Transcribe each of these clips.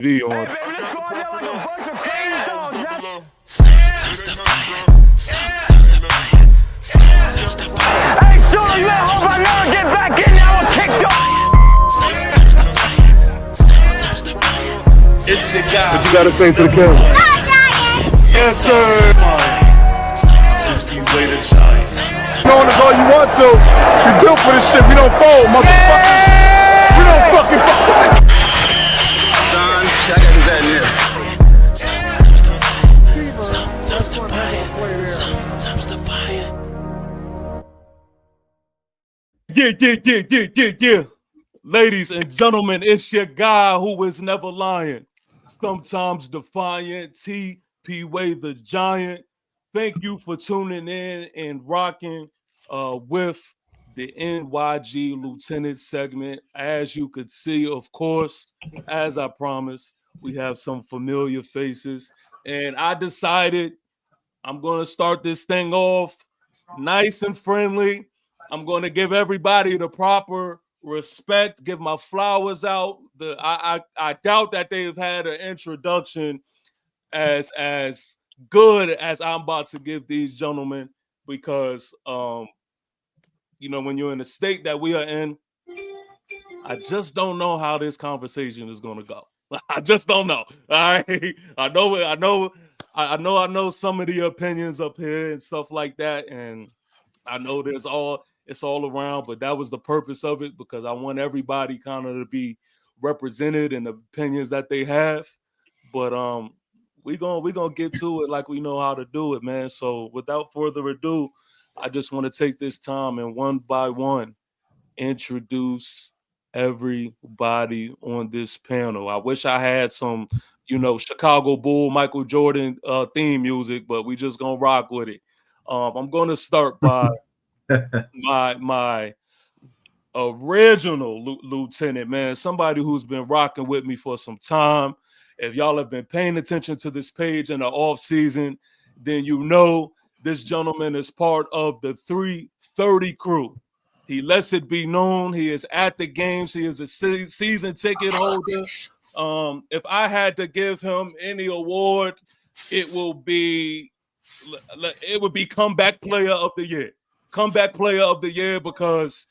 V on. Hey, baby, let's go out there like a bunch of crazy dogs. Hey, Shula, you at home right now? Get back in there. I will kick your It's your guy. What you gotta say to the camera? Yes, sir. You play the Giants. Knowing is all you want to. We built for this shit. We don't fold, motherfuckers. We don't fucking fold. Son, I gotta do that in this. Yeah. Ladies and gentlemen, it's your guy who is never lying, sometimes defiant, T.P. Way the Giant. Thank you for tuning in and rocking with the NYG Lieutenant segment. As you could see, of course, as I promised, we have some familiar faces. And I decided I'm going to start this thing off nice and friendly. I'm going to give everybody the proper respect, give my flowers out. I doubt that they've had an introduction as good as I'm about to give these gentlemen, because when you're in the state that we are in, I just don't know how this conversation is going to go. I just don't know. All right, I know some of the opinions up here and stuff like that, and I know it's all around, but that was the purpose of it, because I want everybody kind of to be represented in the opinions that they have. But we gonna get to it like we know how to do it, man. So without further ado, I just want to take this time and one by one introduce everybody on this panel. I wish I had some, Chicago Bull, Michael Jordan theme music, but we just gonna rock with it. I'm gonna start by my original lieutenant, man, somebody who's been rocking with me for some time. If y'all have been paying attention to this page in the off season, then you know this gentleman is part of the 330 crew. He lets it be known he is at the games. He is a season ticket holder. If I had to give him any award, it would be comeback player of the year. Comeback player of the year, because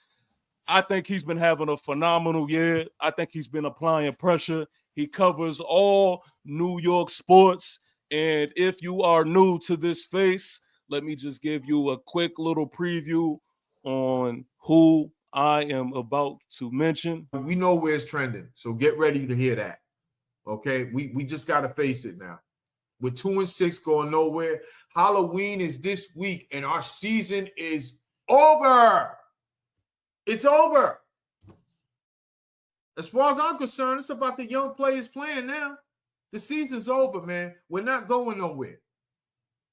I think he's been having a phenomenal year. I think he's been applying pressure. He covers all New York sports. And if you are new to this face, let me just give you a quick little preview on who I am about to mention. We know where it's trending, so get ready to hear that. Okay, we just got to face it now. We're 2-6 going nowhere. Halloween is this week, and our season is over. It's over. As far as I'm concerned, it's about the young players playing now. The season's over, man. We're not going nowhere.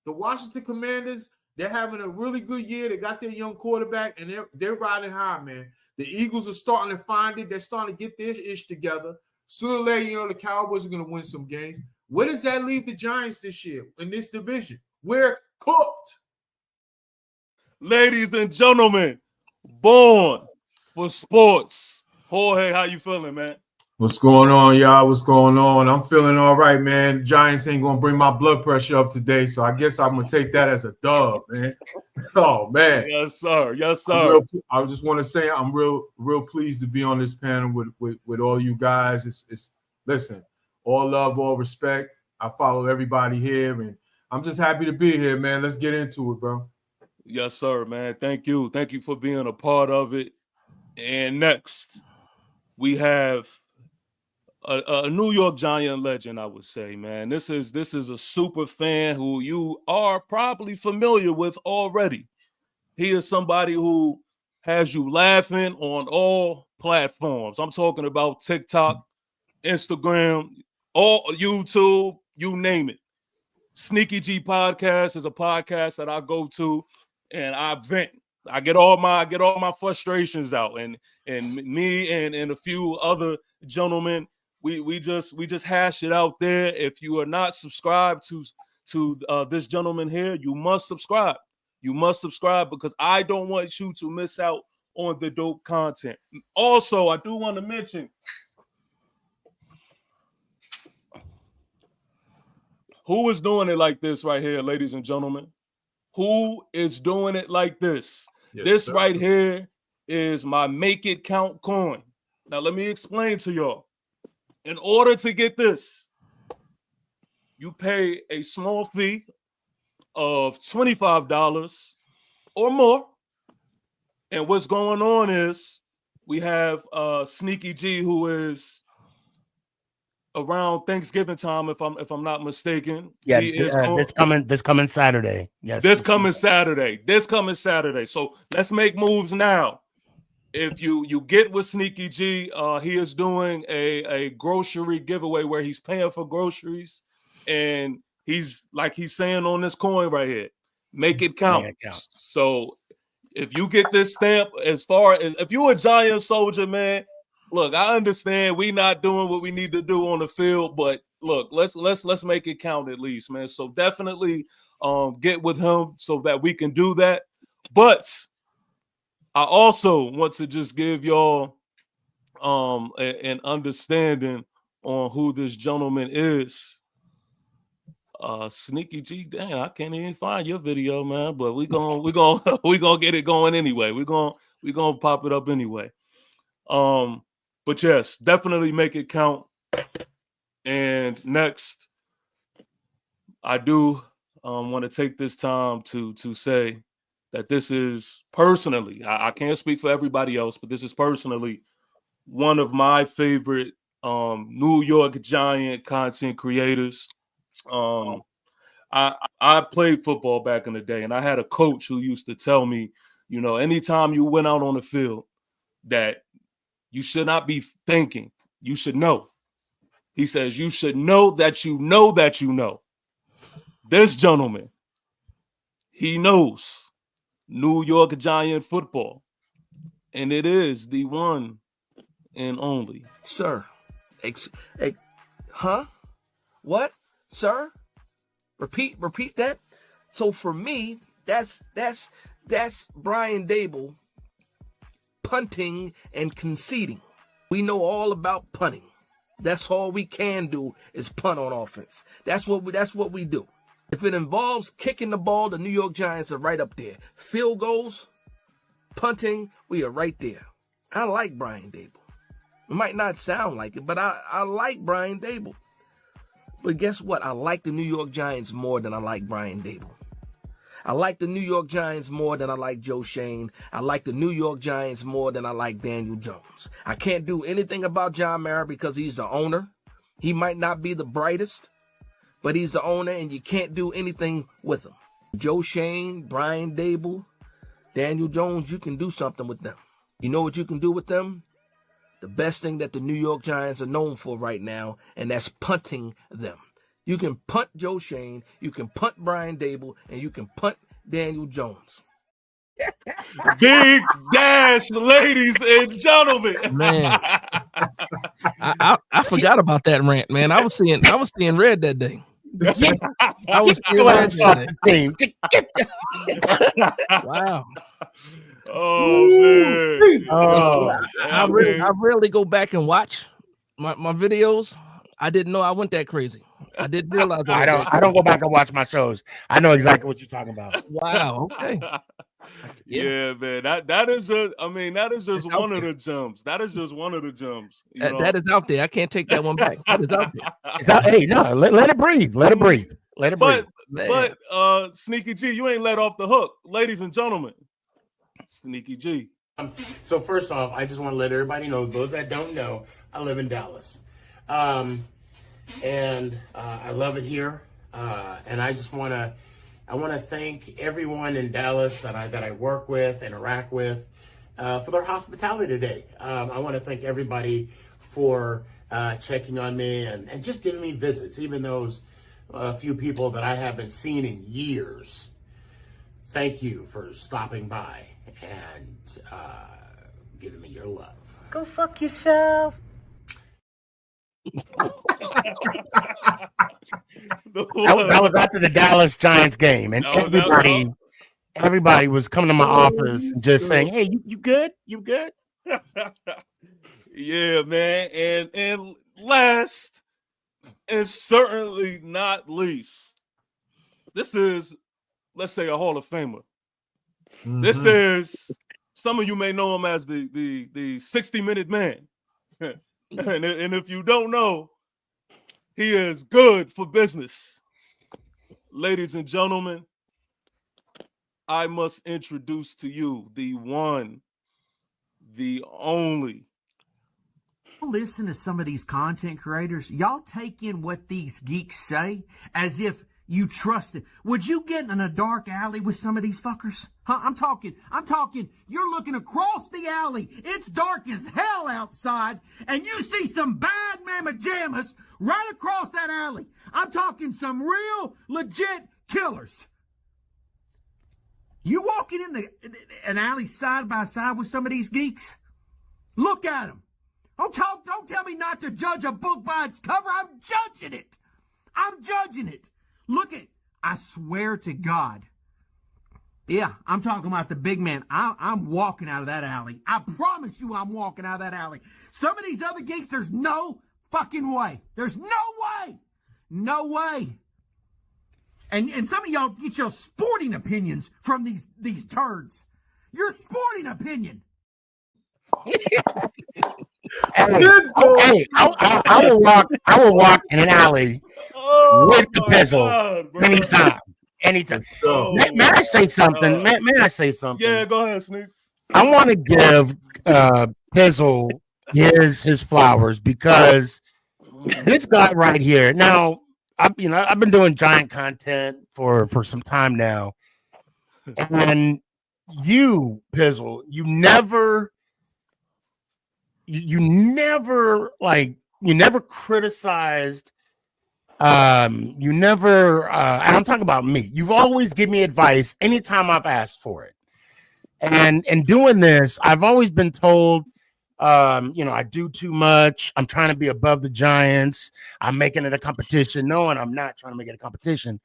The Washington Commanders, they're having a really good year. They got their young quarterback, and they're riding high, man. The Eagles are starting to find it. They're starting to get their ish together. Sooner or later, the Cowboys are going to win some games. Where does that leave the Giants this year in this division? We're cooked. Ladies and gentlemen, born for sports. Jorge, how you feeling, man? What's going on, y'all? What's going on? I'm feeling all right, man. Giants ain't going to bring my blood pressure up today, so I guess I'm going to take that as a dub, man. Oh, man. Yes, sir. Yes, sir. I just want to say I'm real pleased to be on this panel with all you guys. It's listen, all love, all respect. I follow everybody here, and I'm just happy to be here, man. Let's get into it, bro. Yes, sir, man. Thank you. Thank you for being a part of it. And next, we have a New York Giant legend, I would say, man. This is a super fan who you are probably familiar with already. He is somebody who has you laughing on all platforms. I'm talking about TikTok, Instagram, all YouTube, you name it. Sneaky G Podcast is a podcast that I go to and I vent. I get all my frustrations out, and me and a few other gentlemen, we just hash it out there. If you are not subscribed to this gentleman here, you must subscribe. You must subscribe, because I don't want you to miss out on the dope content. Also, I do want to mention Who is doing it like this right here, ladies and gentlemen? Who is doing it like this? Yes, this sir. right here is my Make It Count coin. Now, let me explain to y'all. In order to get this, you pay a small fee of $25 or more. And what's going on is we have Sneaky G, who is around Thanksgiving time, if I'm not mistaken. Yeah, he is this coming Saturday. Yes, this coming Saturday. So let's make moves now. If you get with Sneaky G, he is doing a grocery giveaway where he's paying for groceries, and he's saying on this coin right here, make it count. Make it count. So if you get this stamp, as far as if you're a Giant soldier, man, look, I understand we not doing what we need to do on the field, but look, let's make it count at least, man. So definitely get with him so that we can do that. But I also want to just give y'all an understanding on who this gentleman is. Sneaky G, damn, I can't even find your video, man. But we gonna get it going anyway. We gonna pop it up anyway. But yes, definitely make it count. And next, I do want to take this time to say that this is personally, I can't speak for everybody else, but this is personally one of my favorite New York Giant content creators. I played football back in the day, and I had a coach who used to tell me, you know, anytime you went out on the field, that you should not be thinking, you should know. He says you should know that you know that you know. This gentleman, he knows New York Giant football, and it is the one and only. Sir. Huh? What? Sir? Repeat that. So for me, that's Brian Dable punting and conceding. We know all about punting. That's all we can do is punt on offense. That's what we do. If it involves kicking the ball, the New York Giants are right up there. Field goals, punting, we are right there. I like Brian Dable. It might not sound like it, but I like Brian Dable. But guess what? I like the New York Giants more than I like Brian Dable. I like the New York Giants more than I like Joe Shane. I like the New York Giants more than I like Daniel Jones. I can't do anything about John Mara because he's the owner. He might not be the brightest, but he's the owner, and you can't do anything with him. Joe Shane, Brian Dable, Daniel Jones, you can do something with them. You know what you can do with them? The best thing that the New York Giants are known for right now, and that's punting them. You can punt Joe Shane, you can punt Brian Dable, and you can punt Daniel Jones. Big Dash, ladies and gentlemen. Man, I forgot about that rant, man. I was seeing red that day. I was seeing red that day. Wow. Oh man. I rarely go back and watch my videos. I didn't know I went that crazy. I didn't realize that. I don't go back and watch my shows. I know exactly what you're talking about. Wow. Okay. Yeah, man. That is just one of the gems. That is just one of the gems. That is out there. I can't take that one back. That is out there. Hey, no, let it breathe. Let it breathe. Let it breathe. But Sneaky G, you ain't let off the hook, ladies and gentlemen. Sneaky G. So first off, I just want to let everybody know, those that don't know, I live in Dallas. And I love it here. And I just want to thank everyone in Dallas that I work with, interact with, for their hospitality today. I want to thank everybody for checking on me and just giving me visits, even those few people that I haven't seen in years. Thank you for stopping by and giving me your love. Go fuck yourself. That was after the Dallas Giants game, and everybody was coming to my office and just saying, "Hey, you good? You good?" Yeah, man. And last And certainly not least, this is, let's say, a Hall of Famer. Mm-hmm. This is, some of you may know him as the 60-minute man. and if you don't know, he is good for business. Ladies and gentlemen, I must introduce to you the one, the only. Listen to some of these content creators. Y'all take in what these geeks say as if you trust it. Would you get in a dark alley with some of these fuckers? Huh? I'm talking, you're looking across the alley. It's dark as hell outside, and you see some bad mamma jammas right across that alley. I'm talking some real, legit killers. You walking in an alley side by side with some of these geeks? Look at them. Don't tell me not to judge a book by its cover. I'm judging it. Look at, I swear to God. Yeah, I'm talking about the big man. I'm walking out of that alley. I promise you I'm walking out of that alley. Some of these other geeks, there's no fucking way. There's no way. No way. And some of y'all get your sporting opinions from these turds. Your sporting opinion. Hey, I will walk in an alley with the Copizzle anytime. May I say something? May I say something? Yeah, go ahead, Sneak. I want to give Copizzle his flowers because this guy right here. Now, I've been doing giant content for some time now, and you, Pizzle, you never criticized. You never. I'm talking about me. You've always given me advice anytime I've asked for it, and doing this, I've always been told. I do too much. I'm trying to be above the Giants. I'm making it a competition. No, and I'm not trying to make it a competition.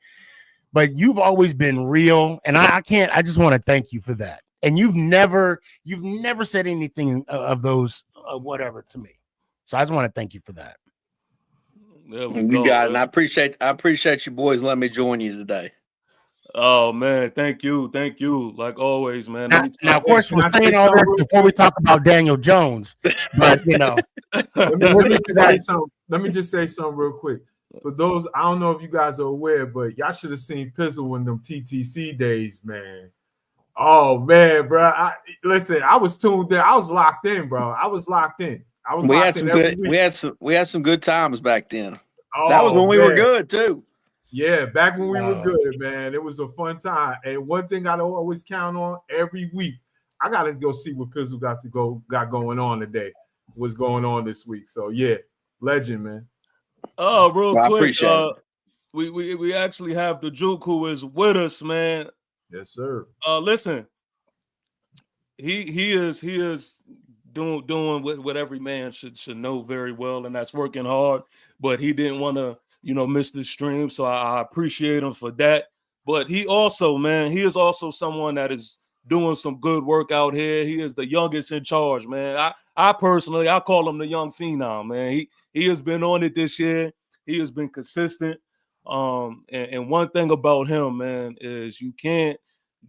But you've always been real, and I just want to thank you for that. And you've never said anything of those whatever to me. So I just want to thank you for that. You got it. And I appreciate you boys letting me join you today. Oh man, thank you. Like always, man. Now of course, we're saying all this before we talk about Daniel Jones, but let me just say something real quick. For those, I don't know if you guys are aware, but y'all should have seen Pizzle in them TTC days, man. Oh man, bro. I was tuned in. I was locked in, bro. We had some good times back then. Oh, that was when we were good too. Yeah, back when we were good, man. It was a fun time. And one thing I always count on every week, I gotta go see what Pizzle got going on today. What's going on this week? So yeah, legend, man. Oh, real quick, I appreciate it. We actually have the Juke who is with us, man. Yes, sir. Listen, he is doing what every man should know very well, and that's working hard. But he didn't want to, miss the stream, so I appreciate him for that. But he is also someone that is doing some good work out here. He is the youngest in charge, man. I personally call him the young phenom, man. He has been on it this year. He has been consistent. And one thing about him, man, is you can't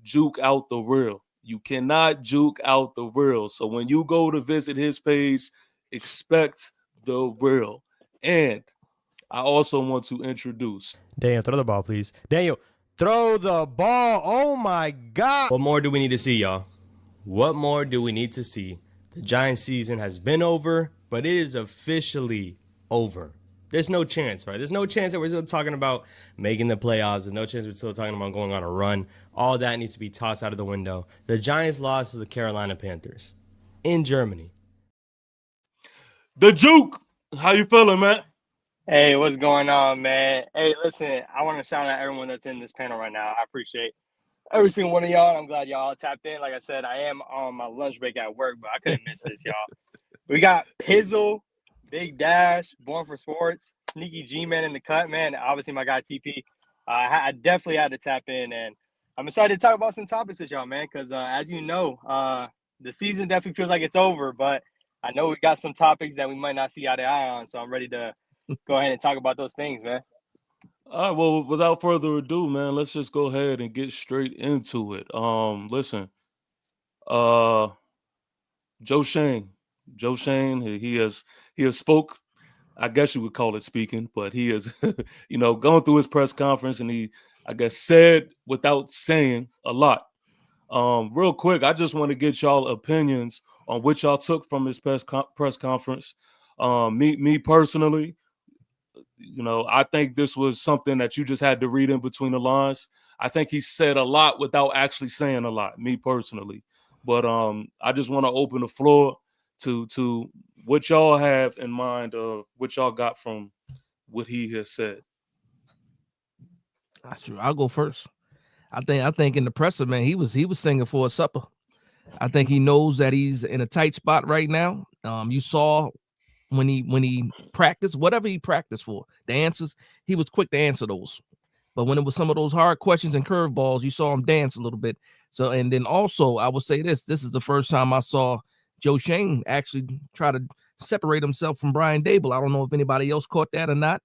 juke out the real. You cannot juke out the real. So when you go to visit his page, expect the real. And I also want to introduce Daniel, throw the ball, please. Daniel, throw the ball. Oh my God. What more do we need to see, y'all? What more do we need to see? The Giants season has been over, but it is officially over. There's no chance, right? There's no chance that we're still talking about making the playoffs. There's no chance we're still talking about going on a run. All that needs to be tossed out of the window. The Giants lost to the Carolina Panthers in Germany. the Juke. How you feeling, man? Hey, what's going on, man? Hey, listen, I want to shout out everyone that's in this panel right now. I appreciate every single one of y'all. I'm glad y'all tapped in. Like I said, I am on my lunch break at work, but I couldn't miss this, y'all. We got Pizzle, Big Dash, Born for Sports, Sneaky G-Man in the cut, man. Obviously, my guy TP. I definitely had to tap in, and I'm excited to talk about some topics with y'all, man, because as you know, the season definitely feels like it's over, but I know we got some topics that we might not see eye to eye on, so I'm ready to go ahead and talk about those things, man. All right, well, without further ado, man, let's just go ahead and get straight into it. Listen, Joe Shane, he has spoke. I guess you would call it speaking, but he has, going through his press conference, and he, I guess, said without saying a lot. Real quick, I just want to get y'all opinions on what y'all took from his press conference. Me personally, I think this was something that you just had to read in between the lines. I think he said a lot without actually saying a lot, me personally. But I just want to open the floor to what y'all have in mind of what y'all got from what he has said. Sure, I'll go first. I think in the presser, man, he was singing for a supper. I think he knows that he's in a tight spot right now. You saw when he practiced, whatever he practiced for, the answers, he was quick to answer those. But when it was some of those hard questions and curveballs, you saw him dance a little bit. So, and then also, I would say this is the first time I saw Joe Shane actually try to separate himself from Brian Dable. I don't know if anybody else caught that or not.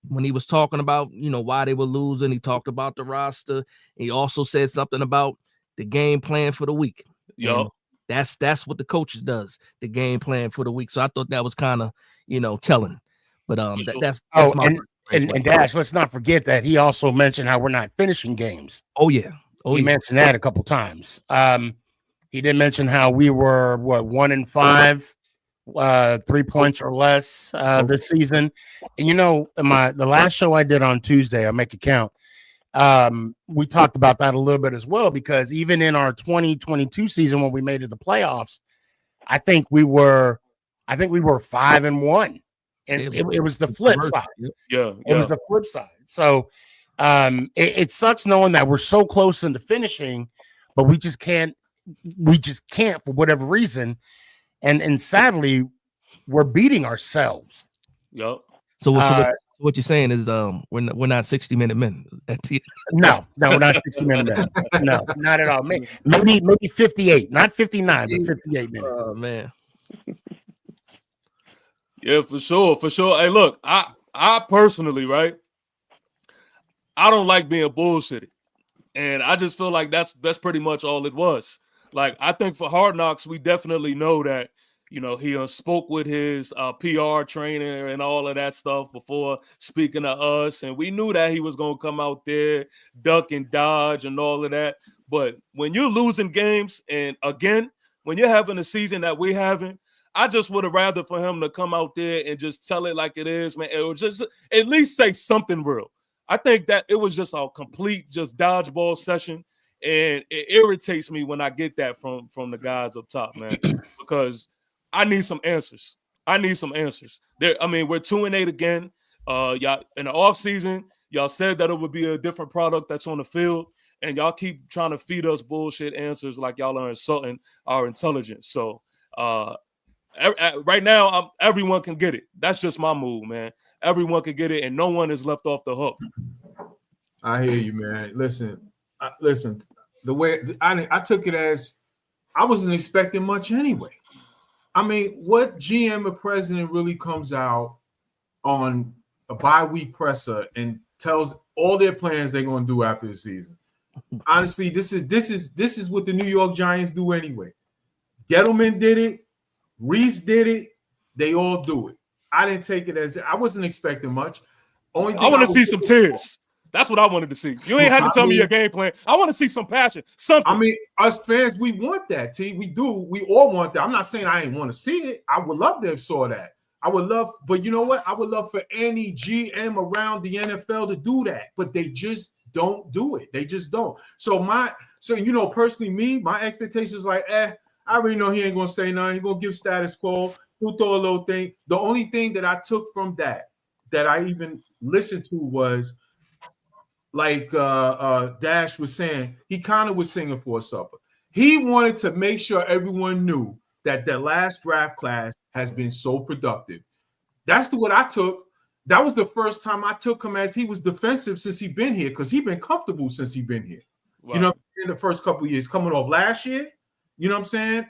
When he was talking about, why they were losing, he talked about the roster. He also said something about the game plan for the week. Yo, that's what the coaches does, the game plan for the week. So I thought that was kind of, telling. But that's my and Dash, let's not forget that he also mentioned how we're not finishing games. Oh yeah. He mentioned that a couple times. He did mention how we were 1-5, 3 points or less this season. And the last show I did on Tuesday, I make it count. We talked about that a little bit as well, because even in our 2022 season when we made it the playoffs, I think we were 5-1. And it was the flip side. It was the flip side. So it sucks knowing that we're so close into finishing, but we just can't for whatever reason. And sadly, we're beating ourselves. Yep. So what you're saying is we're not 60-minute men. No, we're not 60-minute men. No, not at all. Maybe 58, not 59, but 58 minutes. Oh man. Yeah, for sure. Hey, look, I personally, right? I don't like being bullshitted. And I just feel like that's pretty much all it was. Like, I think for Hard Knocks, we definitely know that, he spoke with his PR trainer and all of that stuff before speaking to us. And we knew that he was going to come out there, duck and dodge and all of that. But when you're losing games, and again, when you're having a season that we're having, I just would have rather for him to come out there and just tell it like it is, man. It would just at least say something real. I think that it was just a complete just dodgeball session. And it irritates me when I get that from the guys up top, man, because I need some answers. We're 2-8 again. Y'all in the offseason, y'all said that it would be a different product that's on the field, and y'all keep trying to feed us bullshit answers like y'all are insulting our intelligence. So right now, everyone can get it. That's just my move, man. Everyone can get it, and no one is left off the hook. I hear you, man. Listen. The way I took it as I wasn't expecting much anyway. I mean, what GM or president really comes out on a bye-week presser and tells all their plans they're going to do after the season? Honestly, this is what the New York Giants do anyway. Gettleman did it. Reese did it. They all do it. I didn't take it as I wasn't expecting much. I want to see some tears. That's what I wanted to see. You ain't had to tell me your game plan. I want to see some passion. Something. I mean, us fans, we want that, T. We do. We all want that. I'm not saying I ain't want to see it. I would love to have saw that. I would love, but you know what? I would love for any GM around the NFL to do that, but they just don't do it. They just don't. So personally, me, my expectations like, I already know he ain't gonna say nothing. He's gonna give status quo. He'll throw a little thing. The only thing that I took from that I even listened to was, like Dash was saying, he kind of was singing for a supper. He wanted to make sure everyone knew that the last draft class has been so productive. That's what I took. That was the first time I took him as he was defensive since he's been here, because he's been comfortable since he's been here. Wow. In the first couple of years, coming off last year, you know what I'm saying?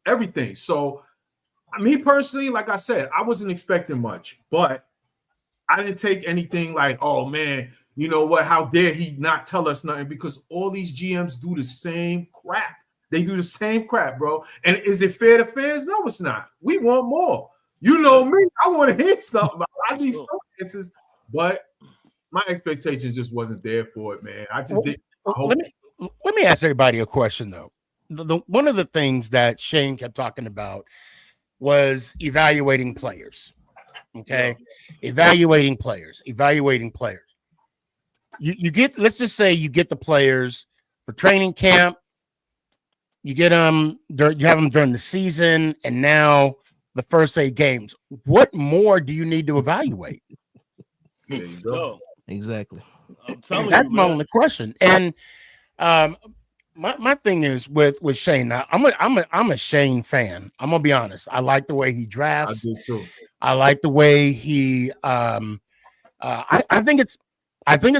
Everything. So Me personally, like I said, I wasn't expecting much, but I didn't take anything like, oh man, you know what? How dare he not tell us nothing? Because all these GMs do the same crap. They do the same crap, bro. And is it fair to fans? No, it's not. We want more. You know me. I want to hear something. I need some answers, but my expectations just wasn't there for it, man. I just didn't. Let me ask everybody a question though. One of the things that Shane kept talking about was evaluating players. Okay, evaluating players. You get, let's just say you get the players for training camp. You get them, you have them during the season, and now the first 8 games. What more do you need to evaluate? There you go. Exactly. I'm telling That's you, my man. only question. And my thing is with Shane. Now, I'm a Shane fan. I'm gonna be honest. I like the way he drafts. I do too. I like the way he. I think it's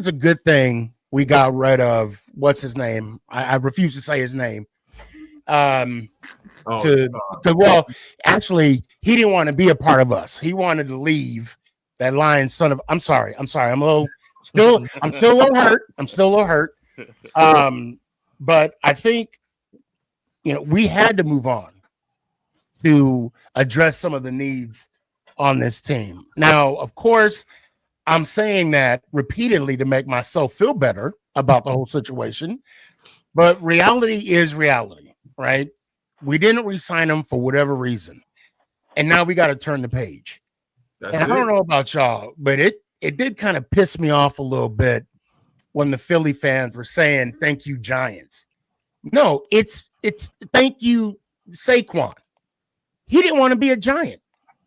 a good thing we got rid of what's his name. I refuse to say his name. Well, actually, he didn't want to be a part of us. He wanted to leave. That lying son of. I'm sorry. I'm still a little hurt. But I think, we had to move on to address some of the needs on this team. Now, of course, I'm saying that repeatedly to make myself feel better about the whole situation, but reality is reality, right? We didn't re-sign him for whatever reason, and now we got to turn the page. I don't know about y'all, but it did kind of piss me off a little bit when the Philly fans were saying, "Thank you, Giants." No, it's thank you, Saquon. He didn't want to be a Giant.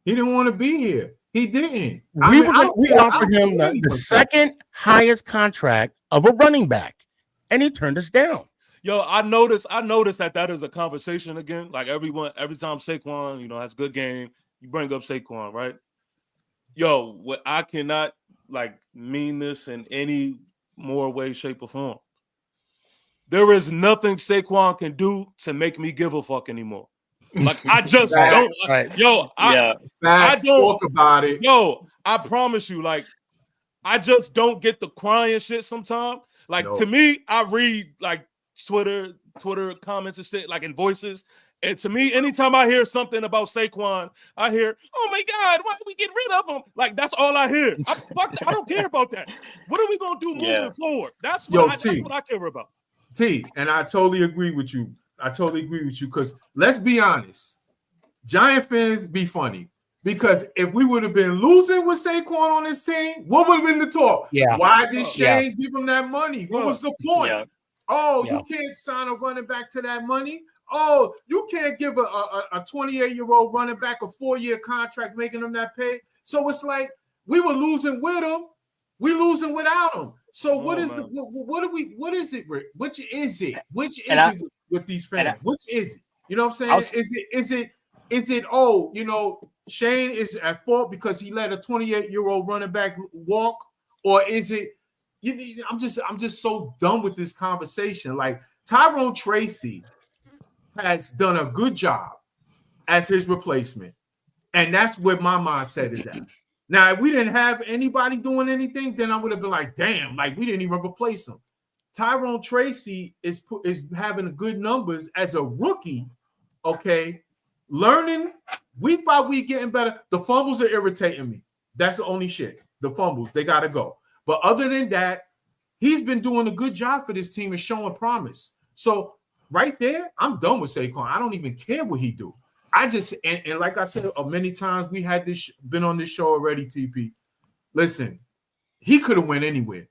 He didn't want to be here. He didn't. We offered him the second highest contract of a running back, and he turned us down. Yo, I noticed that is a conversation again. Like every time Saquon, has a good game, you bring up Saquon, right? Yo, what I cannot mean this in any more way, shape, or form. There is nothing Saquon can do to make me give a fuck anymore. I just don't. Right. Yo, I don't talk about it. Yo, I promise you, I just don't get the crying shit sometimes. To me, I read Twitter comments and shit, in voices. And to me, anytime I hear something about Saquon, I hear, "Oh my God, why did we get rid of him?" That's all I hear. I don't care about that. What are we gonna do moving forward? That's what I care about. T, and I totally agree with you. Because let's be honest, Giant fans be funny. Because if we would have been losing with Saquon on this team, what would have been the talk? Yeah. Why did Shane give him that money? What was the point? Yeah. Oh, you can't sign a running back to that money. Oh, you can't give a 28-year-old running back a 4-year contract, making him that pay. So it's like we were losing with him, we losing without him. So what is it, Rick? Which is it with these fans? Which is it? You know what I'm saying? Is it Shane is at fault because he let a 28-year-old running back walk, or is it I'm just so done with this conversation. Tyrone Tracy has done a good job as his replacement, and that's where my mindset is at. Now, if we didn't have anybody doing anything, then I would have been like, damn, we didn't even replace him. Tyrone Tracy is having good numbers as a rookie, okay? Learning week by week, getting better. The fumbles are irritating me. That's the only shit. The fumbles, they got to go. But other than that, he's been doing a good job for this team and showing promise. So right there, I'm done with Saquon. I don't even care what he do. I just and like I said many times, we had been on this show already. TP, listen, he could have went anywhere.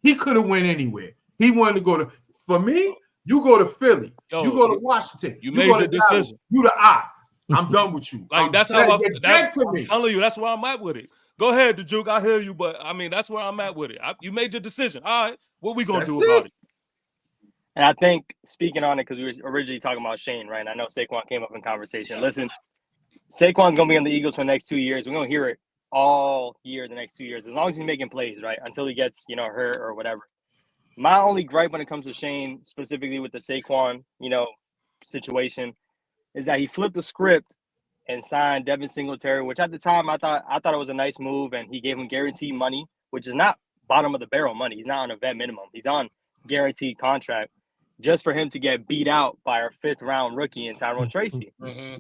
He He wanted to go to. For me, you go to Philly. You go to Washington. You made your decision. You the op. I'm done with you. That's how I'm telling you. That's where I'm at with it. Go ahead, Juke. I hear you, but that's where I'm at with it. You made your decision. All right, what we gonna do about it? And I think, speaking on it, because we were originally talking about Shane, right? And I know Saquon came up in conversation. Listen, Saquon's going to be on the Eagles for the next 2 years. We're going to hear it all year the next 2 years, as long as he's making plays, right? Until he gets, hurt or whatever. My only gripe when it comes to Shane, specifically with the Saquon, situation, is that he flipped the script and signed Devin Singletary, which at the time I thought it was a nice move, and he gave him guaranteed money, which is not bottom of the barrel money. He's not on a vet minimum. He's on guaranteed contract, just for him to get beat out by our 5th round rookie in Tyrone Tracy.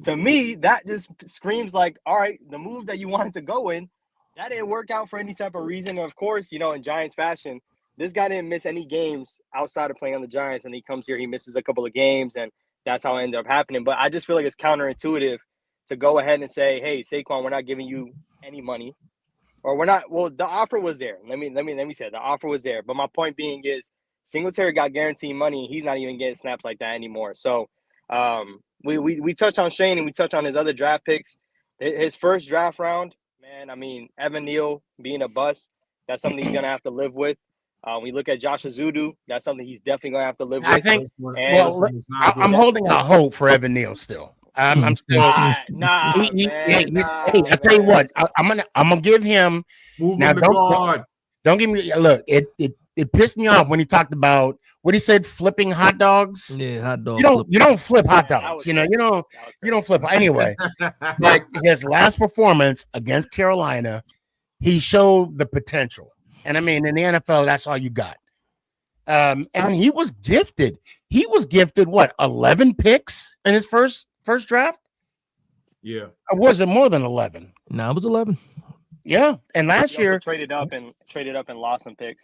To me, that just screams like, all right, the move that you wanted to go in, that didn't work out for any type of reason. Of course, you know, in Giants fashion, this guy didn't miss any games outside of playing on the Giants, and he comes here, he misses a couple of games, and that's how it ended up happening. But I just feel like it's counterintuitive to go ahead and say, hey, Saquon, we're not giving you any money. Or we're not. Well, the offer was there. Let me say it. The offer was there. But my point being is Singletary got guaranteed money, and he's not even getting snaps like that anymore. So we touch on Shane and we touch on his other draft picks. His first draft round, man, I mean, Evan Neal being a bust, that's something he's gonna have to live with. We look at Josh Azudu, that's something he's definitely gonna have to live with. I think. I'm holding out hope for Evan Neal still. I'm still nah. Hey, I tell you what, I'm gonna give him. Now, don't give me look. It pissed me off when he talked about what he said, flipping hot dogs. Yeah, hot dogs. You don't flip hot dogs. You don't flip anyway. But his last performance against Carolina, he showed the potential. And I mean, in the NFL, that's all you got. And he was gifted. He was gifted what, 11 picks in his first draft? Yeah. Or was it more than 11? No, it was 11. Yeah. And last year traded up and lost some picks.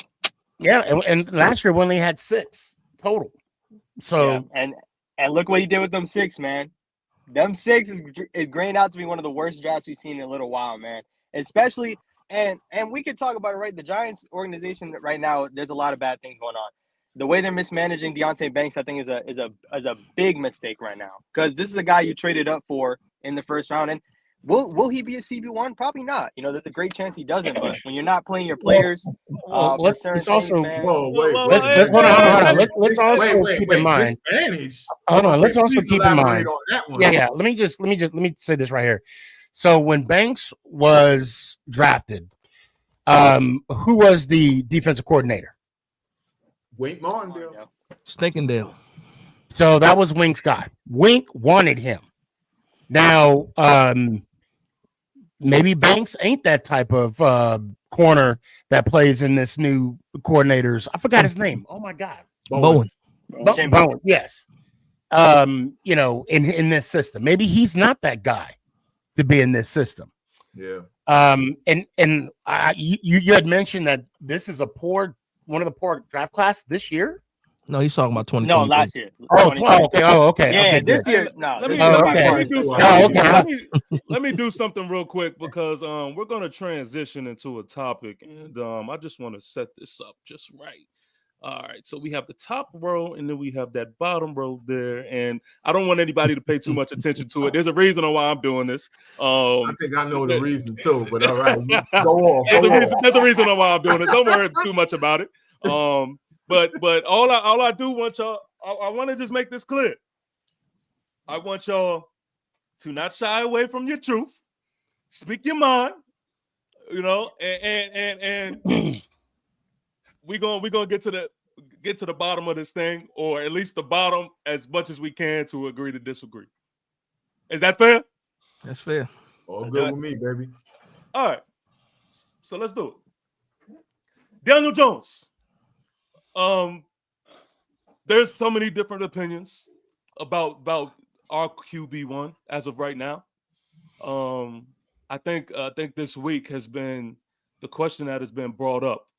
Yeah, and last year we only had 6 total. So and look what he did with them 6, man. Them 6 is grained out to be one of the worst drafts we've seen in a little while, man. Especially and we could talk about it, right? The Giants organization right now, there's a lot of bad things going on. The way they're mismanaging Deonte Banks, I think, is a big mistake right now, because this is a guy you traded up for in the first round, and will he be a CB1? Probably not. You know, there's a great chance he doesn't. But when you're not playing your players, let's also keep in mind. Hold on, let's also keep in mind. Yeah. Let me say this right here. So when Banks was drafted, who was the defensive coordinator? Wink Martindale. Stinkendale. So that was Wink's guy. Wink wanted him. Now, maybe Banks ain't that type of corner that plays in this new coordinator's. I forgot his name. Oh my God. Bowen. Bowen. Yes. You know, in this system, maybe he's not that guy to be in this system. Yeah. And you had mentioned that this is one of the poor draft class this year. No, he's talking about 2020. No, last year. Okay. Yeah, okay, this good. year. No. Let me do something real quick, because we're gonna transition into a topic, and I just want to set this up just right. All right, so we have the top row, and then we have that bottom row there, and I don't want anybody to pay too much attention to it. There's a reason on why I'm doing this. I think I know the reason too, but all right, go off. There's a reason on why I'm doing this. Don't worry too much about it. But all I do want y'all, I want to just make this clear. I want y'all to not shy away from your truth, speak your mind, you know, and we're gonna get to the bottom of this thing, or at least the bottom as much as we can, to agree to disagree. Is that fair? That's fair. All good with me, baby. All right, so let's do it. Daniel Jones. There's so many different opinions about our QB1 as of right now. I think this week has been the question that has been brought up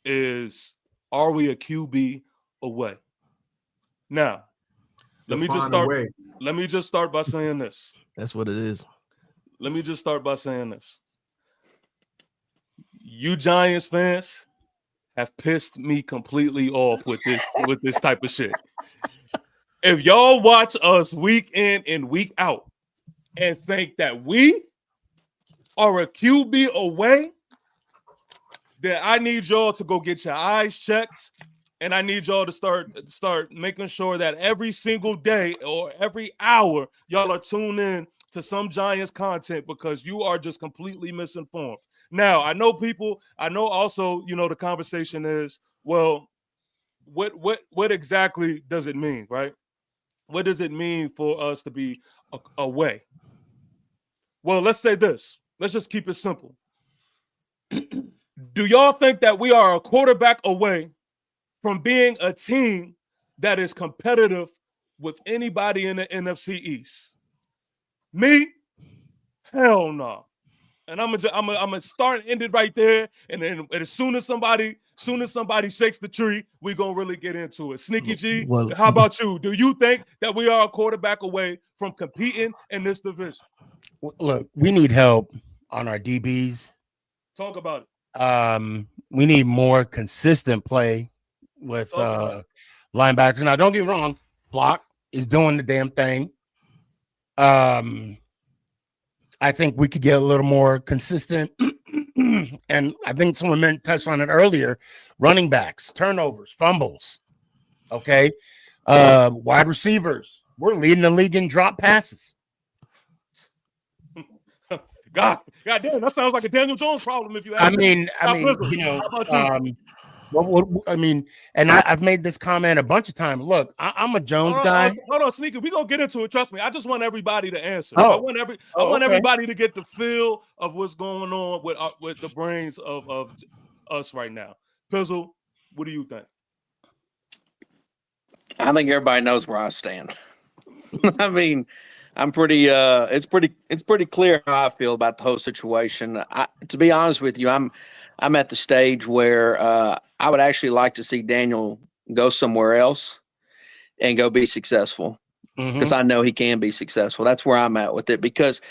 is, are we a QB away? Now, let me just start by saying this. That's what it is. Let me just start by saying this. You Giants fans have pissed me completely off with this type of shit. If y'all watch us week in and week out and think that we are a QB away, then I need y'all to go get your eyes checked, and I need y'all to start making sure that every single day or every hour y'all are tuned in to some Giants content, because you are just completely misinformed. Now, I know also, you know, the conversation is, well, what exactly does it mean, right? What does it mean for us to be away? Well, let's say this. Let's just keep it simple. Do y'all think that we are a quarterback away from being a team that is competitive with anybody in the NFC East? Me? Hell no. And I'm gonna start and end it right there. And then as soon as somebody shakes the tree, we're gonna really get into it. Sneaky G, how about you? Do you think that we are a quarterback away from competing in this division? Look, we need help on our DBs. Talk about it. We need more consistent play with linebackers. Now, don't get me wrong, Block is doing the damn thing. I think we could get a little more consistent. And I think someone touched on it earlier. Running backs, turnovers, fumbles. Okay. Wide receivers. We're leading the league in drop passes. God damn, that sounds like a Daniel Jones problem. If you ask me. And I've made this comment a bunch of times. Look, I'm a Jones guy. Hold on, Sneaker. We're gonna get into it. Trust me. I just want everybody to answer. I want everybody to get the feel of what's going on with the brains of us right now. Pizzle, what do you think? I think everybody knows where I stand. I mean, I'm pretty. It's pretty clear how I feel about the whole situation. To be honest with you, I'm at the stage where I would actually like to see Daniel go somewhere else and go be successful, because I know he can be successful. That's where I'm at with it, because,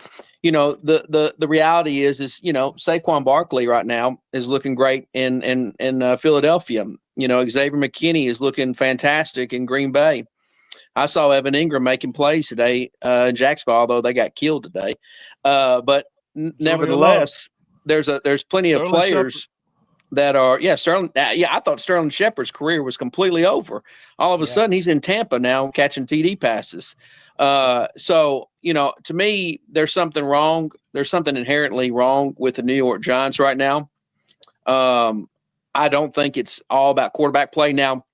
you know, the reality is, you know, Saquon Barkley right now is looking great in Philadelphia. You know, Xavier McKinney is looking fantastic in Green Bay. I saw Evan Ingram making plays today in Jacksonville, although they got killed today. But nevertheless, there's plenty of players that are Sterling. I thought Sterling Shepard's career was completely over. All of a sudden, he's in Tampa now catching TD passes. So, you know, to me, there's something wrong. There's something inherently wrong with the New York Giants right now. I don't think it's all about quarterback play. Now,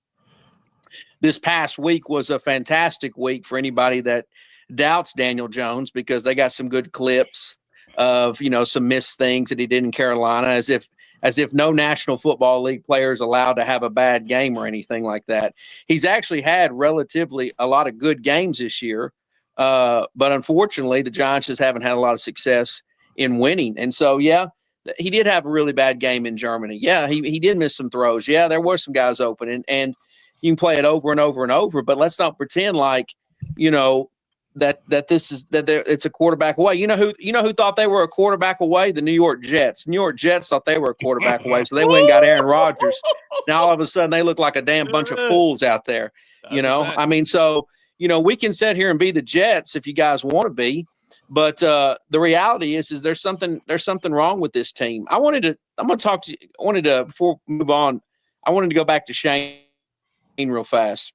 this past week was a fantastic week for anybody that doubts Daniel Jones, because they got some good clips of, you know, some missed things that he did in Carolina, as if no National Football League player is allowed to have a bad game or anything like that. He's actually had relatively a lot of good games this year, but unfortunately, the Giants just haven't had a lot of success in winning. And so, he did have a really bad game in Germany. Yeah, he did miss some throws. Yeah, there were some guys open, and you can play it over and over and over, but let's not pretend like, you know, that it's a quarterback away. You know who thought they were a quarterback away? The New York Jets. New York Jets thought they were a quarterback away, so they went and got Aaron Rodgers. Now all of a sudden they look like a damn bunch of fools out there. You know, I mean, so, you know, we can sit here and be the Jets if you guys want to be, but the reality is there's something wrong with this team. Before we move on, I wanted to go back to Shane real fast.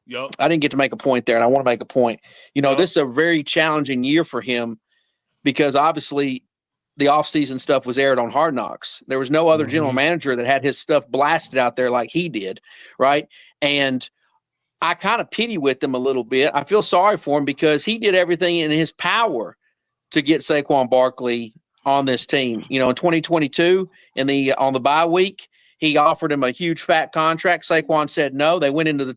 Yep. I didn't get to make a point there, and I want to make a point. You know, this is a very challenging year for him, because obviously the offseason stuff was aired on Hard Knocks. There was no other general manager that had his stuff blasted out there like he did, right? And I kind of pity with him a little bit. I feel sorry for him, because he did everything in his power to get Saquon Barkley on this team. You know, in 2022, on the bye week, he offered him a huge fat contract. Saquon said no. They went into that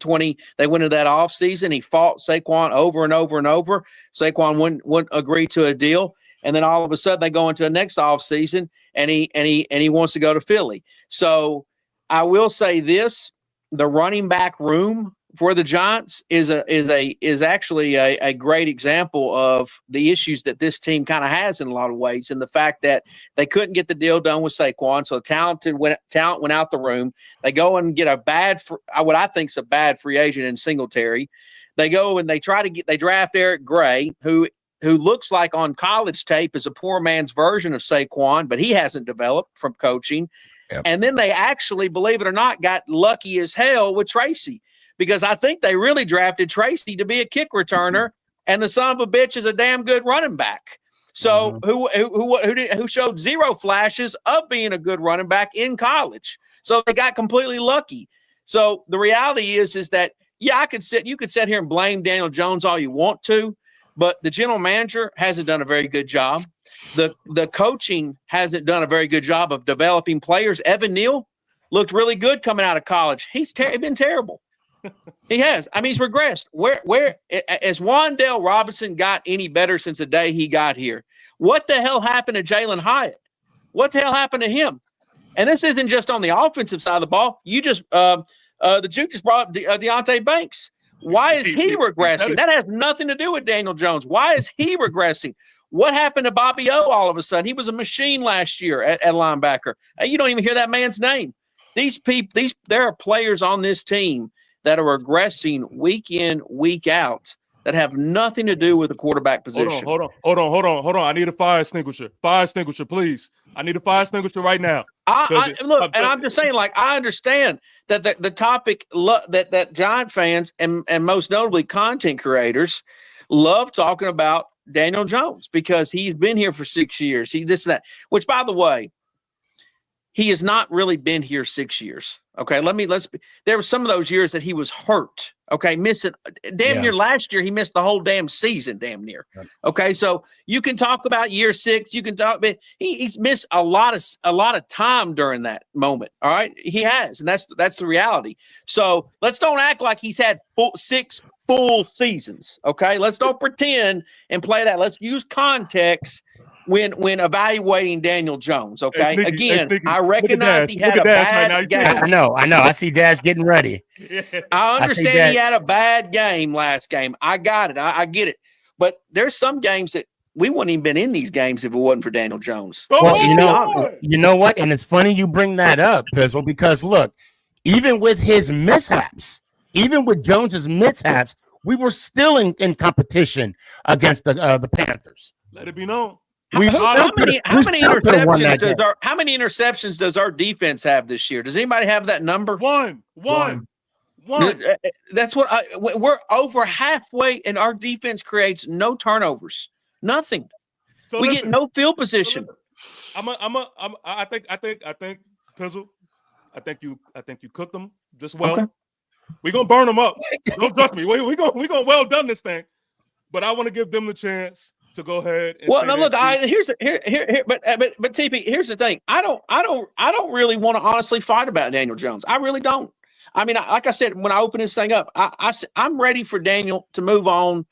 offseason. He fought Saquon over and over and over. Saquon wouldn't agree to a deal. And then all of a sudden they go into the next offseason, and he wants to go to Philly. So I will say this: the running back room for the Giants is actually a great example of the issues that this team kind of has in a lot of ways, and the fact that they couldn't get the deal done with Saquon, so talent went out the room. They go and get what I think is a bad free agent in Singletary. They go and they draft Eric Gray, who looks like on college tape is a poor man's version of Saquon, but he hasn't developed from coaching. Yep. And then they actually, believe it or not, got lucky as hell with Tracy, because I think they really drafted Tracy to be a kick returner, and the son of a bitch is a damn good running back. So who showed zero flashes of being a good running back in college. So they got completely lucky. So the reality is that, you could sit here and blame Daniel Jones all you want to, but the general manager hasn't done a very good job. the coaching hasn't done a very good job of developing players. Evan Neal looked really good coming out of college. He's been terrible. He has. I mean, he's regressed. Where has Wan'Dale Robinson got any better since the day he got here? What the hell happened to Jalen Hyatt? What the hell happened to him? And this isn't just on the offensive side of the ball. You just the Juke just brought up Deontay Banks. Why is he regressing? That has nothing to do with Daniel Jones. Why is he regressing? What happened to Bobby O all of a sudden? He was a machine last year at linebacker. You don't even hear that man's name. There are players on this team that are regressing week in, week out that have nothing to do with the quarterback position. Hold on. I need a fire extinguisher. Fire extinguisher, please. I need a fire extinguisher right now. I'm just saying, like, I understand that the topic that Giant fans and most notably content creators love talking about Daniel Jones because he's been here for 6 years. He this and that, which, by the way, he has not really been here 6 years. Okay, there were some of those years that he was hurt. Okay, missing near last year. He missed the whole damn season, damn near. Okay, so you can talk about year 6. You can talk, but he's missed a lot of time during that moment. All right, he has, and that's the reality. So let's don't act like he's had 6 full seasons. Okay, let's don't pretend and play that. Let's use context when evaluating Daniel Jones. Okay, again, I recognize he had a bad game. I know. I see Dash getting ready. I understand he had a bad game last game. I got it. I get it. But there's some games that we wouldn't even been in these games if it wasn't for Daniel Jones. Well, you know what? And it's funny you bring that up, Pizzle, because look, even with his mishaps, even with Jones's mishaps, we were still in competition against the Panthers. Let it be known. How many interceptions does our defense have this year? Does anybody have that number? One. That's what we're over halfway, and our defense creates no turnovers, nothing. So we get no field position. So I think Pizzle, I think you cooked them just well. Okay. We're gonna burn them up. Don't trust me. We're gonna well done this thing, but I want to give them the chance to go ahead. And but TP, here's the thing. I don't really want to honestly fight about Daniel Jones. I really don't. I mean, like I said, when I open this thing up, I'm ready for Daniel to move on.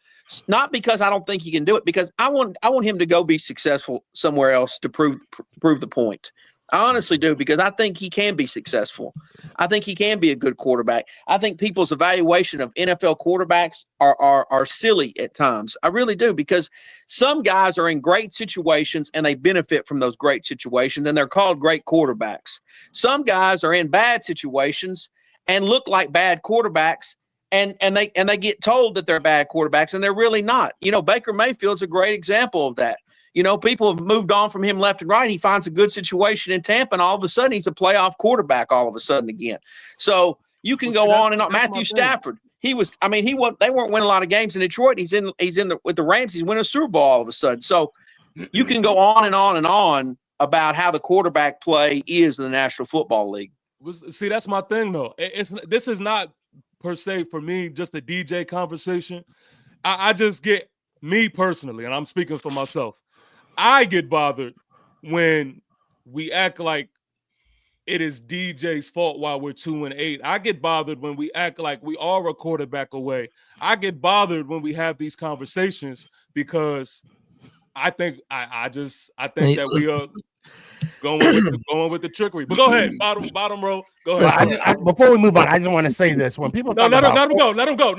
Not because I don't think he can do it, because I want him to go be successful somewhere else to prove the point. I honestly do, because I think he can be successful. I think he can be a good quarterback. I think people's evaluation of NFL quarterbacks are silly at times. I really do, because some guys are in great situations and they benefit from those great situations, and they're called great quarterbacks. Some guys are in bad situations and look like bad quarterbacks, and they get told that they're bad quarterbacks, and they're really not. You know, Baker Mayfield's a great example of that. You know, people have moved on from him left and right. He finds a good situation in Tampa, and all of a sudden he's a playoff quarterback all of a sudden again. So you can go on and on. Matthew Stafford, they weren't winning a lot of games in Detroit. He's with the Rams. He's winning a Super Bowl all of a sudden. So you can go on and on and on about how the quarterback play is in the National Football League. See, that's my thing, though. This is not per se for me just a DJ conversation. I just get, me personally, and I'm speaking for myself, I get bothered when we act like it is DJ's fault while we're 2-8. I get bothered when we act like we are a quarterback away. I get bothered when we have these conversations, because I think that we are going with the trickery. But go ahead, bottom row. Go ahead. Well, before we move on, I just want to say this: when people talk let him go. Let him go.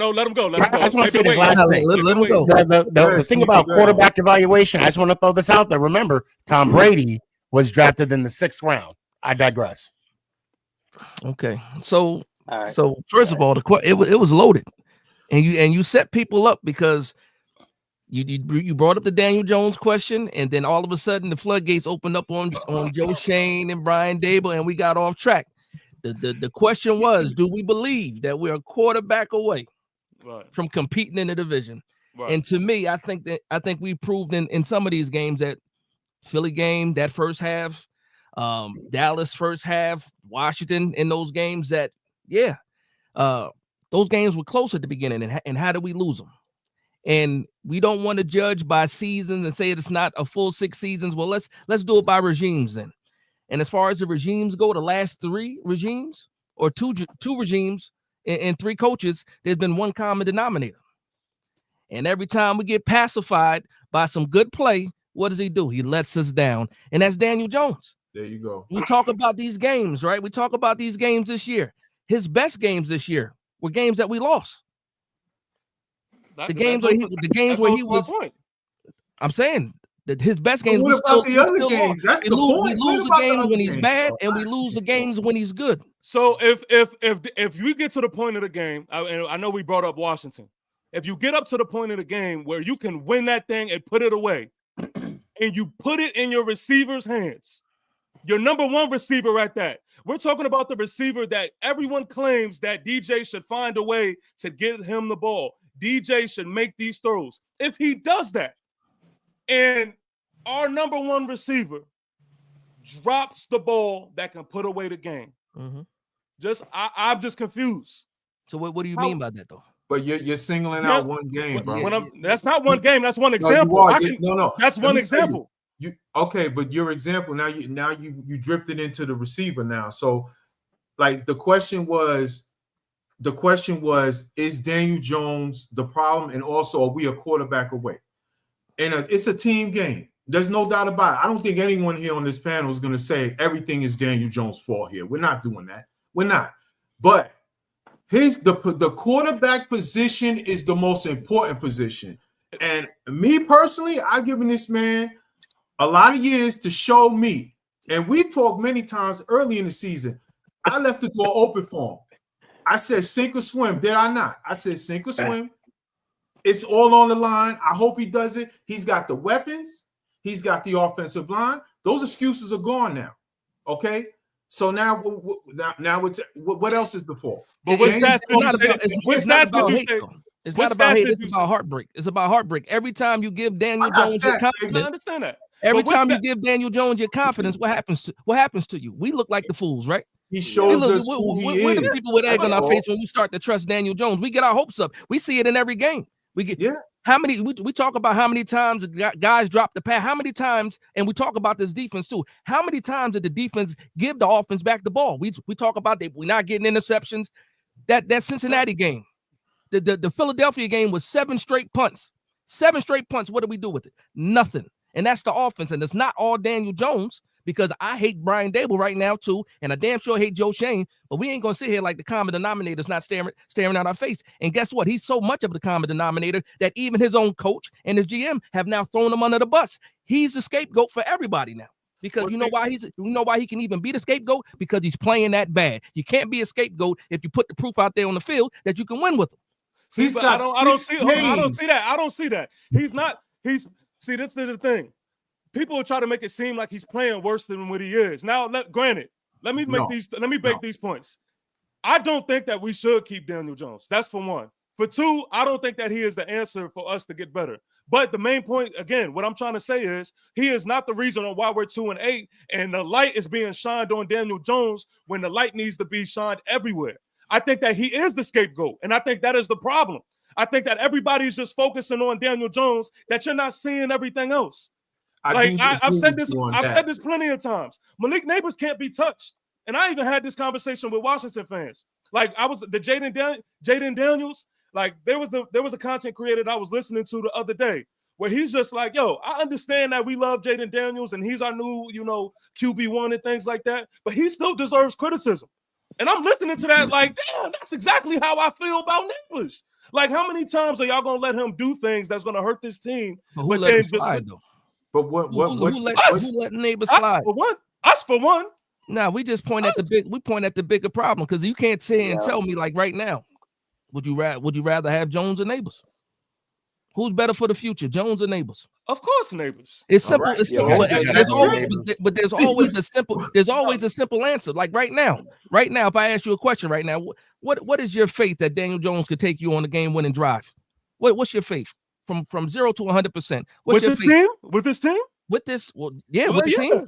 I just want to say the last thing. Let him go. The thing about quarterback evaluation, I just want to throw this out there. Remember, Tom Brady was drafted in the 6th round. I digress. Okay, so first of all, it was loaded, and you set people up because you brought up the Daniel Jones question, and then all of a sudden the floodgates opened up on Joe Shane and Brian Dable, and we got off track. The question was, do we believe that we're a quarterback away from competing in the division? Right. And to me, I think we proved in some of these games, that Philly game, that first half, Dallas first half, Washington in those games, that those games were close at the beginning. And how did we lose them? And we don't want to judge by seasons and say it's not a full 6 seasons. Well, let's do it by regimes then. And as far as the regimes go, the last 3 regimes or two regimes and 3 coaches, there's been one common denominator. And every time we get pacified by some good play, what does he do? He lets us down. And that's Daniel Jones. There you go. We talk about these games, right? We talk about these games this year. His best games this year were games that we lost. The games where he was. I'm saying that his best games. What about the other games? That's the point. We lose the games when he's bad, and we lose the games when he's good. So if we get to the point of the game, I know we brought up Washington. If you get up to the point of the game where you can win that thing and put it away, and you put it in your receiver's hands, your number 1 receiver at that. We're talking about the receiver that everyone claims that DJ should find a way to get him the ball. DJ should make these throws. If he does that, and our number 1 receiver drops the ball that can put away the game, I'm just confused. So what do you mean by that, though? But you're singling out one game, bro. That's not one game. That's one example. No. That's one example. You okay? But your example now you drifted into the receiver now. So, like the question was, is Daniel Jones the problem, and also are we a quarterback away? And it's a team game. There's no doubt about it. I don't think anyone here on this panel is going to say everything is Daniel Jones' fault here. We're not doing that. We're not. But the quarterback position is the most important position. And me personally, I've given this man a lot of years to show me. And we talked many times early in the season. I left the door open for him. I said, sink or swim. Did I not? I said, sink or swim. It's all on the line. I hope he does it. He's got the weapons. He's got the offensive line. Those excuses are gone now. Okay? So now it's, what else is the fault? But it's not about hate. It's not about hate. It's about heartbreak. It's about heartbreak. Every time you give Daniel Jones your confidence, I understand that. Every time you give Daniel Jones your confidence, what happens to you? We look like the fools, right? He shows us who he is. We're the people with egg on our face when we start to trust Daniel Jones. We get our hopes up. We see it in every game. We get how many we talk about how many times guys drop the pass, how many times, and we talk about this defense too. How many times did the defense give the offense back the ball? We talk about we're not getting interceptions. That Cincinnati game, the Philadelphia game was 7 straight punts. 7 straight punts. What do we do with it? Nothing. And that's the offense. And it's not all Daniel Jones, because I hate Brian Dable right now too, and I damn sure hate Joe Shane, but we ain't gonna sit here like the common denominator is not staring at our face. And guess what? He's so much of the common denominator that even his own coach and his GM have now thrown him under the bus. He's the scapegoat for everybody now. Because you know why he can even be the scapegoat? Because he's playing that bad. You can't be a scapegoat if you put the proof out there on the field that you can win with him. I don't see that. See, this is the thing. People will try to make it seem like he's playing worse than what he is. Now, granted, let me make these points. I don't think that we should keep Daniel Jones. That's for one. For two, I don't think that he is the answer for us to get better. But the main point, again, what I'm trying to say is he is not the reason on why we're 2-8, and the light is being shined on Daniel Jones when the light needs to be shined everywhere. I think that he is the scapegoat, and I think that is the problem. I think that everybody is just focusing on Daniel Jones, that you're not seeing everything else. I've said this plenty of times. Malik Neighbors can't be touched. And I even had this conversation with Washington fans. Like the Jaden Daniels, like there was a content creator that I was listening to the other day where he's just like, yo, I understand that we love Jaden Daniels and he's our new, QB1 and things like that, but he still deserves criticism. And I'm listening to that like, damn, that's exactly how I feel about Neighbors. Like, how many times are y'all gonna let him do things that's gonna hurt this team? But who let him slide though? But who let Neighbors slide? Us for one. Nah, we just point at the bigger problem, because you can't sit here and tell me like right now, would you rather have Jones or Neighbors? Who's better for the future, Jones or Neighbors? Of course, Neighbors. It's simple. Right. It's simple. But there's always a simple. There's always a simple answer. Like right now, if I ask you a question right now, what is your faith that Daniel Jones could take you on a game-winning drive? What's your faith from 0 to 100%? With this team? with this. Well, yeah, Well, with the team.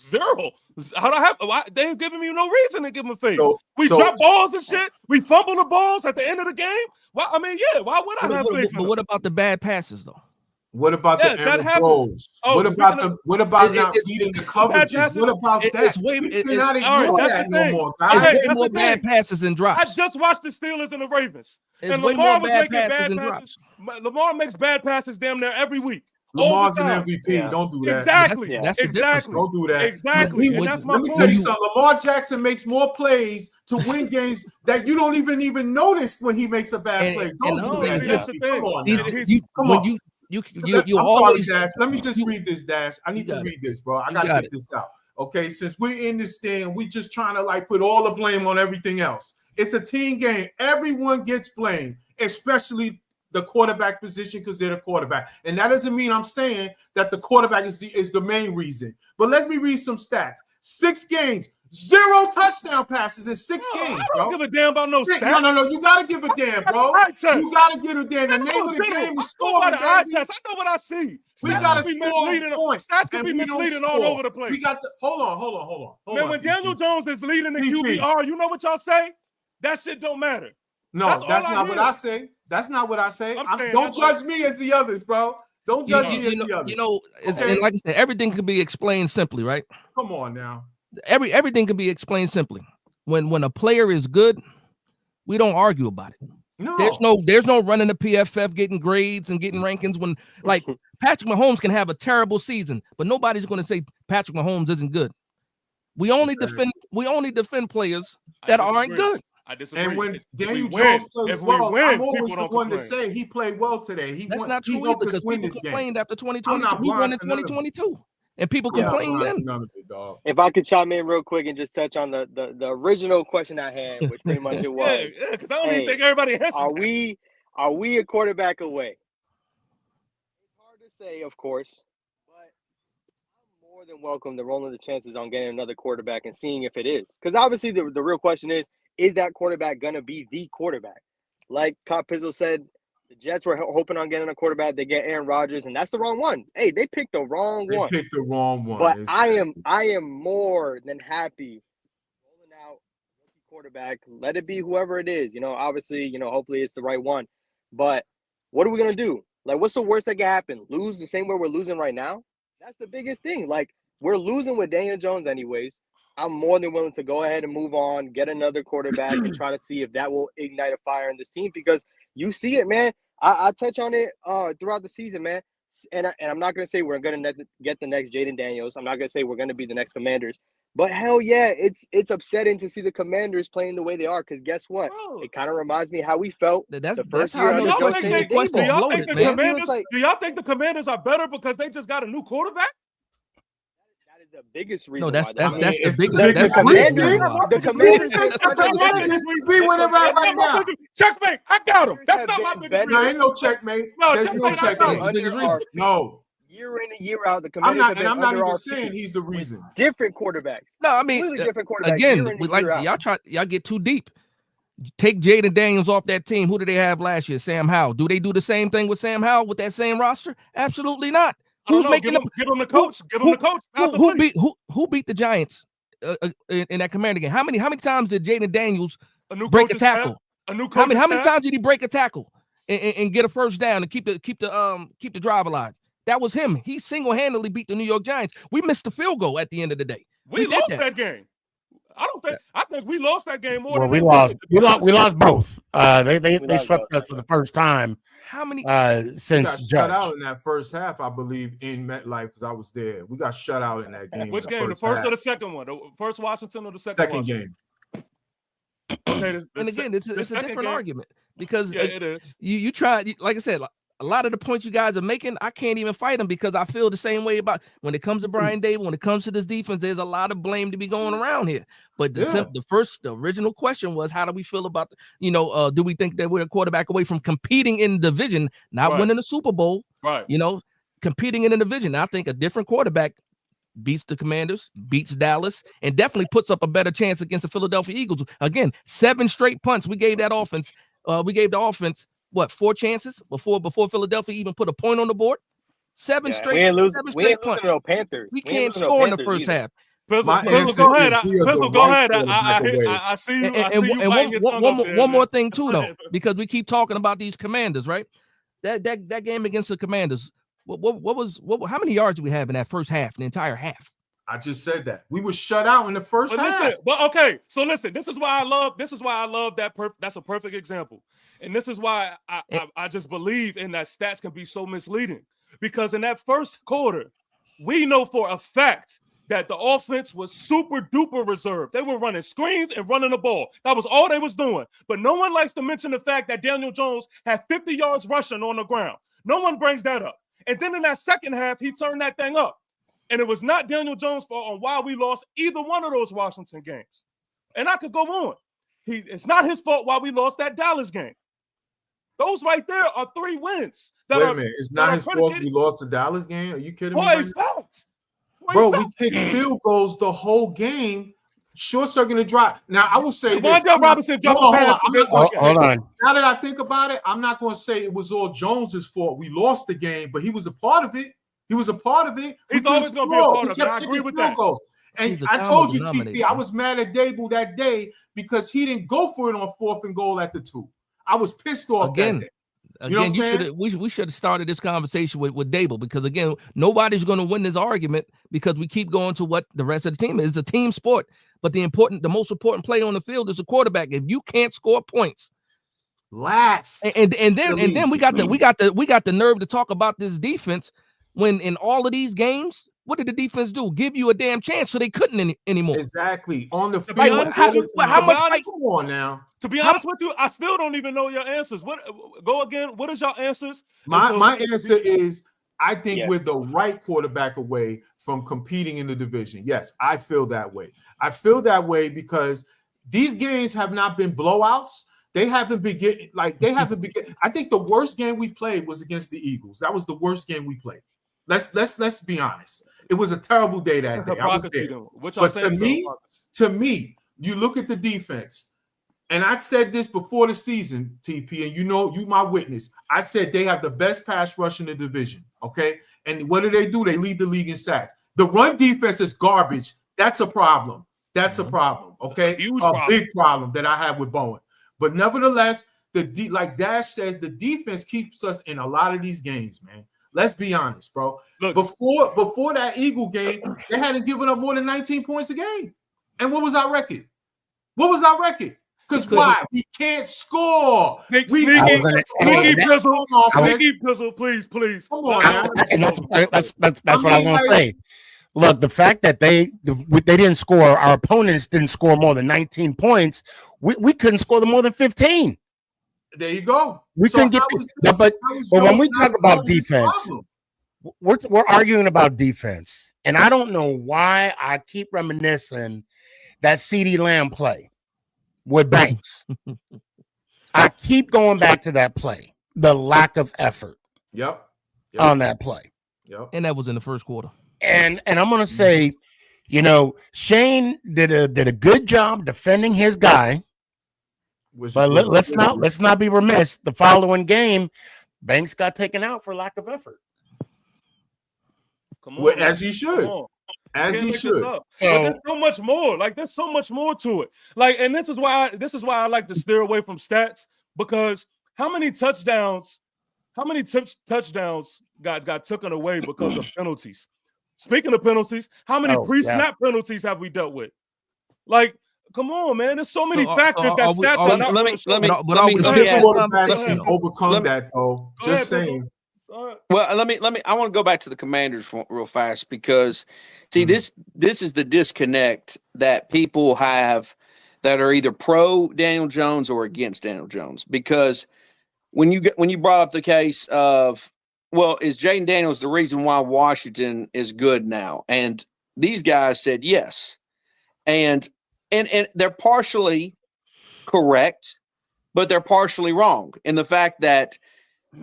Zero. How do I have? Why, they ain't giving me no reason to give him faith. We So- drop balls and shit. We fumble the balls at the end of the game. Well, I mean, yeah. Why would I have faith? But what about the bad passes though? What about the errant throws? What about not reading the coverages? What about that? We cannot ignore that no more, guys. It's way more bad passes than drops. I just watched the Steelers and the Ravens, It's and way Lamar more was bad making passes bad than passes. Lamar makes bad passes damn near every week. Lamar's an MVP. Don't do that. Exactly. That's the difference. Don't do that. Exactly. And that's my Let me point. tell you something. Lamar Jackson makes more plays to win games that you don't even notice when he makes a bad play. Don't do that. That's the thing. Come on. You I'm always, sorry, Dash. Let me just read this, Dash. I need to read this, bro. I gotta get this out. Okay, since we're in this stand, we just trying to like put all the blame on everything else. It's a team game. Everyone gets blamed, especially the quarterback position because they're the quarterback. And that doesn't mean I'm saying that the quarterback is the main reason. But let me read some stats. 6 games, 0 touchdown passes in 6 games, bro. I don't give a damn about no stats. No. You got to give a damn, bro. You got to give a damn. The name of the game is scoring, baby. I know what I see. We got to score points. Stats can be misleading all over the place. We got to hold on. Man, when Daniel Jones is leading the QBR, you know what y'all say? That shit don't matter. No, that's not what I say. That's not what I say. Don't judge me as the others, bro. Don't judge me as the others. You know, and like I said, everything can be explained simply, right? Come on now. Everything can be explained simply. When a player is good, we don't argue about it. No. There's no running the PFF, getting grades and getting rankings. When like Patrick Mahomes can have a terrible season, but nobody's going to say Patrick Mahomes isn't good. We only defend players that aren't good. I disagree. And when Daniel Jones plays well, I'm always the one to say he played well today. That's not true either because people complained after 2020. We won in 2022, and people complained then. If I could chime in real quick and just touch on the original question I had, which pretty much it was. Yeah, because I don't even think everybody has. Are we a quarterback away? It's hard to say, of course, but I'm more than welcome to rolling the chances on getting another quarterback and seeing if it is. Because obviously the real question is that quarterback going to be the quarterback? Like Copizzle said, the Jets were hoping on getting a quarterback. They get Aaron Rodgers, and that's the wrong one. Hey, they picked the wrong one. They picked the wrong one. But I am more than happy rolling out rookie quarterback. Let it be whoever it is. Obviously, hopefully it's the right one. But what are we going to do? Like, what's the worst that can happen? Lose the same way we're losing right now? That's the biggest thing. Like, we're losing with Daniel Jones anyways. I'm more than willing to go ahead and move on, get another quarterback, and try to see if that will ignite a fire in this team because you see it, man. I touch on it throughout the season, man. And I'm not going to say we're going to get the next Jaden Daniels. I'm not going to say we're going to be the next Commanders. But hell yeah, it's upsetting to see the Commanders playing the way they are because guess what? It kind of reminds me how we felt the first year under Joe Shane. Do y'all think the Commanders are better because they just got a new quarterback? The biggest reason. No, that's the biggest. The Commanders be with him right now. Checkmate. I got him. That's not my biggest reason. No, ain't no checkmate. There's no checkmate. No. Year in and year out, the Commanders I'm not even saying he's the reason. Different quarterbacks. No, I mean, completely different quarterbacks. Again, y'all get too deep. Take Jaden Daniels off that team. Who did they have last year? Sam Howell. Do they do the same thing with Sam Howell with that same roster? Absolutely not. Who's making get on the coach? Get on the coach. Who beat the Giants in that Commander game? How many times did Jaden Daniels break a tackle? How many times did he break a tackle and get a first down and keep the drive alive? That was him. He single-handedly beat the New York Giants. We missed the field goal at the end of the day. We lost that game. I think we lost that game more than we lost. We lost both. They swept us for the first time. How many since we got shut out in that first half? I believe in MetLife because I was there. We got shut out in that game. Which game? The first or the second one? The first Washington or the second game? Okay, and again, it's a different argument because it is. You try, like I said. A lot of the points you guys are making, I can't even fight them because I feel the same way about when it comes to Brian Dable, when it comes to this defense, there's a lot of blame to be going around here. But the original question was, how do we feel about, do we think that we're a quarterback away from competing in the division, not winning the Super Bowl, right? Competing in the division. I think a different quarterback beats the Commanders, beats Dallas, and definitely puts up a better chance against the Philadelphia Eagles. Again, 7 straight punts. We gave that offense. We gave the offense. 4 chances before Philadelphia even put a point on the board? Seven Yeah, straight. we ain't losing. Seven We straight ain't losing punts. no Panthers. We ain't can't losing no score in the Panthers first either. half. My Pizzle, answer go ahead. is we are the Pizzle, go right ahead. quarterback away. I see you. I And see you biting your tongue up there. one more man. thing too, though, because we keep talking about these Commanders, right? That game against the Commanders. How many yards did we have in that first half, the entire half? I just said that we were shut out in the first half. Listen, but okay, so listen. This is why I love that. That's a perfect example, and this is why I just believe in that stats can be so misleading, because in that first quarter, we know for a fact that the offense was super duper reserved. They were running screens and running the ball. That was all they was doing. But no one likes to mention the fact that Daniel Jones had 50 yards rushing on the ground. No one brings that up. And then in that second half, he turned that thing up. And it was not Daniel Jones' fault on why we lost either one of those Washington games. And I could go on. It's not his fault why we lost that Dallas game. Those right there are 3 wins. Wait a minute. It's not his fault we lost the Dallas game? Are you kidding me? Right now? Bro, we kicked field goals the whole game. Short circuit and drop. Now, I will say this. Robinson dropped a pass. Hold on. Now that I think about it, I'm not going to say it was all Jones's fault. We lost the game, but he was a part of it. He was a part of it. He's always going to be a part of it. I agree with that. Goals. And I told you, TP, I was mad at Dable that day because he didn't go for it on 4th and goal at the 2. I was pissed off that day. You know what I'm saying? We should have started this conversation with Dable, because again, nobody's going to win this argument because we keep going to what the rest of the team is. It's a team sport, but the most important play on the field is the quarterback. If you can't score points, and then we got the nerve to talk about this defense when in all of these games, what did the defense do? Give you a damn chance, so they couldn't anymore. Exactly. On the field. How much fight? Come on now. To be honest with you, I still don't even know your answers. Go again? What is your answers? My answer is I think we're the right quarterback away from competing in the division. Yes, I feel that way. I feel that way because these games have not been blowouts. They haven't been I think the worst game we played was against the Eagles. That was the worst game we played. Let's be honest. It was a terrible day that day. I was there. But to me, you look at the defense, and I said this before the season, TP, and you my witness. I said they have the best pass rush in the division, okay? And what do? They lead the league in sacks. The run defense is garbage. That's a problem. That's a problem, okay? Big problem that I have with Bowen. But nevertheless, like Dash says, the defense keeps us in a lot of these games, man. Let's be honest, bro. Look, before that Eagle game, they hadn't given up more than 19 points a game. And what was our record? Because why? We can't score. Sneaky Pizzle, please. Come on, now. And that's what I want to say. Look, the fact that they didn't score, our opponents didn't score more than 19 points. We couldn't score more than 15. There you go. We couldn't get but when we talk about defense, we're arguing about defense. And I don't know why I keep reminiscing that CeeDee Lamb play with Banks. I keep going back to that play. The lack of effort. Yep. On that play. Yep. And that was in the first quarter. And I'm gonna say, Shane did a good job defending his guy. But let's not be remiss. The following game, Banks got taken out for lack of effort. Come on, as he should. As he should. So there's so much more. Like there's so much more to it. Like, and this is why I like to steer away from stats, because how many touchdowns got taken away because of penalties? Speaking of penalties, how many pre-snap penalties have we dealt with? Like, come on, man. There's so many factors that stats are not. Let me overcome that though. Just saying. Well, let me. I want to go back to the Commanders real fast because, see, this is the disconnect that people have that are either pro Daniel Jones or against Daniel Jones. Because when you brought up the case of, well, is Jaden Daniels the reason why Washington is good now? And these guys said yes, and they're partially correct, but they're partially wrong in the fact that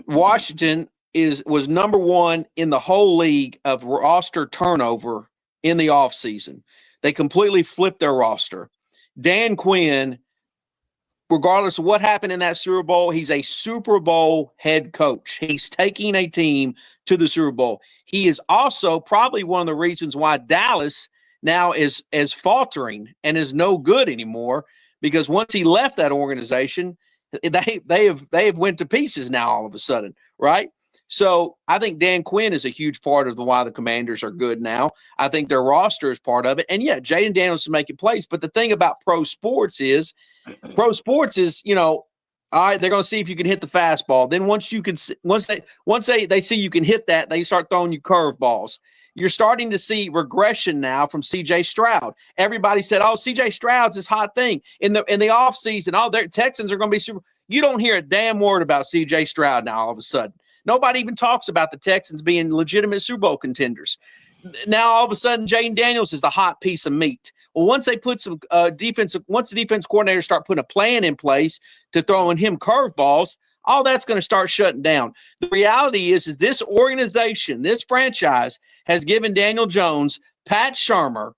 Washington was number one in the whole league of roster turnover in the offseason. They completely flipped their roster. Dan Quinn regardless of what happened in that Super Bowl, he's a Super Bowl head coach. He's taking a team to the Super Bowl. He is also probably one of the reasons why Dallas now is faltering and is no good anymore, because once he left that organization, they have went to pieces now all of a sudden, right? So I think Dan Quinn is a huge part of why the Commanders are good now. I think their roster is part of it. And yeah, Jaden Daniels is making plays. But the thing about pro sports is, you know, all right, they're going to see if you can hit the fastball. Then once they see you can hit that, they start throwing you curveballs. You're starting to see regression now from C.J. Stroud. Everybody said, "Oh, C.J. Stroud's this hot thing in the offseason. Oh, their Texans are going to be super." You don't hear a damn word about C.J. Stroud now. All of a sudden, nobody even talks about the Texans being legitimate Super Bowl contenders. Now all of a sudden, Jaden Daniels is the hot piece of meat. Well, once they put some once the defense coordinators start putting a plan in place to throwing him curveballs, all that's going to start shutting down. The reality is this organization, this franchise, has given Daniel Jones, Pat Shurmur,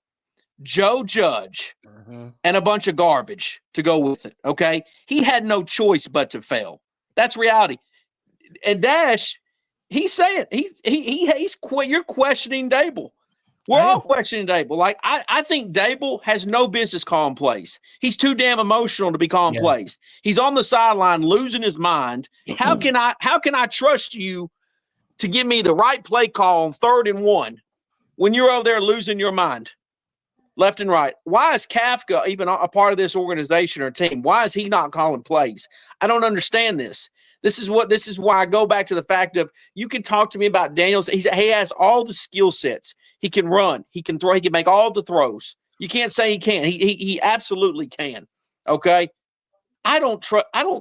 Joe Judge, and a bunch of garbage to go with it. Okay, he had no choice but to fail. That's reality. And Dash, he's saying you're questioning Dable. We're all questioning Dable. Like I think Dable has no business calling plays. He's too damn emotional to be calling plays. He's on the sideline losing his mind. How can I trust you to give me the right play call on 3rd and 1 when you're over there losing your mind left and right? Why is Kafka even a part of this organization or team? Why is he not calling plays? I don't understand this. This is why I go back to the fact of, you can talk to me about Daniels. He has all the skill sets. He can run. He can throw. He can make all the throws. You can't say he can't. He absolutely can. Okay. I don't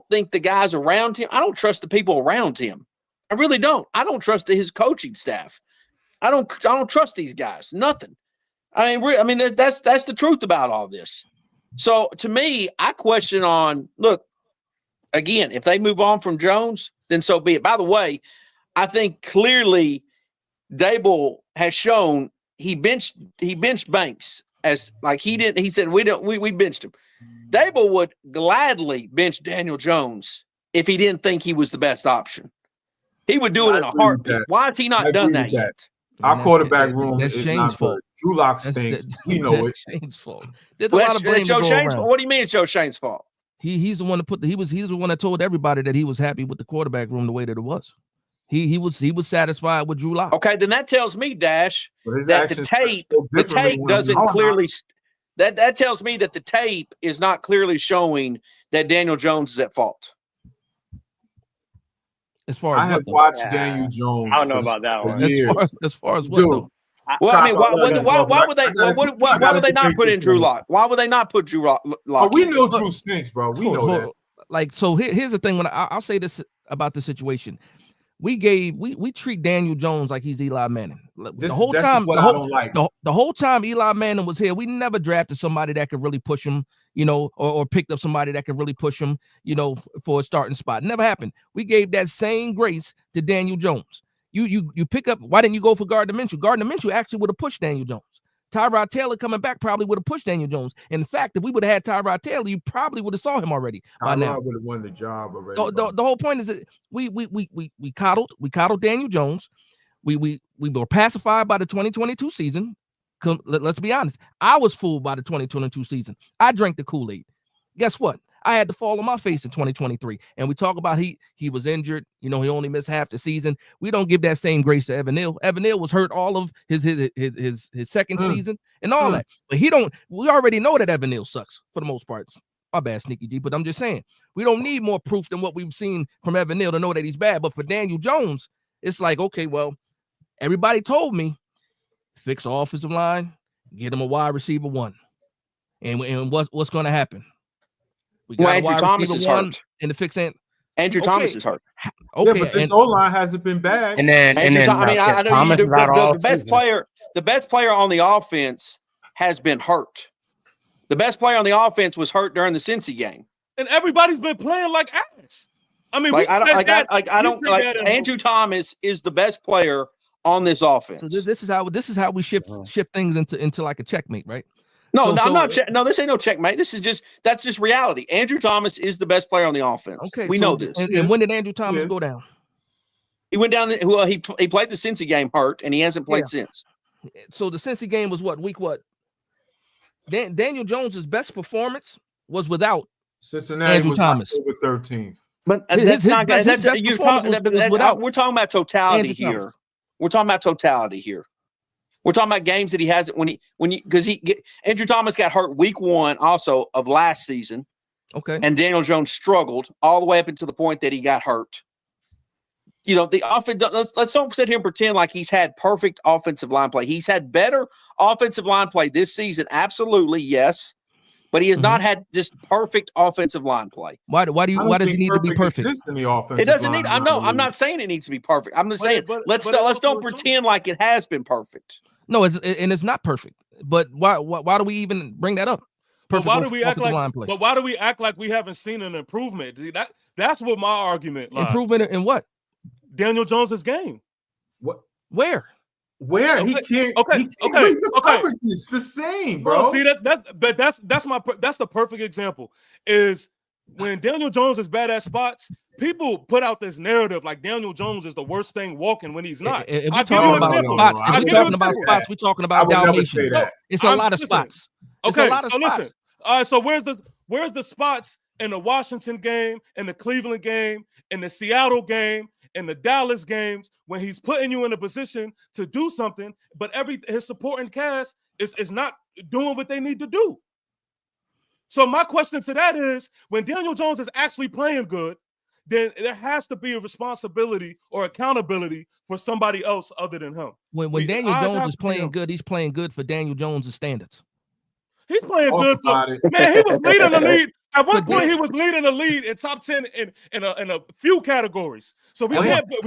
think the guys around him. I don't trust the people around him. I really don't. I don't trust his coaching staff. I don't trust these guys. Nothing. I mean, that's the truth about all this. So to me, I question on, look, again, if they move on from Jones, then so be it. By the way, I think clearly Dable has shown he benched Banks as like he didn't. He said we benched him. Dable would gladly bench Daniel Jones if he didn't think he was the best option. He would do it in a heartbeat. Why has he not done that yet? Our quarterback room is not good. Drew Lock stinks. We know it. Shane's fault. There's a lot of blame to go around. What do you mean it's Joe Shane's fault? He's the one that he's the one that told everybody that he was happy with the quarterback room the way that it was. He was satisfied with Drew Lock. Okay, then that tells me, Dash, that the tape doesn't clearly that tells me that the tape is not clearly showing that Daniel Jones is at fault. As far as I have watched Daniel Jones. I don't know about that one. As far as what though? Well, I mean, why would they not put in Drew Lock? Why would they not put Drew Lock? Oh, we know Drew stinks, bro. We know that. Like, so here's the thing. When I'll say this about the situation, we treat Daniel Jones like he's Eli Manning. The whole time Eli Manning was here, we never drafted somebody that could really push him, you know, or picked up somebody that could really push him, you know, for a starting spot. Never happened. We gave that same grace to Daniel Jones. You pick up. Why didn't you go for Gardner Minshew? Gardner Minshew actually would have pushed Daniel Jones. Tyrod Taylor coming back probably would have pushed Daniel Jones. In fact, if we would have had Tyrod Taylor, you probably would have saw him already by now. Tyrod would have won the job already. The whole point is that we coddled Daniel Jones. We were pacified by the 2022 season. Let's be honest. I was fooled by the 2022 season. I drank the Kool-Aid. Guess what? I had to fall on my face in 2023. And we talk about he was injured. You know, he only missed half the season. We don't give that same grace to Evan Neal. Evan Neal was hurt all of his second season and all that. But we already know that Evan Neal sucks for the most part. My bad, Sneaky G, but I'm just saying, we don't need more proof than what we've seen from Evan Neal to know that he's bad. But for Daniel Jones, it's like, okay, well, everybody told me, fix the offensive line, get him a wide receiver one. And what's going to happen? We got Andrew Thomas is hurt. In the fix end. Andrew Thomas is hurt. Okay, but this O-line hasn't been bad. I know the best player on the offense has been hurt. The best player on the offense was hurt during the Cincy game, and everybody's been playing like ass. I mean, Andrew Thomas is the best player on this offense. So this is how we shift things into like a checkmate, right? No, I'm not. No, this ain't no checkmate. That's just reality. Andrew Thomas is the best player on the offense. Okay, we know this. And when did Andrew Thomas go down? He went down. He played the Cincy game hurt, and he hasn't played since. So the Cincy game was week what? Daniel Jones's best performance was without Cincinnati Andrew was Thomas. October 13th. But that's not. We're talking about totality here. We're talking about totality here. We're talking about games that he hasn't because Andrew Thomas got hurt week 1 also of last season. Okay. And Daniel Jones struggled all the way up until the point that he got hurt. You know, the offense. Let's don't sit here and pretend like he's had perfect offensive line play. He's had better offensive line play this season, absolutely, yes. But he has not had just perfect offensive line play. Why does he need to be perfect? It doesn't need. I'm not saying it needs to be perfect. I'm just saying let's don't pretend like it has been perfect. No, it's not perfect. But why do we even bring that up? But why do we act like we haven't seen an improvement? That's what my argument lies. Improvement in what? Daniel Jones's game. What? Where? He can't. Okay. It's the same, bro. See that's the perfect example. Is when Daniel Jones is bad at spots, people put out this narrative like Daniel Jones is the worst thing walking when he's not. If we're talking about spots, we're talking about Dalmatian. It's a lot of spots. Okay, so listen. All right, so where's the spots in the Washington game, in the Cleveland game, in the Seattle game, in the Dallas games when he's putting you in a position to do something, but his supporting cast is not doing what they need to do. So my question to that is, when Daniel Jones is actually playing good, then there has to be a responsibility or accountability for somebody else other than him. When Daniel Jones is playing good, he's playing good for Daniel Jones' standards. He's playing good. Man, he was leading the lead. At one point, he was leading the lead in top 10 in a few categories. So we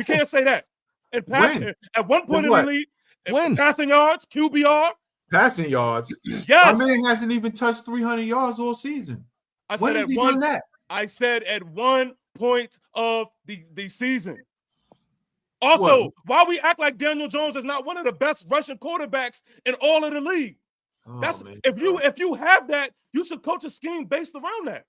can't say that. And passing at one point in the lead, passing yards, QBR. Passing yards. Yes. My man hasn't even touched 300 yards all season. When has he done that? I said at one point of the season. Also, why we act like Daniel Jones is not one of the best rushing quarterbacks in all of the league? If you have that, you should coach a scheme based around that.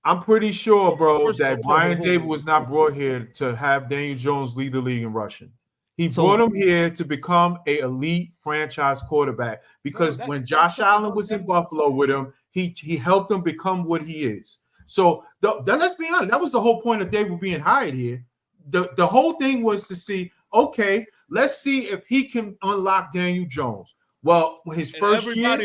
I'm pretty sure, bro, that Brian Dable was not brought here to have Daniel Jones lead the league in rushing. He brought him here to become an elite franchise quarterback because when Josh Allen was in Buffalo with him, he helped him become what he is. So let's be honest, that was the whole point of Dable being hired here. The whole thing was to see, okay, let's see if he can unlock Daniel Jones. Well, his first year,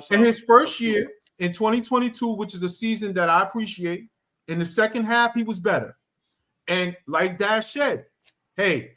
in his first year in 2022, which is a season that I appreciate, in the second half, he was better. And like Dash said, hey,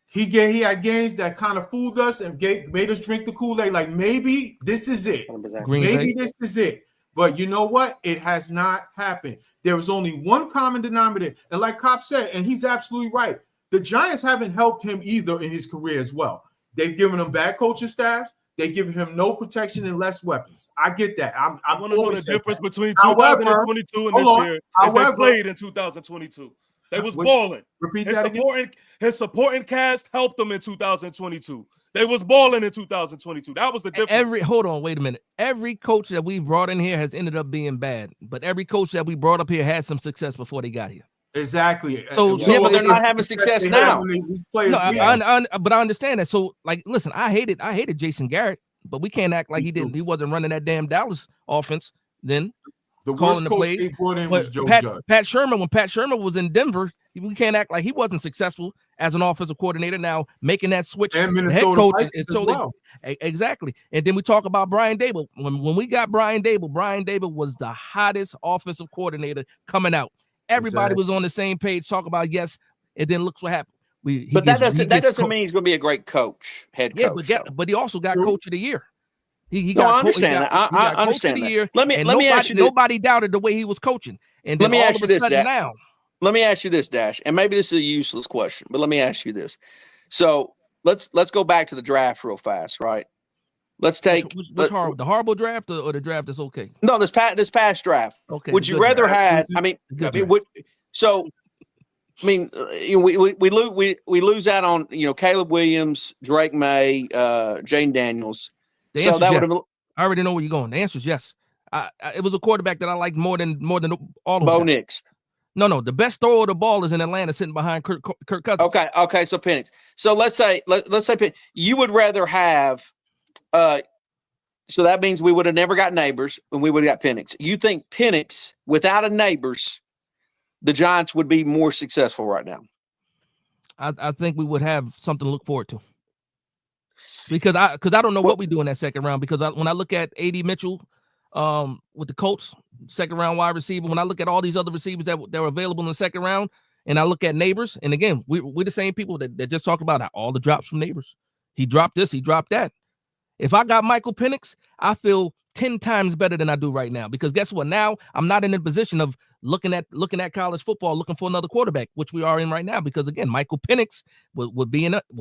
he had games that kind of fooled us and made us drink the Kool-Aid. Like, maybe this is it. Maybe this is it. But you know what? It has not happened. There was only one common denominator. And like Cop said, and he's absolutely right, the Giants haven't helped him either in his career as well. They've given him bad coaching staffs. They've given him no protection and less weapons. I get that. I want to know the difference between 2022 and this year is they played in 2022. They was balling. Repeat that again. His supporting cast helped them in 2022. They was balling in 2022. That was the difference. Hold on, wait a minute. Every coach that we brought in here has ended up being bad, but every coach that we brought up here had some success before they got here. Exactly. So but they're not having success now. But I understand that. So, like, listen, I hated Jason Garrett, but we can't act like he wasn't running that damn Dallas offense then. The worst coach they brought in was Joe Judge. Pat Sherman, when Pat Sherman was in Denver, we can't act like he wasn't successful as an offensive coordinator. Now making that switch, and Minnesota head coach is totally exactly. And then we talk about Brian Dable. When we got Brian Dable was the hottest offensive coordinator coming out. Everybody was on the same page, talk about yes, and then look what happened. That doesn't mean he's going to be a great coach, head coach. But he also got coach of the year. I understand that. I understand that. Let me ask you this. Nobody doubted the way he was coaching. And then all of a sudden now. Let me ask you this, Dash, and maybe this is a useless question, but let me ask you this. So let's go back to the draft real fast, right? Let's take the horrible draft or the draft that's okay. No, this past draft. Okay. Would you rather have? We lose out on Caleb Williams, Drake May, Jane Daniels. So that would have I already know where you're going. The answer is yes. It was a quarterback that I liked more than all of Bo them. Nix. No. The best thrower of the ball is in Atlanta, sitting behind Kirk Cousins. Okay. So Penix. So let's say you would rather have. So that means we would have never got Neighbors, and we would have got Penix. You think Penix without a Neighbors, the Giants would be more successful right now? I think we would have something to look forward to. Because I don't know what we do in that second round. Because when I look at A.D. Mitchell, with the Colts, second round wide receiver, when I look at all these other receivers that were available in the second round, and I look at Neighbors, and again, we're the same people that just talk about all the drops from Neighbors. He dropped this, he dropped that. If I got Michael Penix, I feel 10 times better than I do right now. Because guess what? Now I'm not in a position of looking at college football, looking for another quarterback, which we are in right now. Because again, Michael Penix will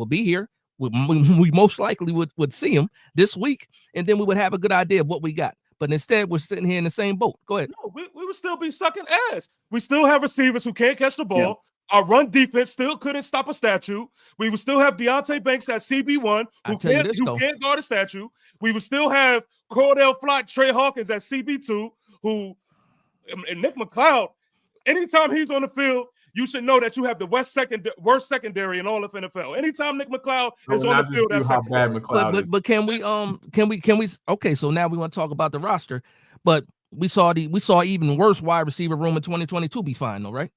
be here. We most likely would see him this week, and then we would have a good idea of what we got. But instead, we're sitting here in the same boat. Go ahead. No, we would still be sucking ass. We still have receivers who can't catch the ball. Yeah. Our run defense still couldn't stop a statue. We would still have Deontay Banks at CB1, who can't guard a statue. We would still have Cordell Flott, Trey Hawkins at CB2, and Nick McLeod. Anytime he's on the field, you should know that you have the worst secondary in all of NFL. Anytime Nick McLeod is on the field, that's how bad McLeod is. But can we? Okay, so now we want to talk about the roster, but we saw even worse wide receiver room in 2022 be fine, though, right?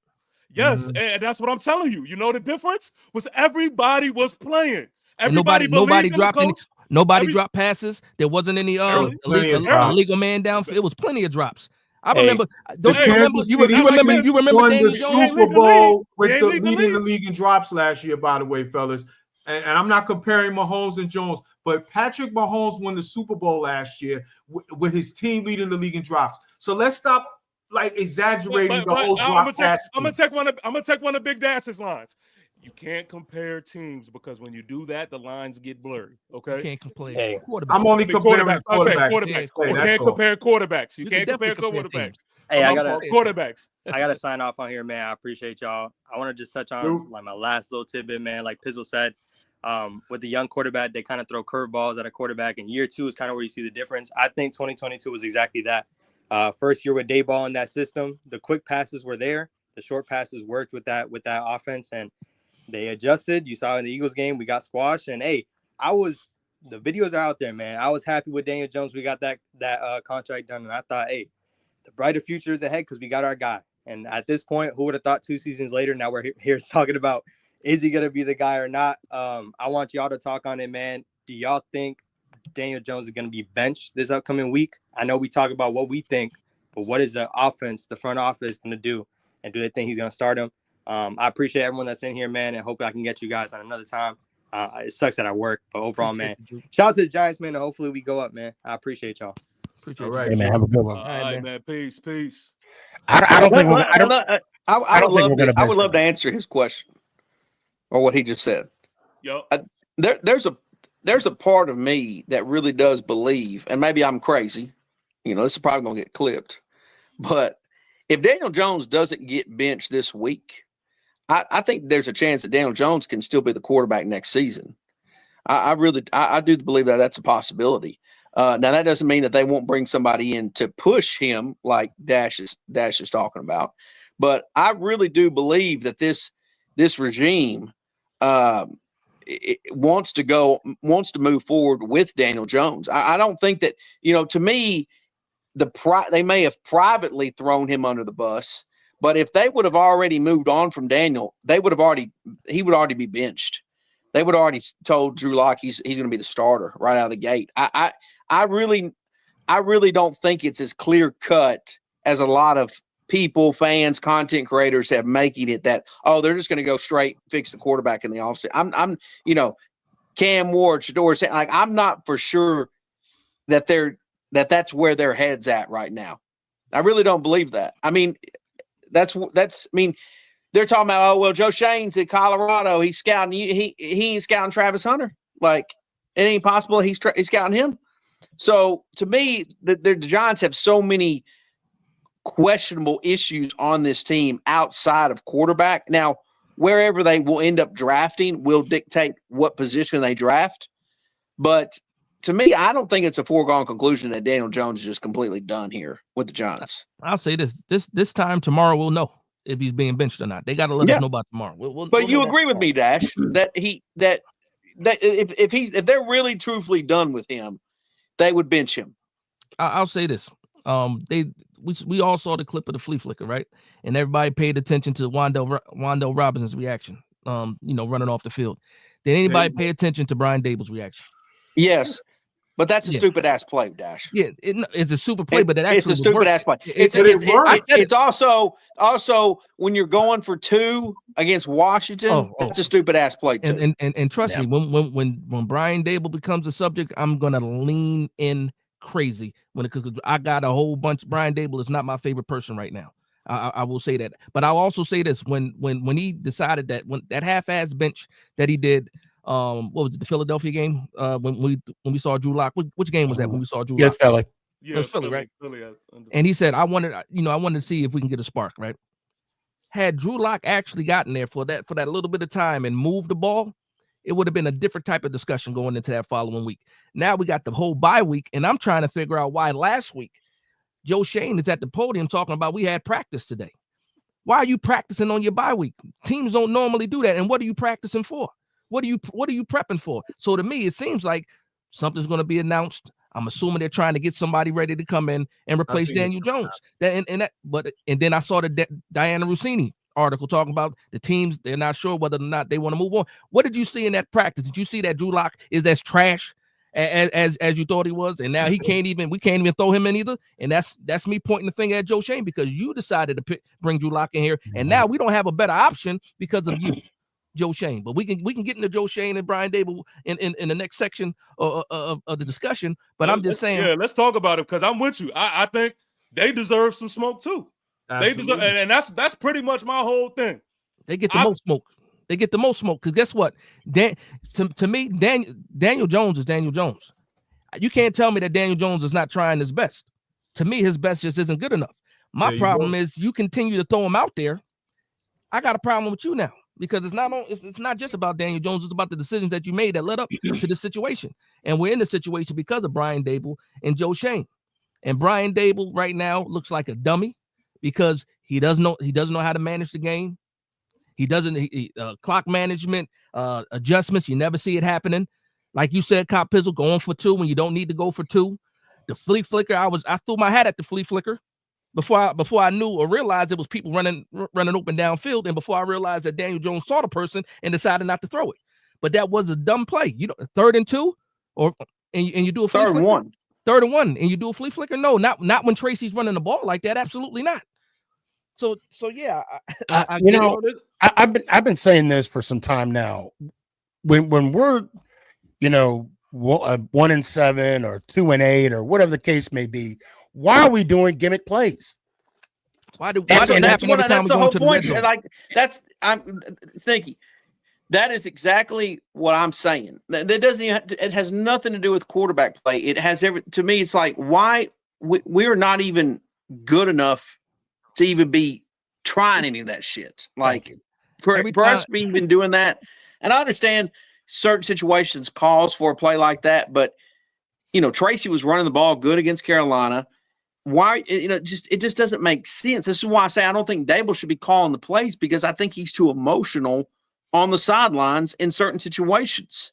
Yes, and that's what I'm telling you. You know the difference was everybody was playing. Nobody dropped passes. There wasn't any illegal man down. It was plenty of drops. I remember. Don't you remember? You remember won Daniel the Jones? Super Bowl with leading the league in drops last year, by the way, fellas. And I'm not comparing Mahomes and Jones, but Patrick Mahomes won the Super Bowl last year with his team leading the league in drops. So let's stop exaggerating the whole drop pass. I'm gonna take one of Big Dash's lines. You can't compare teams because when you do that, the lines get blurry. Okay, you can't compare. Hey, I'm only comparing quarterbacks. You can't compare quarterbacks. You can't compare quarterbacks. Hey, I gotta quarterbacks. I gotta sign off on here, man. I appreciate y'all. I want to just touch on like my last little tidbit, man. Like Pizzle said, with the young quarterback, they kind of throw curveballs at a quarterback. And year 2 is kind of where you see the difference. I think 2022 was exactly that. First year with Dayball in that system, the quick passes were there. The short passes worked with that offense, and they adjusted. You saw in the Eagles game, we got squashed. And hey, the videos are out there, man. I was happy with Daniel Jones. We got that contract done, and I thought, hey, the brighter future is ahead because we got our guy. And at this point, who would have thought 2 seasons later? Now we're here talking about, is he gonna be the guy or not? I want y'all to talk on it, man. Do y'all think Daniel Jones is going to be benched this upcoming week? I know we talk about what we think, but what is the offense, the front office going to do? And do they think he's going to start him? I appreciate everyone that's in here, man, and hopefully I can get you guys on another time. It sucks that I work, but overall, man, shout out to the Giants, man, and hopefully we go up, man. I appreciate y'all. Appreciate you. Right, hey, man, have a good one. All right, man. Peace. I would love to answer his question or what he just said. Yo, There's a part of me that really does believe, and maybe I'm crazy, this is probably going to get clipped, but if Daniel Jones doesn't get benched this week, I think there's a chance that Daniel Jones can still be the quarterback next season. I do believe that that's a possibility. Now, that doesn't mean that they won't bring somebody in to push him like Dash is talking about, but I really do believe that this regime it wants to move forward with Daniel Jones. I don't think that, to me, they may have privately thrown him under the bus, but if they would have already moved on from Daniel, he would already be benched. They would have already told Drew Lock he's going to be the starter right out of the gate. I really don't think it's as clear cut as a lot of people, fans, content creators have making it that, they're just going to go straight fix the quarterback in the offseason. I'm Cam Ward, Shador, like, I'm not for sure that that's where their head's at right now. I really don't believe that. I mean, they're talking about, Joe Shane's in Colorado. He's scouting. He ain't scouting Travis Hunter. Like, it ain't possible he's scouting him. So to me, the Giants have so many questionable issues on this team outside of quarterback. Now, wherever they will end up drafting will dictate what position they draft. But to me, I don't think it's a foregone conclusion that Daniel Jones is just completely done here with the Giants. I'll say this time tomorrow we'll know if he's being benched or not. They got to let us know about tomorrow. But you agree with me, Dash, that if they're really truthfully done with him, they would bench him. I'll say this. We all saw the clip of the flea flicker, right? And everybody paid attention to Wandale Robinson's reaction, running off the field. Did anybody pay attention to Brian Dable's reaction? Yes. But that's a stupid ass play, Dash. Yeah, it's a super play, but it's a stupid ass play. It's also when you're going for 2 against Washington, it's a stupid ass play too. And trust me, when Brian Dable becomes a subject, I'm gonna lean in crazy because I got a whole bunch. Brian Dable is not my favorite person right now. I will say that, but I'll also say this: when he decided that when that half-ass bench that he did. What was it, the Philadelphia game? When we saw Drew Lock, which game was that? When we saw Drew Lock? Yes, Philly. Yeah, it was Philly, right? And he said, I wanted to see if we can get a spark, right? Had Drew Lock actually gotten there for that little bit of time and moved the ball, it would have been a different type of discussion going into that following week. Now we got the whole bye week, and I'm trying to figure out why last week Joe Shane is at the podium talking about we had practice today. Why are you practicing on your bye week? Teams don't normally do that. And what are you practicing for? What are you prepping for? So to me, it seems like something's going to be announced. I'm assuming they're trying to get somebody ready to come in and replace Daniel Jones. And then I saw the Diana Rossini article talking about the teams. They're not sure whether or not they want to move on. What did you see in that practice? Did you see that Drew Lock is as trash as you thought he was? And now we can't even throw him in either. And that's me pointing the finger at Joe Shane because you decided to bring Drew Lock in here, and now we don't have a better option because of you. Joe Shane, but we can get into Joe Shane and Brian Dable in the next section of the discussion. But I'm just saying, let's talk about it because I'm with you. I think they deserve some smoke too. Absolutely. They deserve, and that's pretty much my whole thing. They get the most smoke. They get the most smoke because guess what? To me, Daniel Jones is Daniel Jones. You can't tell me that Daniel Jones is not trying his best. To me, his best just isn't good enough. My problem is you continue to throw him out there. I got a problem with you now. Because it's not just about Daniel Jones, it's about the decisions that you made that led up to this situation. And we're in this situation because of Brian Dable and Joe Shane. And Brian Dable right now looks like a dummy because he doesn't know how to manage the game. He doesn't clock management, adjustments. You never see it happening. Like you said, Copizzle going for 2 when you don't need to go for 2. The flea flicker, I threw my hat at the flea flicker. Before I knew or realized it was people running open downfield, and before I realized that Daniel Jones saw the person and decided not to throw it. But that was a dumb play. 3rd and 2, and you do a flea flicker. 3rd and 1, and you do a flea flicker. No, not when Tracy's running the ball like that. Absolutely not. So yeah, I've been saying this for some time now. When we're 1-7 or 2-8 or whatever the case may be. Why are we doing gimmick plays? That's the whole point. I'm Stinky. That is exactly what I'm saying. That doesn't even it has nothing to do with quarterback play. It has to me. It's like why we're not even good enough to even be trying any of that shit. Like for us to be even doing that, and I understand certain situations calls for a play like that, but Tracy was running the ball good against Carolina. Why it just doesn't make sense. This is why I say I don't think Dable should be calling the plays because I think he's too emotional on the sidelines in certain situations.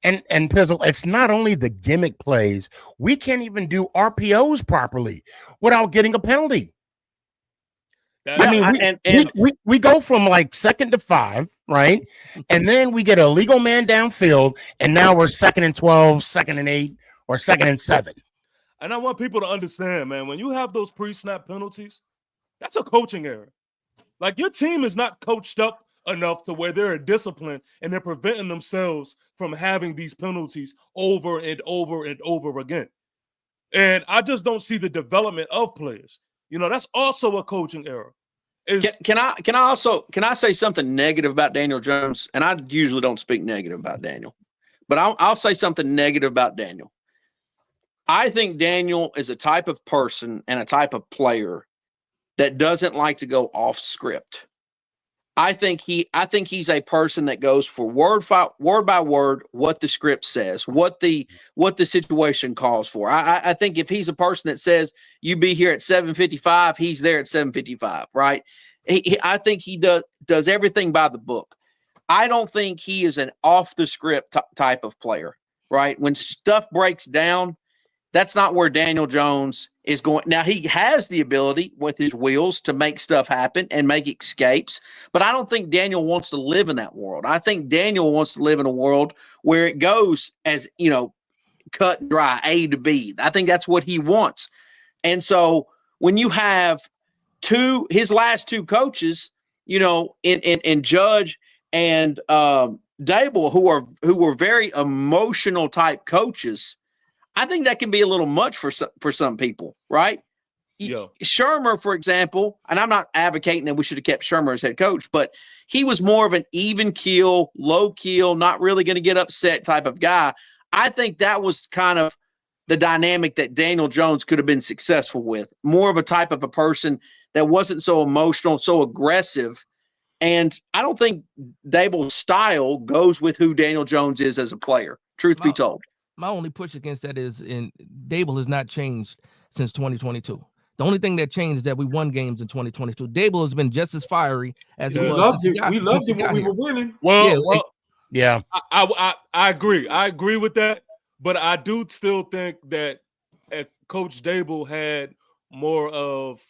And Pizzle, it's not only the gimmick plays. We can't even do RPOs properly without getting a penalty. We go from like 2nd to 5, right? And then we get a legal man downfield, and now we're 2nd and 12, 2nd and 8, or 2nd and 7. And I want people to understand, man, when you have those pre-snap penalties, that's a coaching error. Like your team is not coached up enough to where they're disciplined and they're preventing themselves from having these penalties over and over and over again. And I just don't see the development of players. That's also a coaching error. Can I say something negative about Daniel Jones? And I usually don't speak negative about Daniel, but I'll say something negative about Daniel. I think Daniel is a type of person and a type of player that doesn't like to go off script. I think he's a person that goes for word by word what the script says, what the situation calls for. I think if he's a person that says you be here at 7:55, he's there at 7:55, right? I think he does everything by the book. I don't think he is an off the script type of player, right? When stuff breaks down, that's not where Daniel Jones is going. Now, he has the ability with his wheels to make stuff happen and make escapes, but I don't think Daniel wants to live in that world. I think Daniel wants to live in a world where it goes as, cut and dry, A to B. I think that's what he wants. And so when you have his last two coaches, in Judge and Dable, who were very emotional type coaches, I think that can be a little much for some people, right? Yeah. Shermer, for example, and I'm not advocating that we should have kept Shermer as head coach, but he was more of an even keel, low keel, not really going to get upset type of guy. I think that was kind of the dynamic that Daniel Jones could have been successful with. More of a type of a person that wasn't so emotional, so aggressive. And I don't think Dable's style goes with who Daniel Jones is as a player, truth be told. My only push against that is Dable has not changed since 2022. The only thing that changed is that we won games in 2022. Dable has been just as fiery as he was. We loved it when we were winning. Yeah. I agree. I agree with that, but I do still think that Coach Dable had more of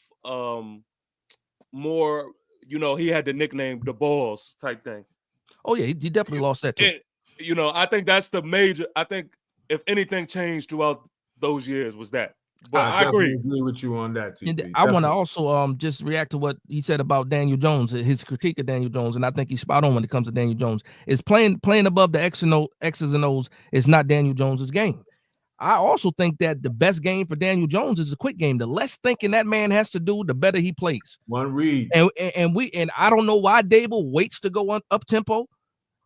he had the nickname the Balls type thing. Oh yeah, he definitely lost that too. I think that's the major. I think if anything changed throughout those years was that. But I agree with you on that. And I want to also just react to what he said about Daniel Jones, his critique of Daniel Jones, and I think he's spot on when it comes to Daniel Jones. Is playing above the X's and O's is not Daniel Jones's game. I also think that the best game for Daniel Jones is a quick game. The less thinking that man has to do, the better he plays. One read. And I don't know why Dable waits to go up tempo.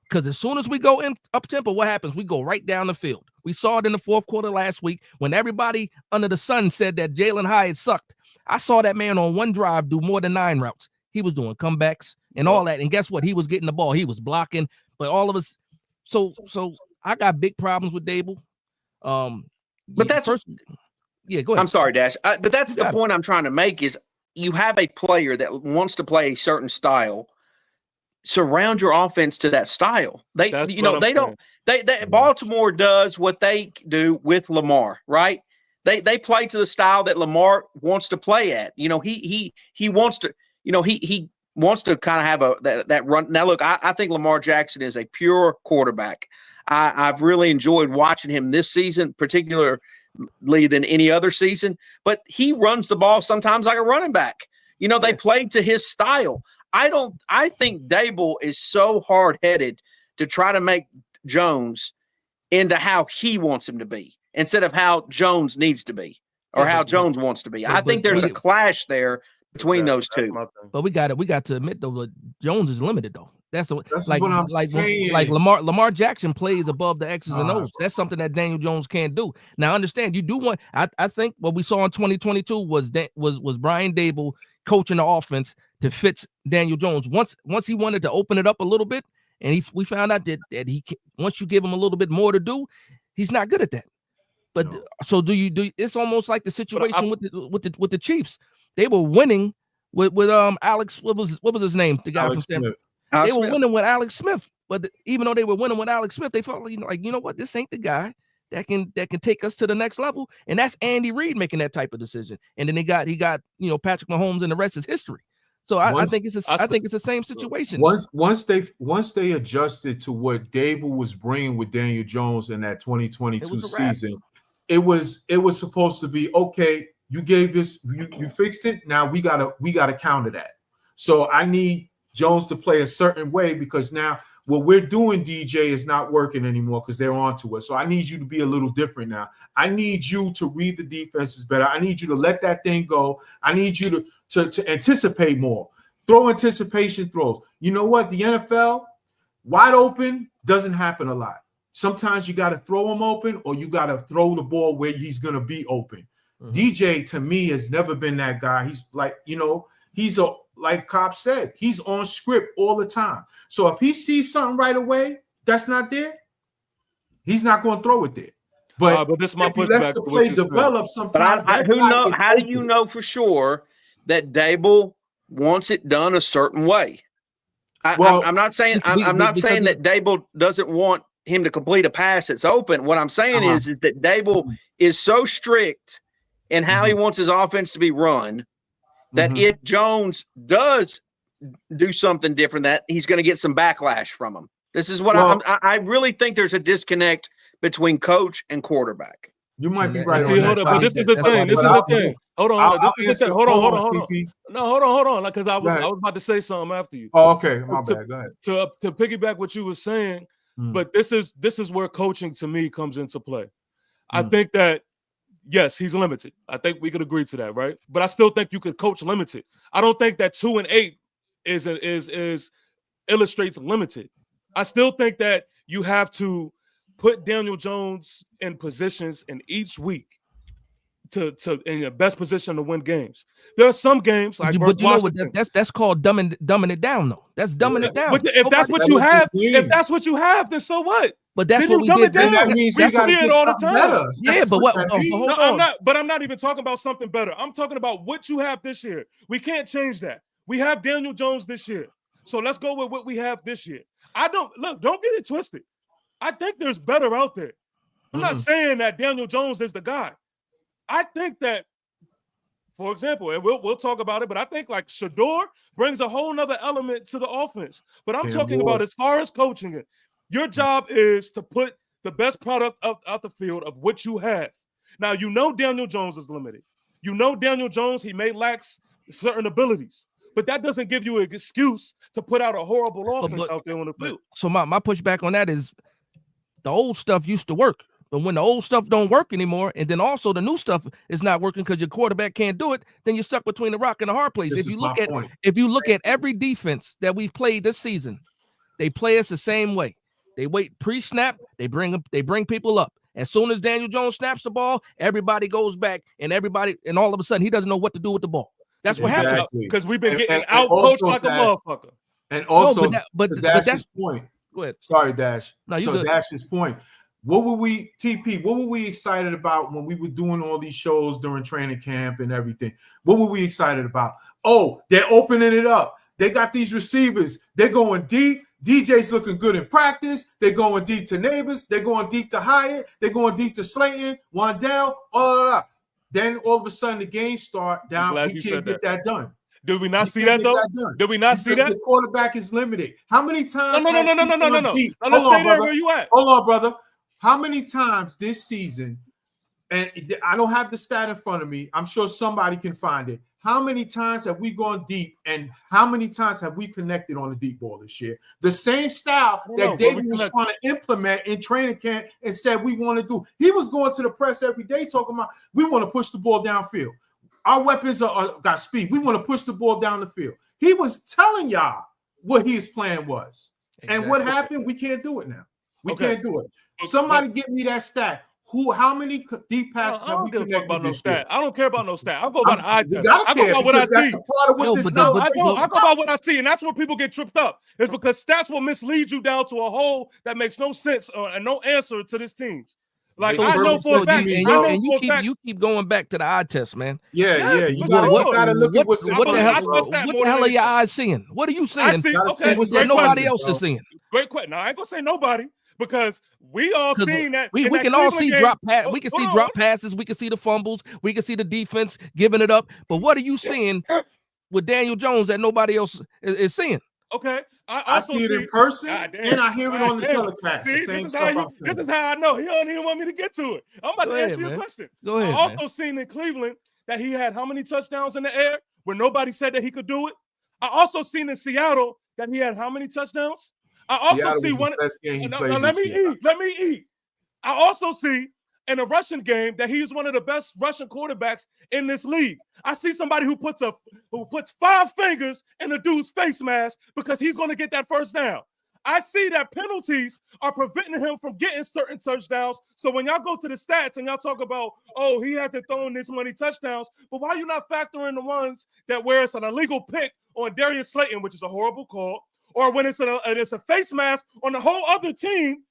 Because as soon as we go in up tempo, what happens? We go right down the field. We saw it in the fourth quarter last week when everybody under the sun said that Jalen Hyatt sucked. I saw that man on one drive do more than 9 routes. He was doing comebacks and all that. And guess what? He was getting the ball. He was blocking. But all of us. So I got big problems with Dable. But that's go ahead. I'm sorry, Dash. But that's the point I'm trying to make is you have a player that wants to play a certain style. Surround your offense to that style. Baltimore does what they do with Lamar, right? They play to the style that Lamar wants to play at. He wants to, he wants to kind of have that run. Now, look, I think Lamar Jackson is a pure quarterback. I've really enjoyed watching him this season, particularly than any other season, but he runs the ball sometimes like a running back. They played to his style. I think Dable is so hard-headed to try to make Jones into how he wants him to be instead of how Jones needs to be or how Jones wants to be. I think there's a clash there between those two. But we got to admit though that Jones is limited though. That's what I'm saying. Like Lamar Jackson plays above the X's and O's. That's something that Daniel Jones can't do. Now understand you do want. I think what we saw in 2022 was Brian Dable coaching the offense to fit Daniel Jones. Once he wanted to open it up a little bit, and we found out that he once you give him a little bit more to do, he's not good at that. But so do you? It's almost like the situation with the Chiefs. They were winning with Alex. What was his name? The guy Alex from Stanford. Smith. They were winning with Alex Smith, but even though they were winning with Alex Smith, they felt like you know what, this ain't the guy that can take us to the next level, and that's Andy Reid making that type of decision. And then he got Patrick Mahomes, and the rest is history. So I think it's the same situation. Once they adjusted to what Dable was bringing with Daniel Jones in that 2022 season, it was supposed to be okay. You gave this, you fixed it. Now we gotta counter that. So I need Jones to play a certain way because now what we're doing, DJ, is not working anymore because they're onto us. So I need you to be a little different now. I need you to read the defenses better. I need you to let that thing go. I need you to anticipate more. Throw anticipation throws. You know what? The NFL, wide open, doesn't happen a lot. Sometimes you got to throw him open or you got to throw the ball where he's going to be open. DJ, to me, has never been that guy. He's like, he's like Cop said, he's on script all the time. So if he sees something right away that's not there, he's not going to throw it there. But this is my if he lets the play develop, sometimes how do you know for sure that Dable wants it done a certain way? I'm not saying that Dable doesn't want him to complete a pass that's open. What I'm saying is that Dable is so strict in how he wants his offense to be run that if Jones does do something different, that he's going to get some backlash from him. This is what I really think there's a disconnect between coach and quarterback. You might be right. But this is the thing. This is the thing. Hold on. Hold on. Because I was about to say something after you. Oh, okay. My bad. Go ahead. To piggyback what you were saying, but this is where coaching to me comes into play. I think that yes, he's limited. I think we could agree to that, right? But I still think you could coach limited. I don't think that 2-8 is illustrates limited. I still think that you have to put Daniel Jones in positions in each week to in your best position to win games. There are some games like but you know what that's called dumbing it down though. That's dumbing it down. If that's what you have, then so what? But that's what we did. That means we see it all the time. Yeah, but what? I'm not even talking about something better. I'm talking about what you have this year. We can't change that. We have Daniel Jones this year, so let's go with what we have this year. Don't get it twisted. I think there's better out there. I'm not saying that Daniel Jones is the guy. I think that, for example, and we'll talk about it, but I think like Shador brings a whole nother element to the offense. But I'm talking about as far as coaching it. Your job is to put the best product out the field of what you have. Now, you know Daniel Jones is limited. You know Daniel Jones, he may lack certain abilities. But that doesn't give you an excuse to put out a horrible offense out there on the field. So my pushback on that is the old stuff used to work. But when the old stuff don't work anymore, and then also the new stuff is not working because your quarterback can't do it, then you're stuck between the rock and the hard place. If you look at every defense that we've played this season, they play us the same way. They wait pre-snap, they bring people up. As soon as Daniel Jones snaps the ball, everybody goes back, and all of a sudden he doesn't know what to do with the ball. That's what happened because we've been getting out coached like a motherfucker. And also, that's his point. Go ahead. Sorry, Dash. No, you good. Dash's point. What were we excited about when we were doing all these shows during training camp and everything? What were we excited about? Oh, they're opening it up. They got these receivers. They're going deep. DJ's looking good in practice. They're going deep to Neighbors. They're going deep to Hyatt. They're going deep to Slayton, Wandell, all of that. Then all of a sudden the game start down. We can't get that done. Did we not see that though? Did we not see that? The quarterback is limited. How many times? No. Let's stay there where you at. Hold on, brother. How many times this season, and I don't have the stat in front of me. I'm sure somebody can find it. How many times have we gone deep, and how many times have we connected on the deep ball this year? The same style that David was trying to implement in training camp and said we want to do. He was going to the press every day talking about we want to push the ball downfield. Our weapons got speed. We want to push the ball down the field. He was telling y'all what his plan was. Exactly. And what happened? We can't do it now. We can't do it. Somebody get me that stat. How many deep passes have we connected about this year? I don't care about no stat. I'll go by the eye test. I go by what I see. I go by what I see, and that's where people get tripped up. It's because stats will mislead you down to a hole that makes no sense and no answer to this team. Like I know for a fact, you keep going back to the eye test, man. Yeah. You gotta look at what the hell are your eyes seeing? What are you seeing? I see. Okay, that nobody else is seeing. Great question. Now I ain't gonna say nobody. Because we all seen that we can all see drop pass. We can see drop passes. We can see the fumbles. We can see the defense giving it up. But what are you seeing with Daniel Jones that nobody else is seeing? Okay, I see it in person and I hear it on the telecast. See, this is how I know. He don't even want me to get to it. I'm about to ask you a question. Go ahead. I also seen in Cleveland that he had how many touchdowns in the air where nobody said that he could do it. I also seen in Seattle that he had how many touchdowns? I also see one. Let me eat. I also see in a rushing game that he's one of the best rushing quarterbacks in this league. I see somebody who puts 5 fingers in a dude's face mask because he's going to get that first down. I see that penalties are preventing him from getting certain touchdowns. So when y'all go to the stats and y'all talk about, oh, he hasn't thrown this many touchdowns, but why are you not factoring the ones that where it's an illegal pick on Darius Slayton, which is a horrible call, or when it's a face mask on the whole other team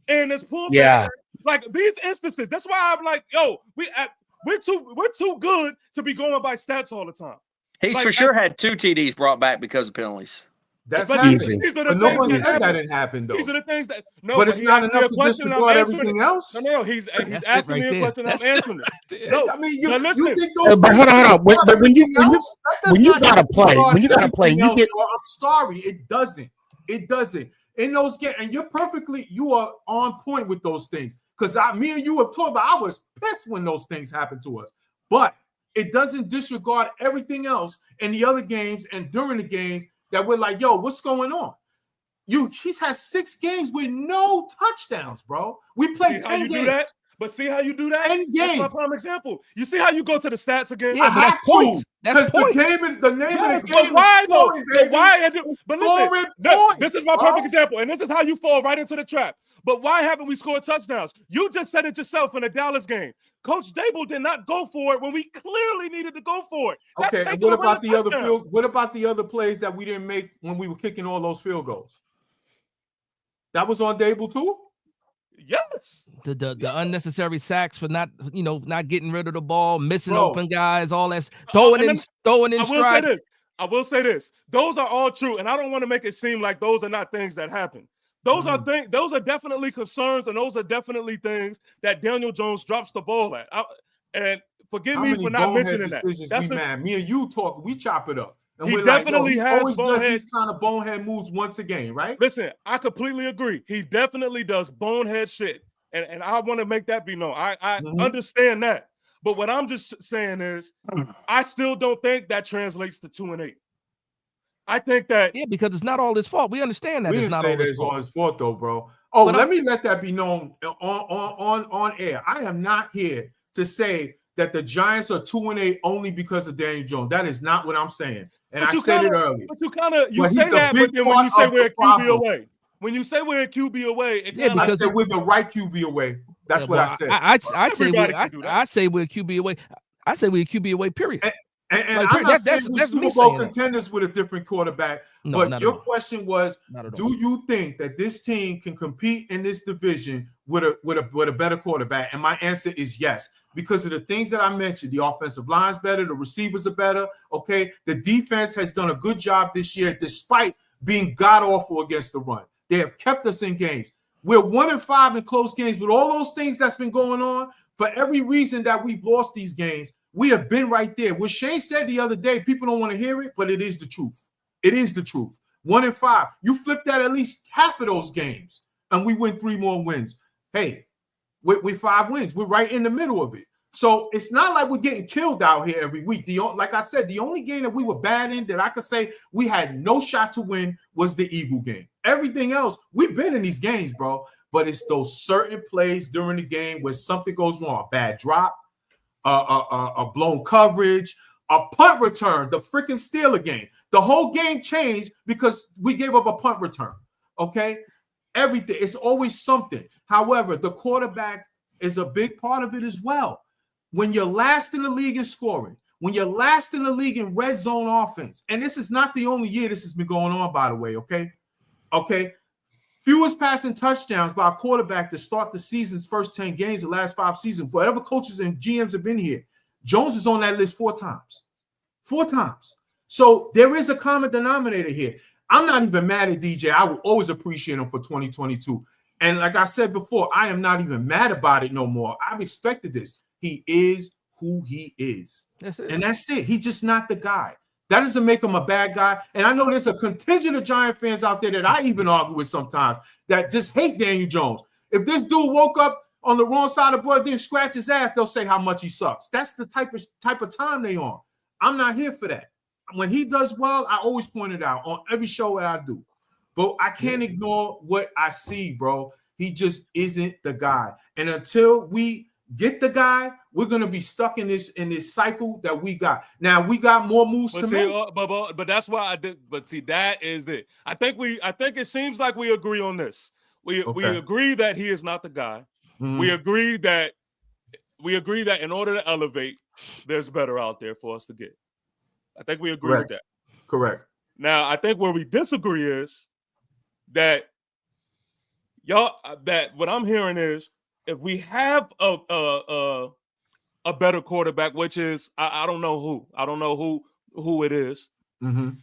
and it's pulled back? Like these instances. That's why I'm like, yo, we're too good to be going by stats all the time. He's like, for sure had 2 TDs brought back because of penalties. That's happening. But no one said that didn't happen, though. These are the things that but it's not enough to disregard everything else. No, he's asking me a question. I'm answering it. No, I mean, you listen. think those but hold on. But when you gotta play, you get. I'm sorry, it doesn't. It doesn't. In those games, and you are on point with those things. Because me and you have talked about, I was pissed when those things happened to us. But it doesn't disregard everything else in the other games and during the games that we're like, yo, what's going on? He's had 6 games with no touchdowns, bro. We played 10 games. But see how you do that? 10 games. That's my prime example. You see how you go to the stats again? Yeah, but that's points. That's points. The name of the game. But why though? But listen, this is my perfect example, and this is how you fall right into the trap. But why haven't we scored touchdowns? You just said it yourself in the Dallas game. Coach Dable did not go for it when we clearly needed to go for it. Okay, and what about the other what about the other plays that we didn't make when we were kicking all those field goals? That was on Dable too? Yes. The unnecessary sacks for not getting rid of the ball, missing open guys, all that throwing in stride. I will say this. Those are all true, and I don't want to make it seem like those are not things that happen. Those are things. Those are definitely concerns, and those are definitely things that Daniel Jones drops the ball at. And forgive me for not mentioning that. Me and you talk. We chop it up. And he we're definitely like, he always bonehead. does these kind of bonehead moves once a game, right? Listen, I completely agree. He definitely does bonehead shit, and I want to make that be known. I understand that, but what I'm just saying is, I still don't think that translates to 2-8. I think that because it's not all his fault. We understand that it's not all his fault, though, bro. Oh, let me let that be known on air. I am not here to say that the Giants are 2-8 only because of Daniel Jones. That is not what I'm saying. And I said it earlier. But you say that, but then when you say we're a QB away, when you say we're a QB away, I said we're the right QB away. That's what I said. I say we're a QB away. I say we're a QB away. Period. And I'm not saying we're Super Bowl contenders with a different quarterback. But your question was, do you think that this team can compete in this division with a better quarterback? And my answer is yes. Because of the things that I mentioned, the offensive line's better, the receivers are better, okay? The defense has done a good job this year despite being god-awful against the run. They have kept us in games. We're 1-5 in close games, but all those things that's been going on, for every reason that we've lost these games, we have been right there. What Shane said the other day, people don't want to hear it, but it is the truth. It is the truth. 1-5. You flip that at least half of those games, and we win 3 more wins. Hey, with 5 wins, we're right in the middle of it. So it's not like we're getting killed out here every week. Like I said, the only game that we were bad in that I could say we had no shot to win was the Eagle game. Everything else, we've been in these games, bro. But it's those certain plays during the game where something goes wrong, a bad drop, a blown coverage, a punt return, the freaking Steeler game. The whole game changed because we gave up a punt return, okay? Everything. It's always something. However, the quarterback is a big part of it as well. When you're last in the league in scoring, when you're last in the league in red zone offense, and this is not the only year this has been going on, by the way, okay? Okay? Fewest passing touchdowns by a quarterback to start the season's first 10 games, the last 5 seasons. Whatever coaches and GMs have been here, Jones is on that list 4 times. 4 times. So there is a common denominator here. I'm not even mad at DJ. I will always appreciate him for 2022. And like I said before, I am not even mad about it no more. I've expected this. He is who he is. And that's it. He's just not the guy. That doesn't make him a bad guy. And I know there's a contingent of Giant fans out there that I even argue with sometimes that just hate Daniel Jones. If this dude woke up on the wrong side of the board, didn't scratch his ass, they'll say how much he sucks. That's the type of time they on. I'm not here for that. When he does well, I always point it out on every show that I do. But I can't ignore what I see, bro. He just isn't the guy. And until we get the guy, we're gonna be stuck in this cycle that we got. Now we got more moves to make. But that's why I did. But see, that is it. I think it seems like we agree on this. We agree that he is not the guy. Mhm. We agree that in order to elevate, there's better out there for us to get. I think we agree with that. Correct. Now, I think where we disagree is that what I'm hearing is if we have a better quarterback, which is I don't know who it is, Mhm.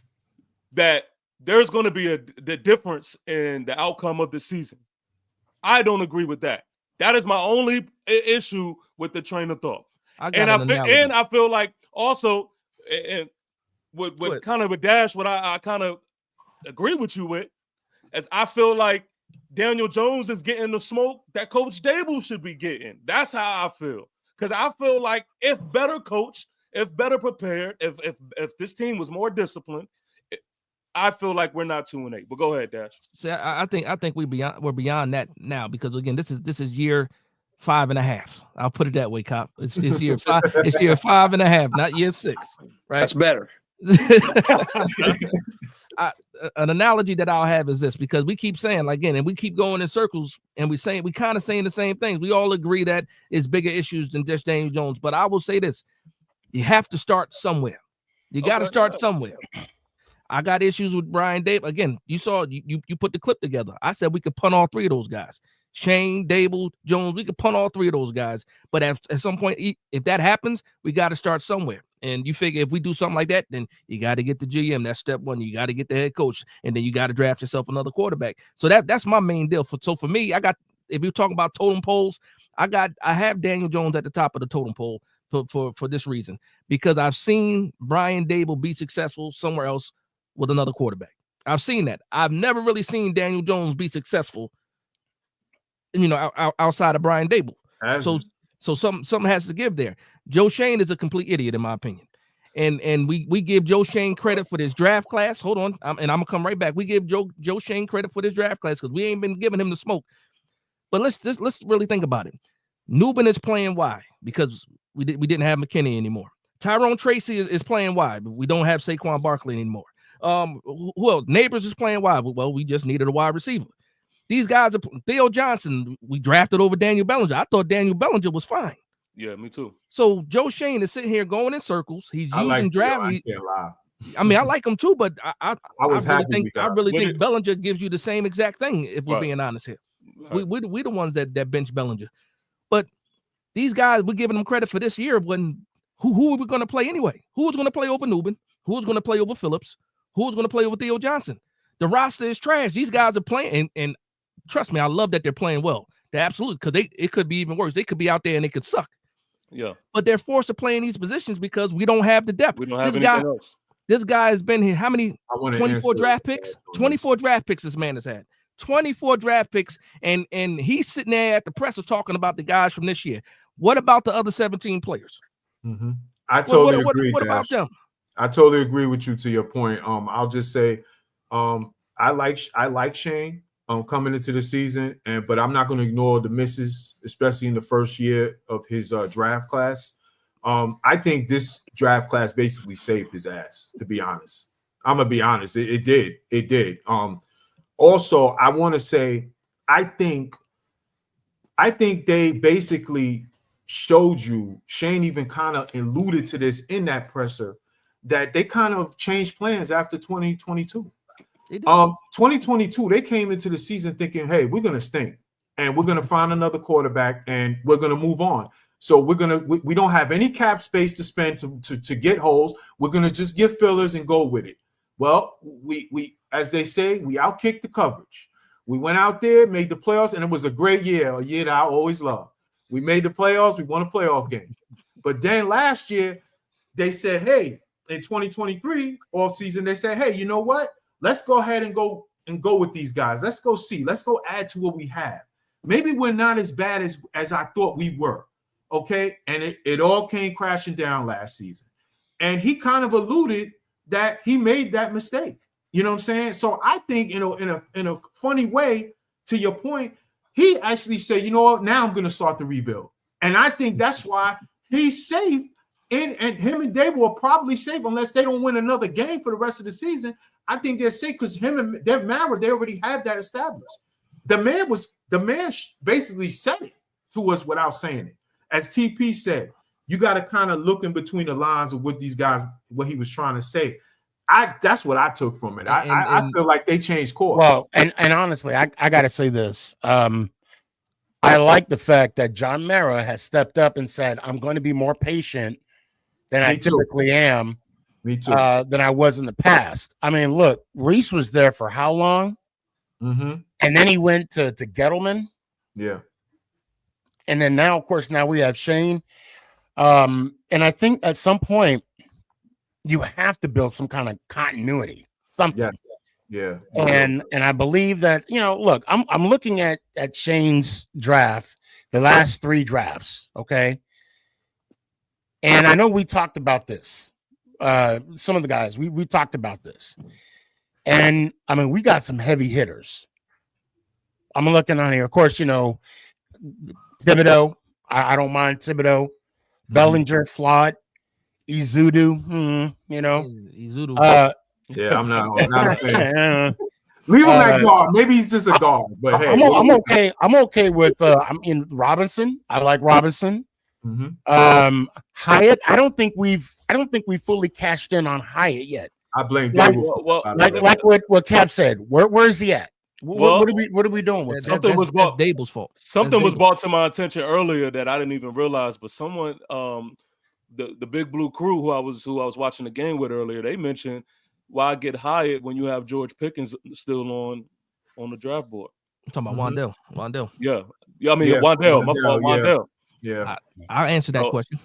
that there's going to be the difference in the outcome of the season. I don't agree with that. That is my only issue with the train of thought. I feel like also, and with kind of a dash, what I kind of agree with you with, as I feel like Daniel Jones is getting the smoke that Coach Dable should be getting. That's how I feel. Because I feel like if better coached, if better prepared, if this team was more disciplined, I feel like we're not 2-8. But go ahead, Dash. See, I think we're beyond that now, because again, this is year 5.5. I'll put it that way, Cop. It's year 5. It's year 5.5, not year 6. Right? That's better. An analogy that I'll have is this, because we keep saying, like, again, and we keep going in circles, and we kind of saying the same things. We all agree that it's bigger issues than just Daniel Jones. But I will say this: you have to start somewhere. You got to start somewhere. I got issues with Brian Dable. Again, you saw you put the clip together. I said we could punt all 3 of those guys. Shane, Dable, Jones, we could punt all 3 of those guys. But at some point, if that happens, we got to start somewhere. And you figure if we do something like that, then you got to get the GM. That's step 1. You got to get the head coach, and then you got to draft yourself another quarterback. So that's my main deal. So for me, if you're talking about totem poles, I have Daniel Jones at the top of the totem pole for this reason, because I've seen Brian Dable be successful somewhere else with another quarterback. I've seen that. I've never really seen Daniel Jones be successful, outside of Brian Dable. So something has to give there. Joe Shane is a complete idiot, in my opinion. And we give Joe Shane credit for this draft class. Hold on, and I'm gonna come right back. We give Joe Shane credit for this draft class because we ain't been giving him the smoke. But let's really think about it. Newbin is playing why? Because we didn't have McKinney anymore. Tyrone Tracy is playing why? But we don't have Saquon Barkley anymore. Who else? Neighbors is playing why? Well, we just needed a wide receiver. These guys are Theo Johnson. We drafted over Daniel Bellinger. I thought Daniel Bellinger was fine. Yeah, me too. So Joe Shane is sitting here going in circles. He's using draft. I mean, I like him too, but I really think Bellinger gives you the same exact thing. If we're being honest here, we the ones that bench Bellinger. But these guys, we're giving them credit for this year. When who are we going to play anyway? Who was going to play over Newbin? Who was going to play over Phillips? Who was going to play over Theo Johnson? The roster is trash. These guys are playing, and trust me, I love that they're playing well. They're absolutely, because it could be even worse. They could be out there and they could suck. Yeah. But they're forced to play in these positions because we don't have the depth. We don't have anything else. This guy has been here. How many? 24 draft picks? 24 draft picks this man has had. 24 draft picks, and he's sitting there at the presser talking about the guys from this year. What about the other 17 players? Mm-hmm. I totally agree. What about them? I totally agree with you to your point. I'll just say, I like Shane coming into the season, but I'm not going to ignore the misses, especially in the first year of his draft class. I think this draft class basically saved his ass, to be honest. I'm gonna be honest. It did. Also, I want to say, I think they basically showed you, Shane even kind of alluded to this in that presser, that they kind of changed plans after 2022. 2022, they came into the season thinking, hey, we're going to stink and we're going to find another quarterback and we're going to move on. So we don't have any cap space to spend to get holes. We're going to just get fillers and go with it. Well, we as they say, we outkicked the coverage. We went out there, made the playoffs, and it was a great year, a year that I always love. We made the playoffs. We won a playoff game. But then last year, they said, hey, in 2023 offseason, they said, hey, you know what? Let's go ahead and go with these guys. Let's go see. Let's go add to what we have. Maybe we're not as bad as I thought we were. Okay. And it all came crashing down last season. And he kind of alluded that he made that mistake. You know what I'm saying? So I think, in a funny way, to your point, he actually said, you know what, now I'm going to start the rebuild. And I think that's why he's safe. And him and Dable are probably safe unless they don't win another game for the rest of the season. I think they're safe because him and Dev Mara, they already had that established. The man basically said it to us without saying it. As TP said, you got to kind of look in between the lines of what these guys, what he was trying to say. That's what I took from it. I feel like they changed course. Well, and honestly, I got to say this. I like the fact that John Mara has stepped up and said, I'm going to be more patient than I typically am. Me too. Than I was in the past. I mean, look, Reese was there for how long? Mm-hmm. And then he went to Gettleman. Yeah. And then now, of course, now we have Shane. And I think at some point you have to build some kind of continuity, something. Yes. Yeah. And I believe that, you know, look, I'm looking at Shane's draft, the last 3 drafts, okay? And I know we talked about this. Some of the guys, we talked about this. And I mean, we got some heavy hitters. I'm looking on here. Of course, you know, Thibodeau. I don't mind Thibodeau. Bellinger, Flott, Izudu, you know. Izudu. Yeah, I'm not a fan. Leave him at guard. Maybe he's just a guard. But hey, I'm okay. I'm okay with Robinson. I like Robinson. Mm-hmm. Hyatt. I don't think we fully cashed in on Hyatt yet. I blame like what Cap said. Where is he at? What are we doing with something? That's Dable's fault. Something was brought to my attention earlier that I didn't even realize. But someone, the Big Blue Crew, who I was watching the game with earlier, they mentioned why get Hyatt when you have George Pickens still on the draft board. I'm talking about Wandell. Yeah. I mean Wandell. My fault, Wandell. Yeah. I'll answer that question.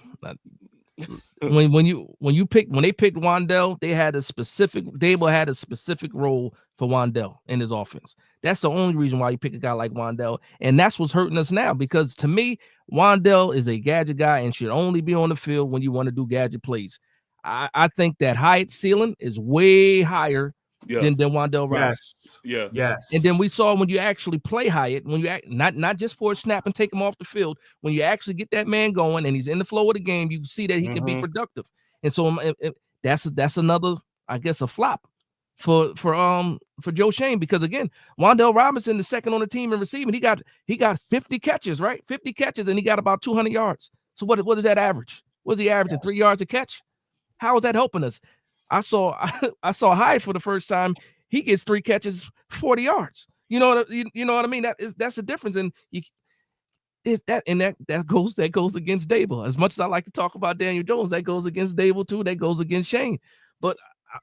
When they picked Wandell, Dable had a specific role for Wandell in his offense. That's the only reason why you pick a guy like Wandell, and that's what's hurting us now. Because to me, Wandell is a gadget guy and should only be on the field when you want to do gadget plays. I think that Hyatt's ceiling is way higher than Wandell Robinson. Yes. And then we saw when you actually play Hyatt, when you not just for a snap and take him off the field, when you actually get that man going and he's in the flow of the game, you see that he can be productive. And so that's another, I guess, a flop for Joe Shane, because again, Wandell Robinson is second on the team in receiving. He got 50 catches, right? 50 catches, and he got about 200 yards. So what is that average? What's he averaging? 3 yards a catch? How is that helping us? I saw Hyde for the first time. He gets 3 catches, 40 yards. You know what I mean? That's the difference. And that goes against Dable. As much as I like to talk about Daniel Jones, that goes against Dable too. That goes against Shane. But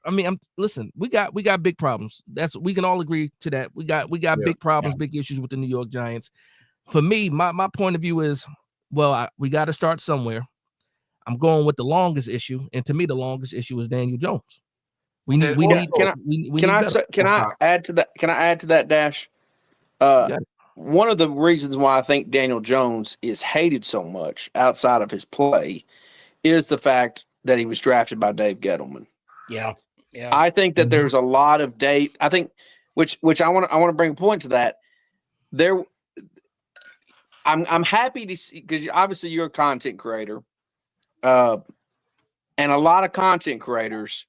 I mean, listen, we got big problems. We can all agree to that. We got big problems, big issues with the New York Giants. For me, my point of view is, we got to start somewhere. I'm going with the longest issue, and to me, the longest issue is Daniel Jones. Can I add to that? Can I add to that, Dash? One of the reasons why I think Daniel Jones is hated so much outside of his play is the fact that he was drafted by Dave Gettleman. Yeah. I think that there's a lot of Dave. I think, which I want to bring a point to that. I'm happy to see, because obviously you're a content creator. And a lot of content creators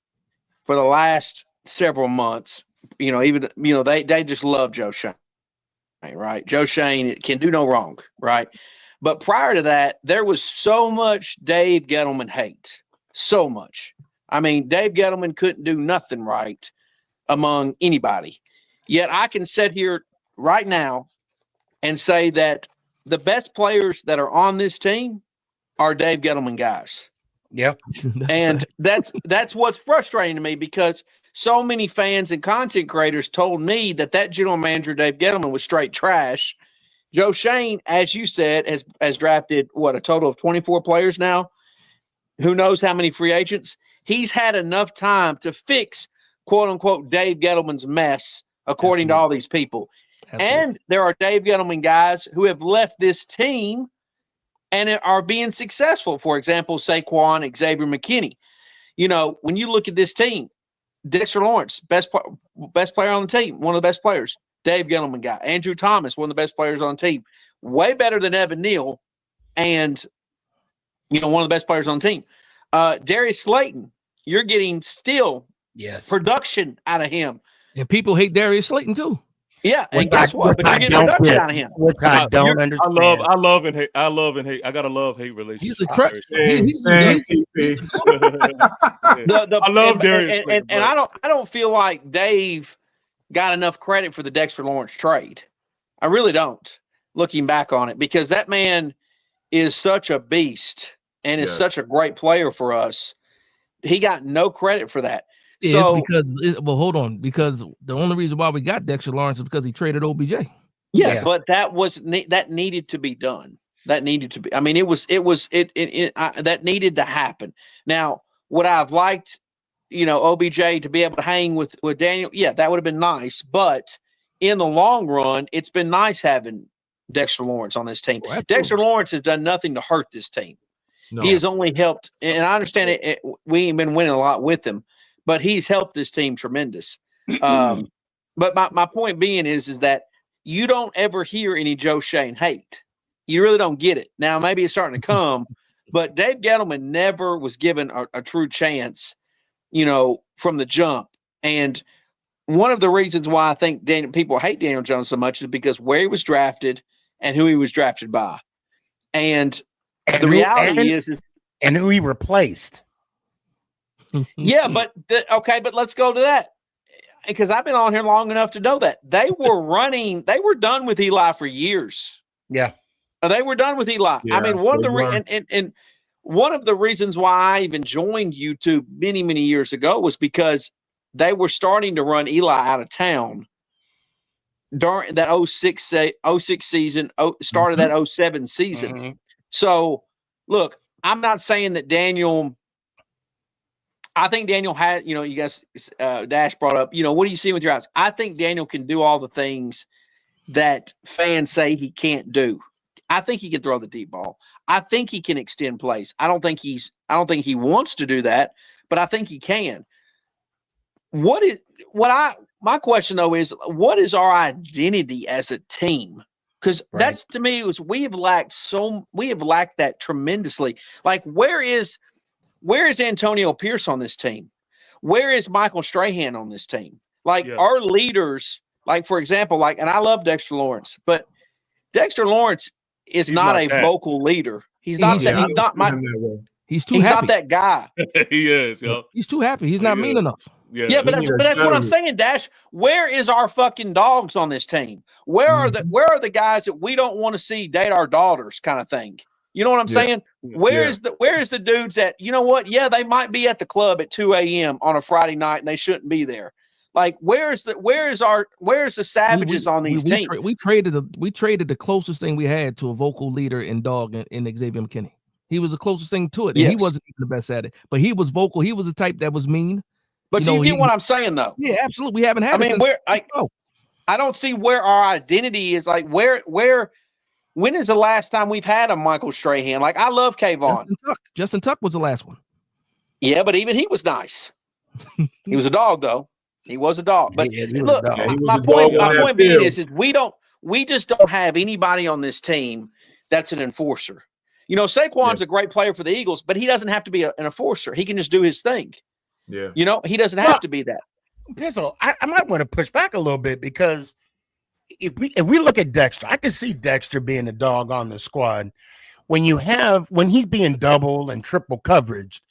for the last several months, they just love Joe Shane, right? Joe Shane can do no wrong, right? But prior to that, there was so much Dave Gettleman hate, so much. I mean, Dave Gettleman couldn't do nothing right among anybody. Yet I can sit here right now and say that the best players that are on this team are Dave Gettleman guys. Yeah. And that's what's frustrating to me, because so many fans and content creators told me that general manager Dave Gettleman was straight trash. Joe Shane, as you said, has drafted a total of 24 players now. Who knows how many free agents? He's had enough time to fix quote unquote Dave Gettleman's mess, according to all these people. And there are Dave Gettleman guys who have left this team and are being successful. For example, Saquon, Xavier McKinney. When you look at this team, Dexter Lawrence, best player on the team, one of the best players. Dave Gettleman guy. Andrew Thomas, one of the best players on the team. Way better than Evan Neal. and one of the best players on the team. Darius Slayton, you're getting still production out of him. And people hate Darius Slayton too. Yeah, and guess what? But you're getting production out of him. Which I don't understand. I love and hate. I love and hate. I got a love-hate relationship. He's a crutch. I love Darius. And I don't feel like Dave got enough credit for the Dexter Lawrence trade. I really don't, looking back on it, because that man is such a beast and is such a great player for us. He got no credit for that. So, hold on, because the only reason why we got Dexter Lawrence is because he traded OBJ. Yeah, but that needed to be done. That needed to be. I mean, that needed to happen. Now, would I have liked, OBJ to be able to hang with Daniel? Yeah, that would have been nice. But in the long run, it's been nice having Dexter Lawrence on this team. Oh, Dexter Lawrence has done nothing to hurt this team. No. He has only helped, and I understand it. We ain't been winning a lot with him, but he's helped this team tremendous. But my point being is that you don't ever hear any Joe Shane hate. You really don't get it. Now, maybe it's starting to come, but Dave Gettleman never was given a true chance, from the jump. And one of the reasons why I think people hate Daniel Jones so much is because where he was drafted and who he was drafted by. And the reality is who he replaced. Yeah, but let's go to that, because I've been on here long enough to know that they were done with Eli for years. Yeah, they were done with Eli. Yeah, I mean, one of the reasons why I even joined YouTube many, many years ago was because they were starting to run Eli out of town during that 06 season, started that 07 season. Mm-hmm. So, look, I'm not saying that Daniel. I think Daniel had, you guys, Dash brought up, what do you see with your eyes? I think Daniel can do all the things that fans say he can't do. I think he can throw the deep ball. I think he can extend plays. I don't think he wants to do that, but I think he can. My question though is, what is our identity as a team? Because that's, to me, we have lacked that tremendously. Like, where is Antonio Pierce on this team? Where is Michael Strahan on this team? Like, our leaders, like, for example, and I love Dexter Lawrence, but Dexter Lawrence is not a vocal leader. He's not that. He's not He's too happy. Not that guy. He is, yo. He's too happy. He's not mean enough. Yeah, but that's what I'm saying, Dash. Where is our fucking dogs on this team? Where are the guys that we don't want to see date our daughters, kind of thing? You know what I'm saying? Where is the dudes that, you know what? Yeah, they might be at the club at 2 a.m. on a Friday night and they shouldn't be there. Like, where's the savages on these teams? We traded the closest thing we had to a vocal leader and dog in Xavier McKinney. He was the closest thing to it. And he wasn't even the best at it, but he was vocal. He was the type that was mean. But you get what I'm saying, though. Yeah, absolutely. We haven't had. I don't see where our identity is. Like, when is the last time we've had a Michael Strahan? Like, I love Kayvon. Justin Tuck was the last one. Yeah, but even he was nice. He was a dog, though. He was a dog. But look, my point being is we just don't have anybody on this team that's an enforcer. Saquon's a great player for the Eagles, but he doesn't have to be an enforcer. He can just do his thing. Yeah. He doesn't have to be that. Pizzle, I might want to push back a little bit, because if we look at Dexter, I can see Dexter being a dog on the squad when he's being double and triple coverage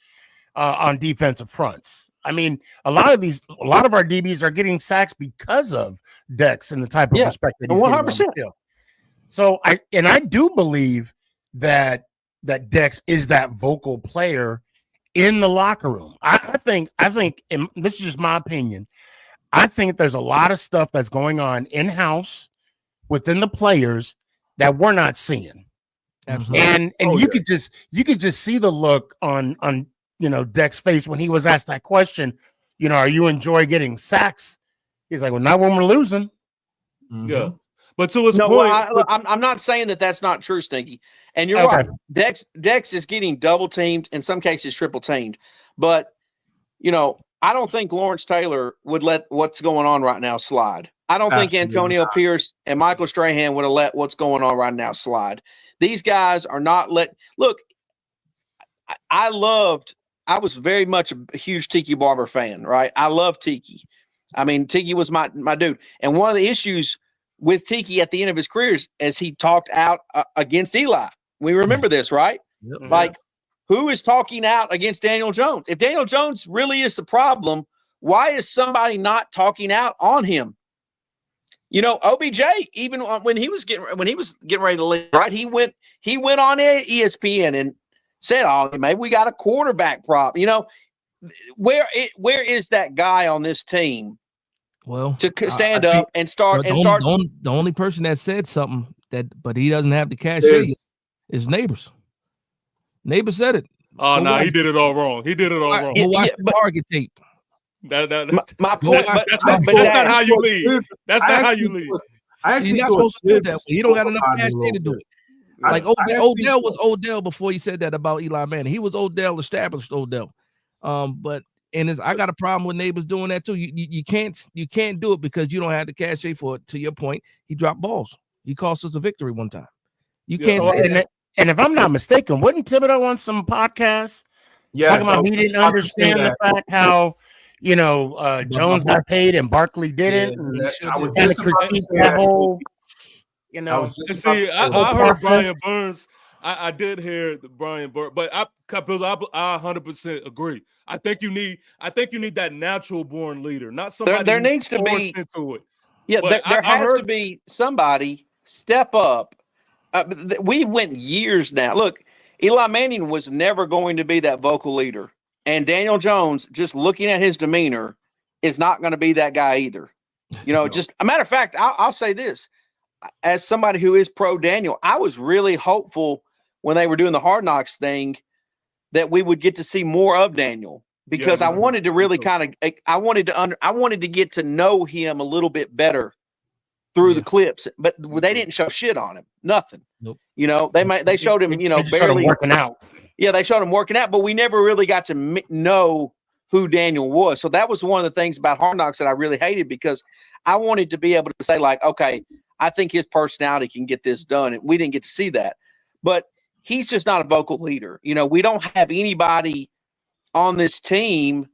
on defensive fronts. I mean, a lot of our DBs are getting sacks because of Dex and the type of respect that he's 100%. So I do believe that Dex is that vocal player in the locker room. I think, and this is just my opinion, I think there's a lot of stuff that's going on in-house within the players that we're not seeing. Absolutely. And you could just see the look on Dex face when he was asked that question, are you enjoy getting sacks? He's like, well, not when we're losing. Mm-hmm. Yeah. But to his point, I'm not saying that that's not true, Stinky. And you're right. Dex is getting double teamed, in some cases triple teamed. But, I don't think Lawrence Taylor would let what's going on right now slide. I don't think Antonio Pierce and Michael Strahan would have let what's going on right now slide. These guys are not look. I was very much a huge Tiki Barber fan, right? I love Tiki. I mean, Tiki was my dude. And one of the issues with Tiki at the end of his career is as he talked out against Eli. We remember this, right? Yep. Like, who is talking out against Daniel Jones? If Daniel Jones really is the problem, why is somebody not talking out on him? You know, OBJ, even when he was getting ready to leave, right? He went on ESPN and said, "Oh, maybe we got a quarterback problem." You know, where is that guy on this team? Well, to stand up and start The only person that said something but he doesn't have the cachet is Neighbors. Neighbors said it. Oh no, he did it all wrong. He did it all wrong. We'll watch the Target tape. My point, but that's not how you lead. That's not how you lead. You're not supposed to do that. You don't got enough cachet to do it. Like Odell was Odell before he said that about Eli Manning. He was Odell, established Odell. But I got a problem with Neighbors doing that too. You can't do it because you don't have the cachet for it. To your point, he dropped balls. He cost us a victory one time. You can't say that. And if I'm not mistaken, wasn't Thibodeau on some podcast? Yeah, talking about he didn't understand the fact how Jones got paid and Barkley didn't. I was just about to say that. Whole, I heard Brian Burns. I did hear Brian Burns, but I 100% agree. I think you need that natural born leader, not somebody. There needs to be into it. Yeah, there has to be somebody step up. We went years now. Look, Eli Manning was never going to be that vocal leader. And Daniel Jones, just looking at his demeanor, is not going to be that guy either. You know, just a matter of fact, I'll say this. As somebody who is pro Daniel, I was really hopeful when they were doing the Hard Knocks thing that we would get to see more of Daniel because I wanted to really I wanted to get to know him a little bit better through the clips, but they didn't show shit on him. Nothing. Nope. You know, they showed him, barely working out. Yeah, they showed him working out, but we never really got to know who Daniel was. So that was one of the things about Hard Knocks that I really hated because I wanted to be able to say like, okay, I think his personality can get this done. And we didn't get to see that, but he's just not a vocal leader. You know, we don't have anybody on this team,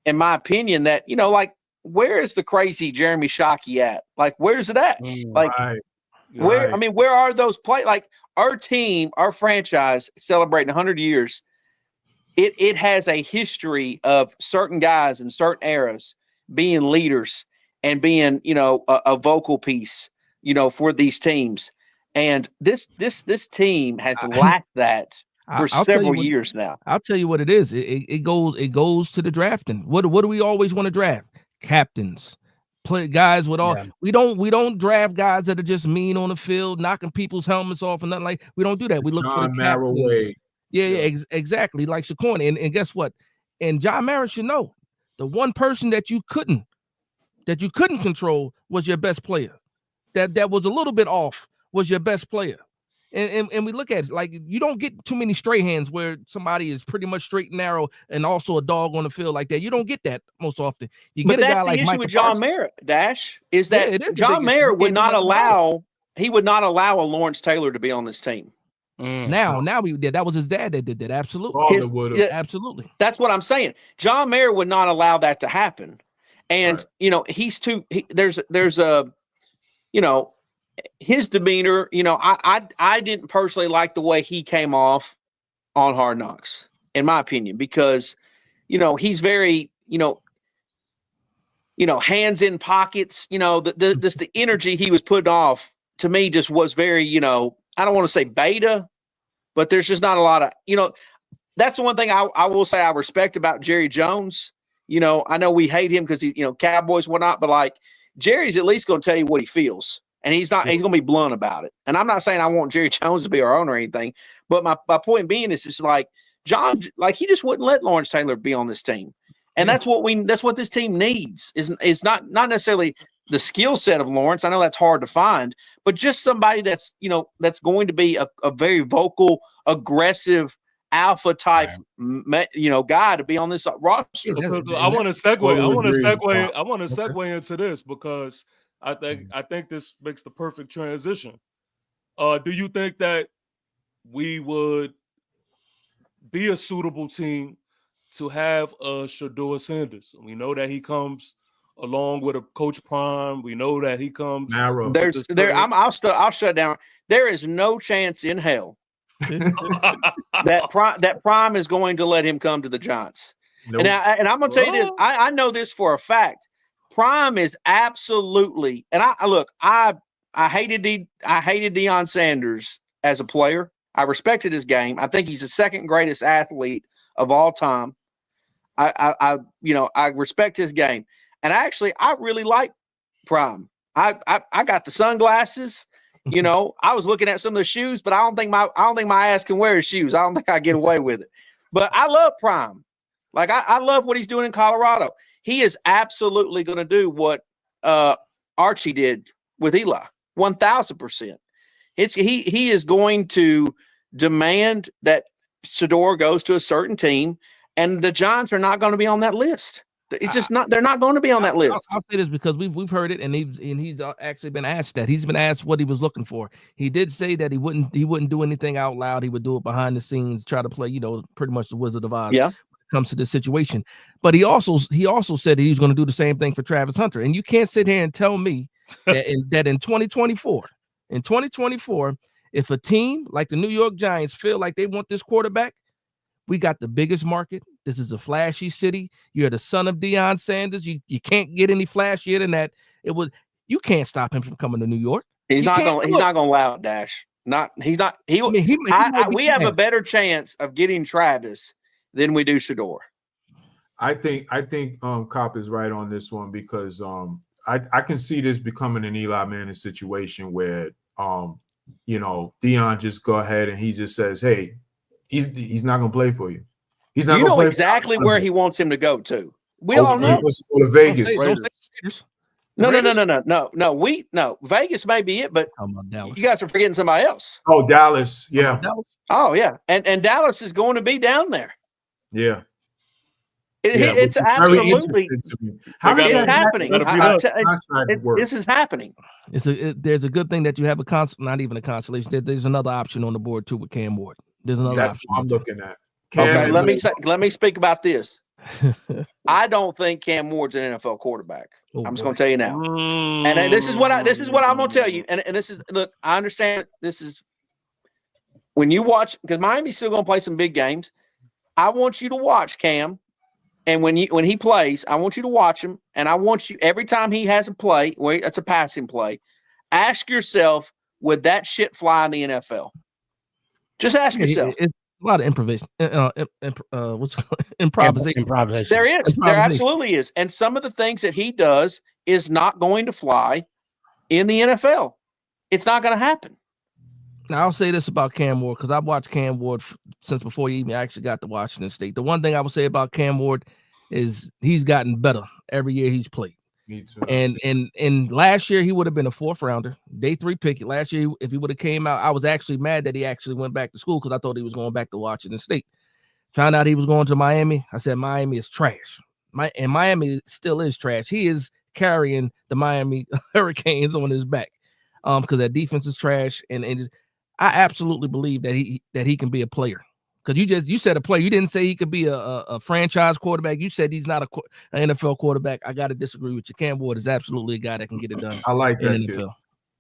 in my opinion, that, like, where is the crazy Jeremy Shockey at? Like, where's it at? Where are those play? Like our team, our franchise celebrating 100 years. It has a history of certain guys in certain eras being leaders and being, a vocal piece, for these teams. And this team has lacked that for several years now. I'll tell you what it is. It goes to the drafting. What do we always want to draft? Captains, play guys with all. We don't draft guys that are just mean on the field, knocking people's helmets off and nothing like. We don't do that. We look for the captains. Exactly, like Shaquan. And guess what? And John Mara should know the one person that you couldn't control was your best player. That was a little bit off was your best player. And we look at it like you don't get too many stray hands where somebody is pretty much straight and narrow and also a dog on the field like that. You don't get that most often. You get a guy like issue Michael with John Parsons. Mara, Dash, is that John Mara would not allow a Lawrence Taylor to be on this team. Now we did. That was his dad that did that. Absolutely. Absolutely. That's what I'm saying. John Mara would not allow that to happen. And he's too there's a his demeanor, I didn't personally like the way he came off on Hard Knocks, in my opinion, because, he's very, hands in pockets, the energy he was putting off to me just was very, I don't want to say beta, but there's just not a lot of, that's the one thing I will say I respect about Jerry Jones. I know we hate him because he, Cowboys, whatnot, but like Jerry's at least going to tell you what he feels. And he's going to be blunt about it. And I'm not saying I want Jerry Jones to be our owner or anything, but my point being is just like John, like he just wouldn't let Lawrence Taylor be on this team. And that's what this team needs is not necessarily the skill set of Lawrence. I know that's hard to find, but just somebody that's, that's going to be a very vocal, aggressive, alpha type, guy to be on this roster. I want to segue into this because I think this makes the perfect transition. Do you think that we would be a suitable team to have Shedeur Sanders. We know that he comes along with a Coach Prime. We know that he comes. Narrow. I'll shut down. There is no chance in hell that Prime is going to let him come to the Giants. Nope. And I'm going to tell you this. I know this for a fact. Prime is absolutely. And I hated Deion Sanders as a player. I respected his game. I think he's the second greatest athlete of all time. I respect his game. And I really like Prime. I got the sunglasses. I was looking at some of the shoes, but I don't think my ass can wear his shoes. I don't think I get away with it. But I love Prime. Like I love what he's doing in Colorado. He is absolutely going to do what Archie did with Eli, 1,000%. He is going to demand that Shedeur goes to a certain team, and the Giants are not going to be on that list. It's just not. They're not going to be on that list. I'll say this because we've heard it, and he's actually been asked that. He's been asked what he was looking for. He did say that he wouldn't do anything out loud. He would do it behind the scenes, try to play, pretty much the Wizard of Oz. Yeah. Comes to this situation, but he also said that he was going to do the same thing for Travis Hunter. And you can't sit here and tell me that in 2024, if a team like the New York Giants feel like they want this quarterback, we got the biggest market. This is a flashy city. You're the son of Deion Sanders. You can't get any flashier than that. You can't stop him from coming to New York. He's not going to allow it, Dash. We have a better chance of getting Travis than we do Shedeur. I think Cop is right on this one because I can see this becoming an Eli Manning situation where Deion just go ahead and he just says, hey, he's not going to play for you. He's not. You know exactly where he wants him to go to. We all know. He wants to go to Vegas. No. Vegas may be it, but you guys are forgetting somebody else. Oh, Dallas. Yeah. Oh, yeah. And Dallas is going to be down there. Yeah. It's absolutely it's happening. This is happening. There's a good thing that you have not even a consolation. There's another option on the board too with Cam Ward. There's another That's option. what I'm looking at. Okay, let me speak about this. I don't think Cam Ward's an NFL quarterback. I'm just going to tell you now. And this is what I'm going to tell you. And this is, look, I understand this is when you watch, because Miami's still going to play some big games. I want you to watch Cam. And when he plays, I want you to watch him. And I want you, every time he has a play, it's a passing play, ask yourself, would that shit fly in the NFL? Just ask yourself. It's a lot of improvisation. Improvisation. There is. There absolutely is. And some of the things that he does is not going to fly in the NFL. It's not going to happen. Now, I'll say this about Cam Ward because I've watched Cam Ward since before he even actually got to Washington State. The one thing I would say about Cam Ward is he's gotten better every year he's played. Me too. And last year he would have been a 4th rounder, day 3 pick. Last year, if he would have came out, I was actually mad that he actually went back to school because I thought he was going back to Washington State. Found out he was going to Miami. I said Miami is trash. Miami still is trash. He is carrying the Miami Hurricanes on his back because that defense is trash. And I absolutely believe that he can be a player. Because you said a player. You didn't say he could be a franchise quarterback. You said he's not an NFL quarterback. I got to disagree with you. Cam Ward is absolutely a guy that can get it done. I like that. NFL.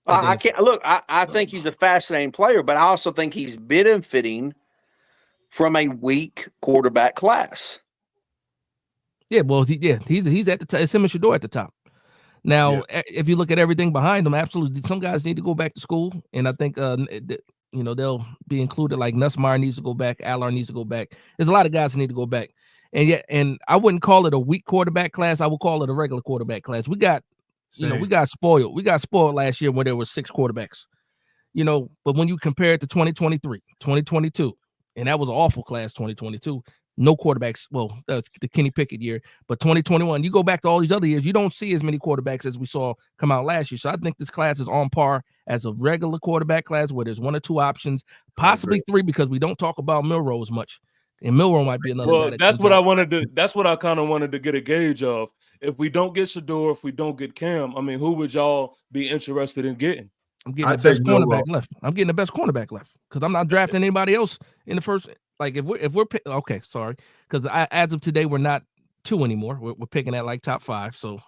I can't look. I think he's a fascinating player, but I also think he's benefiting from a weak quarterback class. Yeah, well, he's at the top. It's him and Shedeur at the top. Now, if you look at everything behind them, absolutely, some guys need to go back to school, and I think they'll be included. Like Nussmeier needs to go back, Allard needs to go back. There's a lot of guys that need to go back, and I wouldn't call it a weak quarterback class. I would call it a regular quarterback class. We got spoiled. We got spoiled last year when there were 6 quarterbacks. But when you compare it to 2023, 2022, and that was an awful class, 2022. No quarterbacks. Well, that's the Kenny Pickett year. But 2021, you go back to all these other years, you don't see as many quarterbacks as we saw come out last year. So I think this class is on par as a regular quarterback class where there's 1 or 2 options, possibly 3 because we don't talk about Milrose much. And Milroe might be another guy. That's what I wanted to. That's what I kind of wanted to get a gauge of. If we don't get Shedeur, if we don't get Cam, I mean, who would y'all be interested in getting? I'm getting the best cornerback left. I'm getting the best cornerback left because I'm not drafting anybody else in the first. Like if we're okay, sorry, because as of today we're not 2 anymore. We're picking at like top 5. So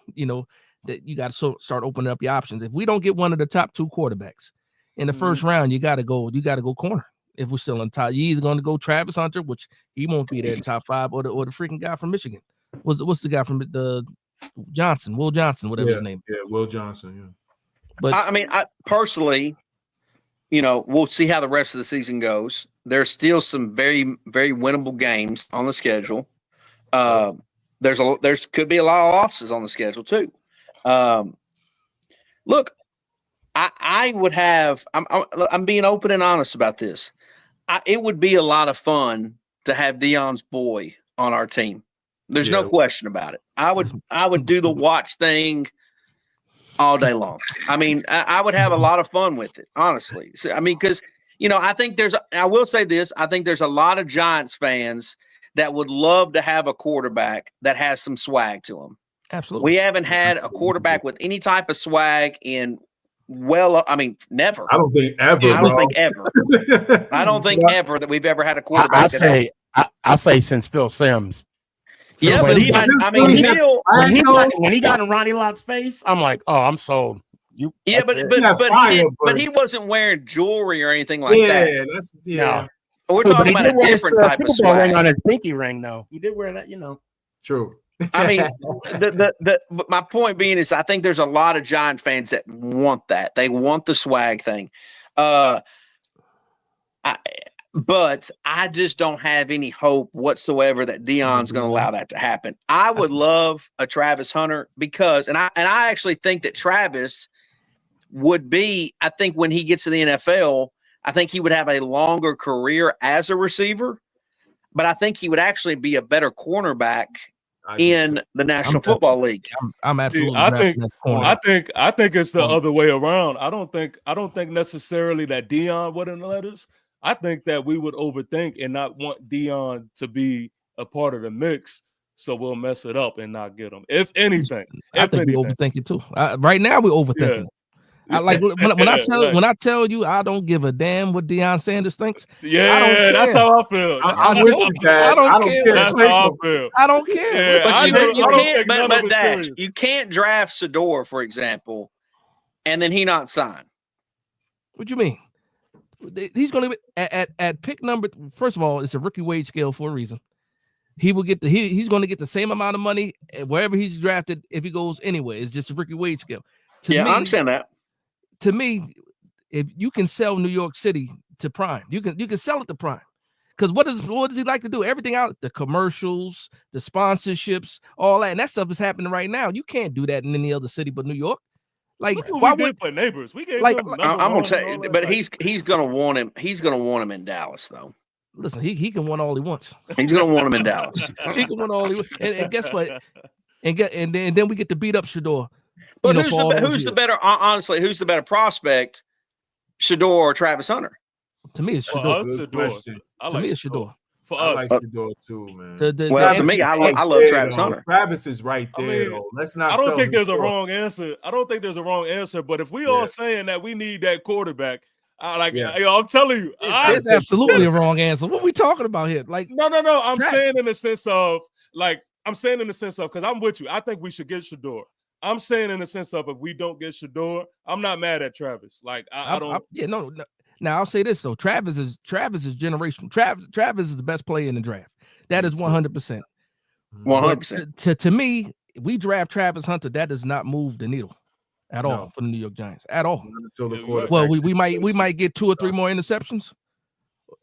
that you got to start opening up your options. If we don't get one of the top 2 quarterbacks in the first round, you got to go corner. If we're still on top, you're either going to go Travis Hunter, which he won't be there in top 5, or the freaking guy from Michigan. What's the guy from the Will Johnson, whatever his name. Yeah, Will Johnson. Yeah. But I personally, we'll see how the rest of the season goes. There's still some very, very winnable games on the schedule. There's could be a lot of losses on the schedule too. Look, I would have. I'm being open and honest about this. It would be a lot of fun to have Deion's boy on our team. There's no question about it. I would do the watch thing all day long. I mean, I would have a lot of fun with it, honestly. So, I mean, because, I think I will say this, I think there's a lot of Giants fans that would love to have a quarterback that has some swag to him. Absolutely. We haven't had a quarterback with any type of swag in never. I don't think ever. I don't think ever. I don't think ever that we've ever had a quarterback. I say since Phil Simms. Yeah, but when he got in Ronnie Lott's face, I'm like, oh, I'm sold. But he wasn't wearing jewelry or anything like that. Yeah. We're talking about a different type of swag. Ring on his pinky ring, though. He did wear that, True. I mean, my point being is, I think there's a lot of Giant fans that want that. They want the swag thing. But I just don't have any hope whatsoever that Deion's going to allow that to happen. I would love a Travis Hunter because, and I actually think that Travis would be, I think when he gets to the NFL, I think he would have a longer career as a receiver, but I think he would actually be a better cornerback in the National Football League. I'm absolutely. I think it's the other way around. I don't think necessarily that Deion wouldn't let us. I think that we would overthink and not want Deion to be a part of the mix, so we'll mess it up and not get him. If anything, I think we overthink it too. Right now, we're overthinking. Yeah. When I tell you I don't give a damn what Deion Sanders thinks. Yeah, that's how I feel. I'm with you guys. I don't care. That's how I feel. I don't care. Yeah, but Dash, you can't draft Shedeur, for example, and then he not sign. What you mean? He's going to be at pick number. First of all, it's a rookie wage scale for a reason. He will get he's going to get the same amount of money wherever he's drafted if he goes anyway. It's just a rookie wage scale. I understand that. To me, if you can sell New York City to Prime, you can sell it to Prime. Because what does he like to do? Everything out, the commercials, the sponsorships, all that, and that stuff is happening right now. You can't do that in any other city but New York. Like, why would for neighbors? We gave I'm gonna tell you, but he's gonna want him. He's gonna want him in Dallas, though. Listen, he can want all he wants. He's gonna want him in Dallas. He can want all he wants. And guess what? And then we get to beat up Shedeur. But who's the better? Honestly, who's the better prospect, Shedeur or Travis Hunter? To me, it's Shedeur. To me, it's Shedeur. For I us, like Shedeur too, man. To me, I love Travis Hunter. Travis is right there. Though. Let's not. I don't think there's a wrong answer. But if we all saying that we need that quarterback, I'm telling you, it's absolutely a wrong answer. What are we talking about here? Like, no. I'm saying in the sense of because I'm with you. I think we should get Shedeur. I'm saying in the sense of if we don't get Shedeur, I'm not mad at Travis. Like I don't. No. Now I'll say this though: Travis is generational. Travis is the best player in the draft. That is 100%. 100%. To me, we draft Travis Hunter. That does not move the needle at all for the New York Giants at all. Well, we might get 2 or 3 more interceptions.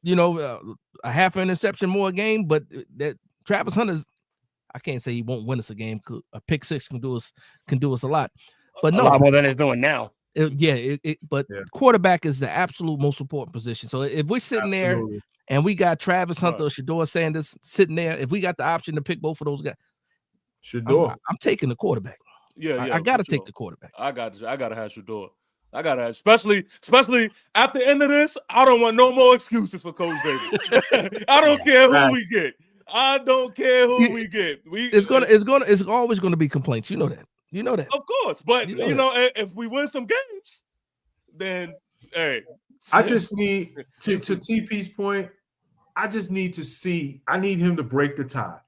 A half an interception more a game, but that Travis Hunter, I can't say he won't win us a game. A pick 6 can do us a lot, but no, a lot more than they're doing now. But quarterback is the absolute most important position. So if we're sitting there and we got Travis Hunter or Shedeur Sanders sitting there, if we got the option to pick both of those guys, Shedeur, I'm taking the quarterback. I got to take the quarterback. I got to have Shedeur. I got to have, especially at the end of this, I don't want no more excuses for Coach David. I don't care who we get. I don't care who we get. It's always gonna be complaints. You know that. Of course, but if we win some games, then hey. I just need to TP's point. I just need to see. I need him to break the tie.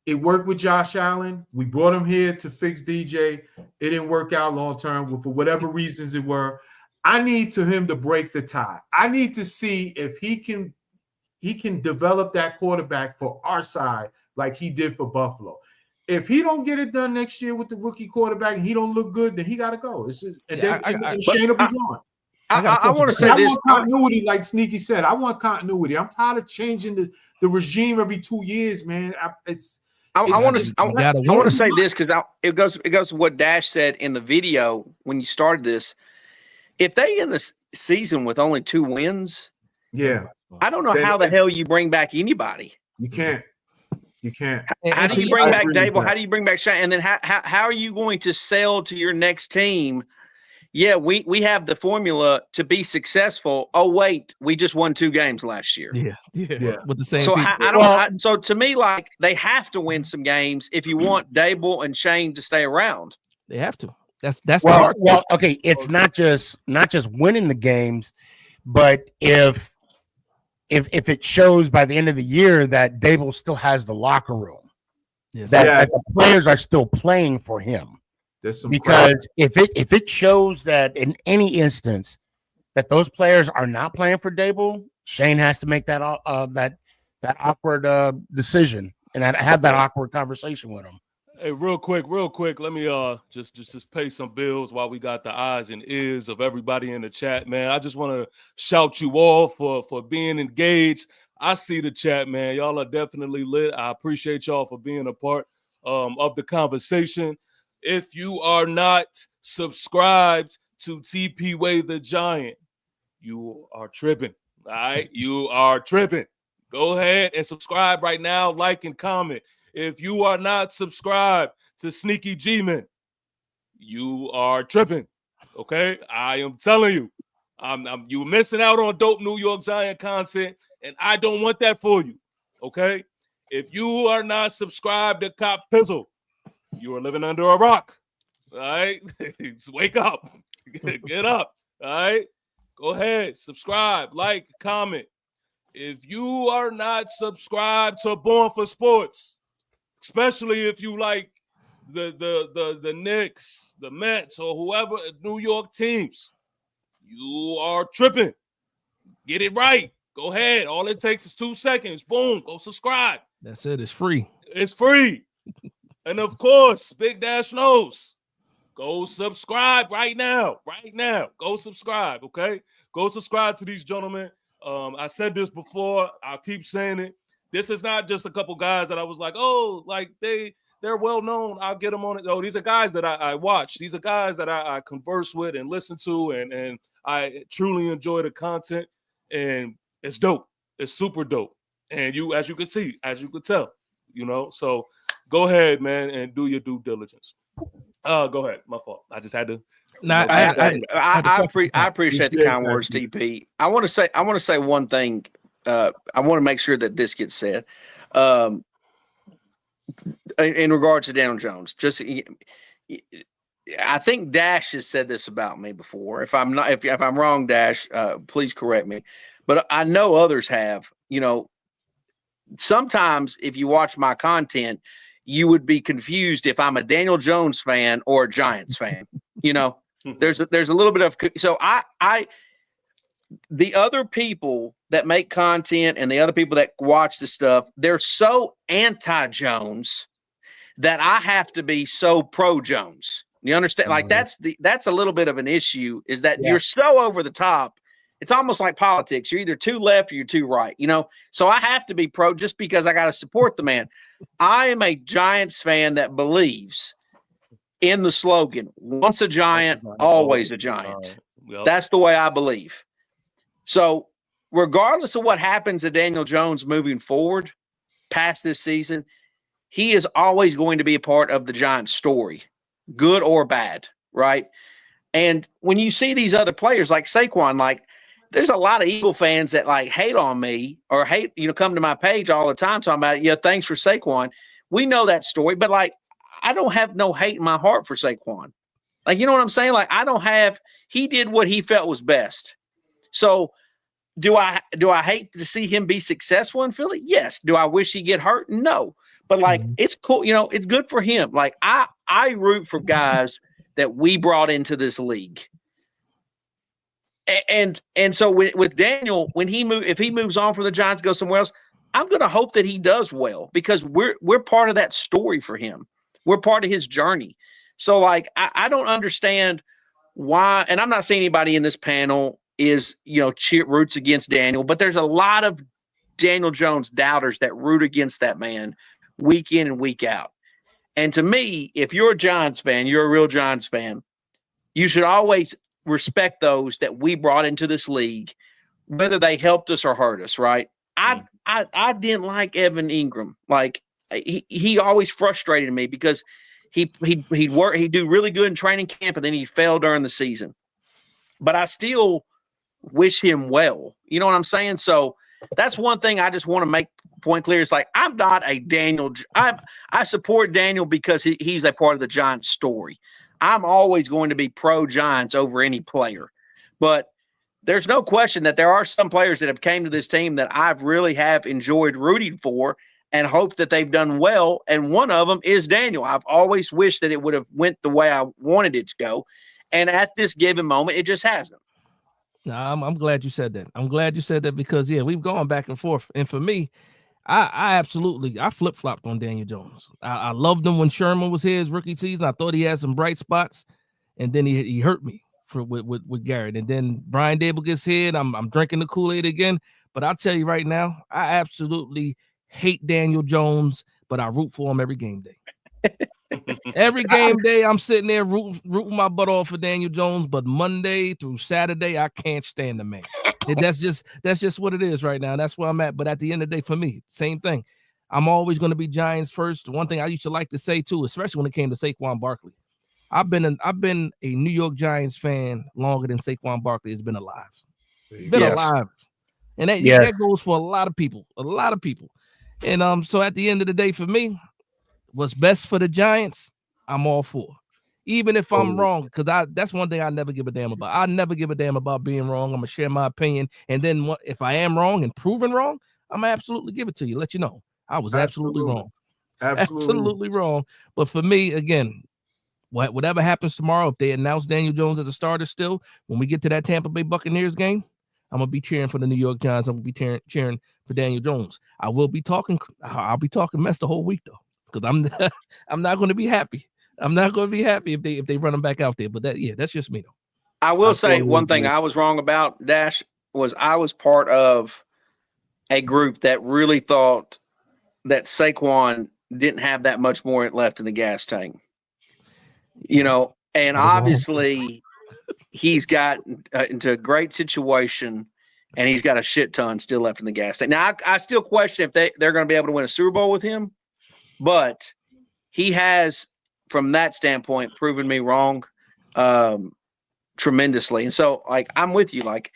It worked with Josh Allen. We brought him here to fix DJ. It didn't work out long term for whatever reasons it were. I need him to break the tie. I need to see if he can develop that quarterback for our side like he did for Buffalo. If he don't get it done next year with the rookie quarterback and he don't look good, then he got to go. It's just, and Shane will be gone. I want to say I this. want continuity, like Sneaky said. I want continuity. I'm tired of changing the regime every 2 years, man. I want to say this because it goes to what Dash said in the video when you started this. If they end the season with only 2 wins, I don't know how the hell you bring back anybody. You can't. How do you bring back Dable? How do you bring back Shane? And then how are you going to sell to your next team? Yeah, we have the formula to be successful. Oh wait, we just won 2 games last year. Yeah. With the same. So people. So to me, like they have to win some games if you want Dable and Shane to stay around. They have to. That's well. Okay, it's not just winning the games, but if it shows by the end of the year that Dable still has the locker room, that the players are still playing for him. Because if it shows that in any instance that those players are not playing for Dable, Shane has to make that awkward decision and have that awkward conversation with him. Hey, real quick, let me just pay some bills while we got the eyes and ears of everybody in the chat, man. I just want to shout you all for being engaged. I see the chat, man. Y'all are definitely lit. I appreciate y'all for being a part of the conversation. If you are not subscribed to TP Way the Giant, you are tripping. All right, you are tripping. Go ahead and subscribe right now, like and comment. If you are not subscribed to Sneaky G-Man, you are tripping. Okay, I am telling you, you missing out on dope New York Giant content, and I don't want that for you. Okay, if you are not subscribed to Copizzle, you are living under a rock. All right, wake up, get up. All right, go ahead, subscribe, like, comment. If you are not subscribed to Born for Sports, especially if you like the Knicks, the Mets, or whoever New York teams, you are tripping. Get it right. Go ahead. All it takes is 2 seconds. Boom. Go subscribe. That's it. It's free. It's free. And of course, Big Dash knows. Go subscribe right now. Right now. Go subscribe. Okay. Go subscribe to these gentlemen. I said this before. I'll keep saying it. This is not just a couple guys that I was like, oh, like they're well known. I'll get them on it. Oh, these are guys that I watch. These are guys that I converse with and listen to, and I truly enjoy the content. And it's dope. It's super dope. And as you could tell, so go ahead, man, and do your due diligence. Go ahead. My fault. I just had to. I appreciate the kind words, TP. I want to say one thing. I want to make sure that this gets said. In regards to Daniel Jones, I think Dash has said this about me before. If I'm wrong, Dash, please correct me. But I know others have. Sometimes if you watch my content, you would be confused if I'm a Daniel Jones fan or a Giants fan. There's a little bit of so the other people that make content and the other people that watch the stuff, they're so anti-Jones that I have to be so pro-Jones. You understand? Like that's a little bit of an issue, is that you're so over the top. It's almost like politics. You're either too left or you're too right, So I have to be pro just because I got to support the man. I am a Giants fan that believes in the slogan, once a Giant, always a Giant. Yep. That's the way I believe. So regardless of what happens to Daniel Jones moving forward past this season, he is always going to be a part of the Giants story, good or bad, right? And when you see these other players like Saquon, like there's a lot of Eagle fans that like hate on me or hate, come to my page all the time talking about, thanks for Saquon. We know that story, but like I don't have no hate in my heart for Saquon. Like, you know what I'm saying? Like, he did what he felt was best. So do I hate to see him be successful in Philly? Yes. Do I wish he'd get hurt? No. But like, it's cool. You know, it's good for him. Like I root for guys that we brought into this league. And so with Daniel, if he moves on from the Giants, go somewhere else, I'm going to hope that he does well, because we're part of that story for him. We're part of his journey. So like, I don't understand why, and I'm not saying anybody in this panel is, roots against Daniel, but there's a lot of Daniel Jones doubters that root against that man week in and week out. And to me, if you're a Giants fan, you're a real Giants fan, you should always respect those that we brought into this league, whether they helped us or hurt us, right? I didn't like Evan Ingram. Like, he always frustrated me because he'd do really good in training camp, and then he'd fail during the season. But I still wish him well. You know what I'm saying? So that's one thing I just want to make point clear. It's like, I'm not a Daniel. I support Daniel because he's a part of the Giants story. I'm always going to be pro Giants over any player. But there's no question that there are some players that have came to this team that I've really have enjoyed rooting for and hope that they've done well. And one of them is Daniel. I've always wished that it would have went the way I wanted it to go. And at this given moment, it just hasn't. No, I'm glad you said that. I'm glad you said that because, we've gone back and forth. And for me, I absolutely flip-flopped on Daniel Jones. I loved him when Sherman was here his rookie season. I thought he had some bright spots, and then he hurt me with Garrett. And then Brian Dable gets hit. I'm drinking the Kool-Aid again. But I'll tell you right now, I absolutely hate Daniel Jones, but I root for him every game day. Every game day, I'm sitting there rooting my butt off for Daniel Jones, but Monday through Saturday, I can't stand the man. That's just what it is right now. That's where I'm at. But at the end of the day, for me, same thing. I'm always going to be Giants first. One thing I used to like to say too, especially when it came to Saquon Barkley, I've been a New York Giants fan longer than Saquon Barkley has been alive. Alive, and that goes for a lot of people. And so at the end of the day, for me, what's best for the Giants, I'm all for. Even if I'm wrong, because that's one thing I never give a damn about. I never give a damn about being wrong. I'm going to share my opinion. And then if I am wrong and proven wrong, I'm going to absolutely give it to you. Let you know. I was absolutely wrong. Absolutely wrong. But for me, again, whatever happens tomorrow, if they announce Daniel Jones as a starter still, when we get to that Tampa Bay Buccaneers game, I'm going to be cheering for the New York Giants. I'm going to be cheering for Daniel Jones. I'll be talking mess the whole week, though. Because I'm not going to be happy. I'm not going to be happy if they run him back out there. But that's just me though. I will say one thing I was wrong about, Dash, was I was part of a group that really thought that Saquon didn't have that much more left in the gas tank. And obviously he's got into a great situation and he's got a shit ton still left in the gas tank. Now I still question if they're going to be able to win a Super Bowl with him. But he has, from that standpoint, proven me wrong tremendously. And so, like, I'm with you. Like,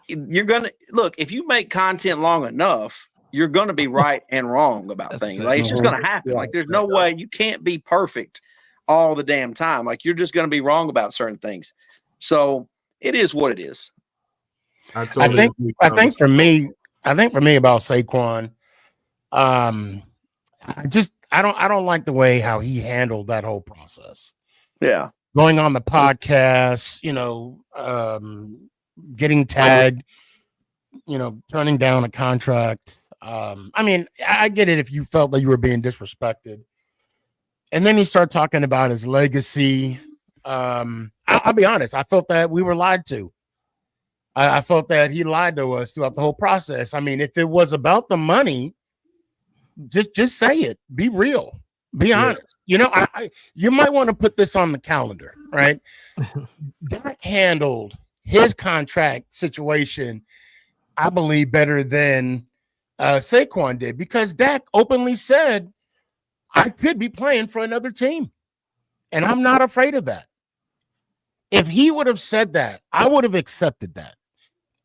you're going to – look, if you make content long enough, you're going to be right and wrong about things. Like, it's just going to happen. Like, there's no way – you can't be perfect all the damn time. Like, you're just going to be wrong about certain things. So, it is what it is. I think for me about Saquon, I don't like the way how he handled that whole process. Yeah. Going on the podcast, getting tagged, turning down a contract. I mean, I get it if you felt that you were being disrespected. And then he started talking about his legacy. I'll be honest, I felt that we were lied to. I felt that he lied to us throughout the whole process. I mean, if it was about the money, just say it. Be real. Be honest. You might want to put this on the calendar, right? Dak handled his contract situation, I believe, better than Saquon did, because Dak openly said, I could be playing for another team, and I'm not afraid of that. If he would have said that, I would have accepted that.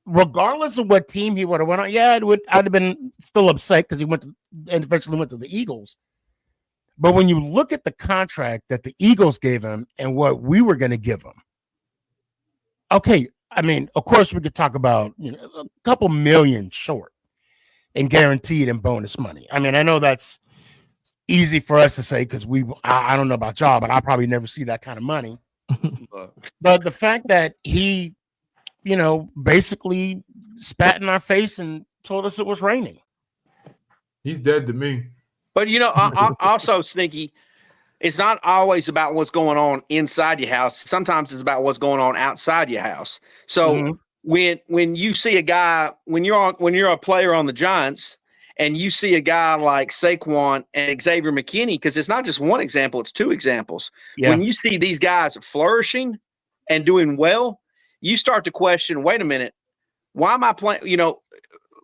Regardless of what team he would have went on, I'd have been still upset because he eventually went to the Eagles. But when you look at the contract that the Eagles gave him and what we were going to give him, okay, I mean, of course, we could talk about a couple million short and guaranteed and bonus money. I mean, I know that's easy for us to say because I don't know about y'all, but I'll probably never see that kind of money. But the fact that he, basically spat in our face and told us it was raining. He's dead to me. But also, Sneaky, it's not always about what's going on inside your house. Sometimes it's about what's going on outside your house. So when you see a guy, when you're a player on the Giants and you see a guy like Saquon and Xavier McKinney, because it's not just one example, it's two examples. Yeah. When you see these guys flourishing and doing well, you start to question, wait a minute, why am I playing?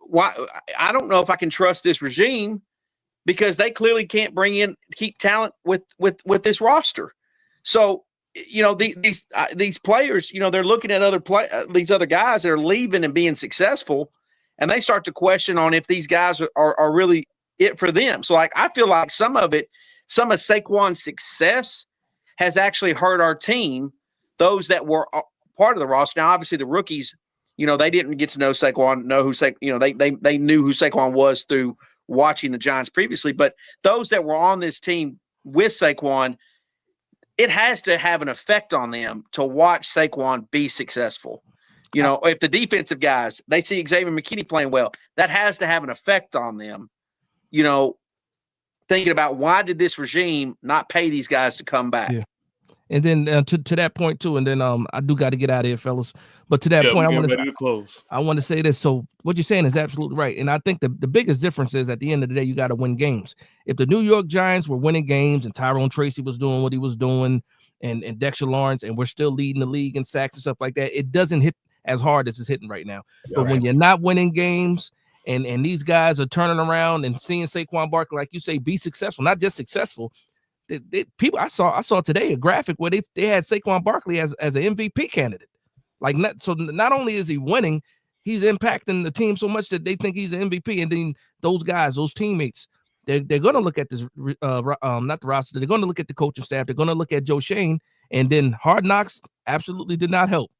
Why I don't know if I can trust this regime because they clearly can't keep talent with this roster. So, these players, they're looking at these other guys that are leaving and being successful, and they start to question on if these guys are really it for them. So, I feel like some of Saquon's success has actually hurt our team, those that were part of the roster. Now, obviously, the rookies, they didn't get to know Saquon, they knew who Saquon was through watching the Giants previously. But those that were on this team with Saquon, it has to have an effect on them to watch Saquon be successful. If the defensive guys, they see Xavier McKinney playing well, that has to have an effect on them, thinking about why did this regime not pay these guys to come back? Yeah. And then to that point too, and then I do got to get out of here, fellas. But to that point, I want to say this. So what you're saying is absolutely right, and I think the biggest difference is at the end of the day, you got to win games. If the New York Giants were winning games and Tyrone Tracy was doing what he was doing, and Dexter Lawrence, and we're still leading the league in sacks and stuff like that, it doesn't hit as hard as it's hitting right now. Yeah, but when you're not winning games, and these guys are turning around and seeing Saquon Barkley, like you say, be successful, not just successful. People, I saw today a graphic where they had Saquon Barkley as an MVP candidate. Not only is he winning, he's impacting the team so much that they think he's an MVP. And then those guys, those teammates, they're going to look at this, not the roster. They're going to look at the coaching staff. They're going to look at Joe Shane, and then Hard Knocks absolutely did not help.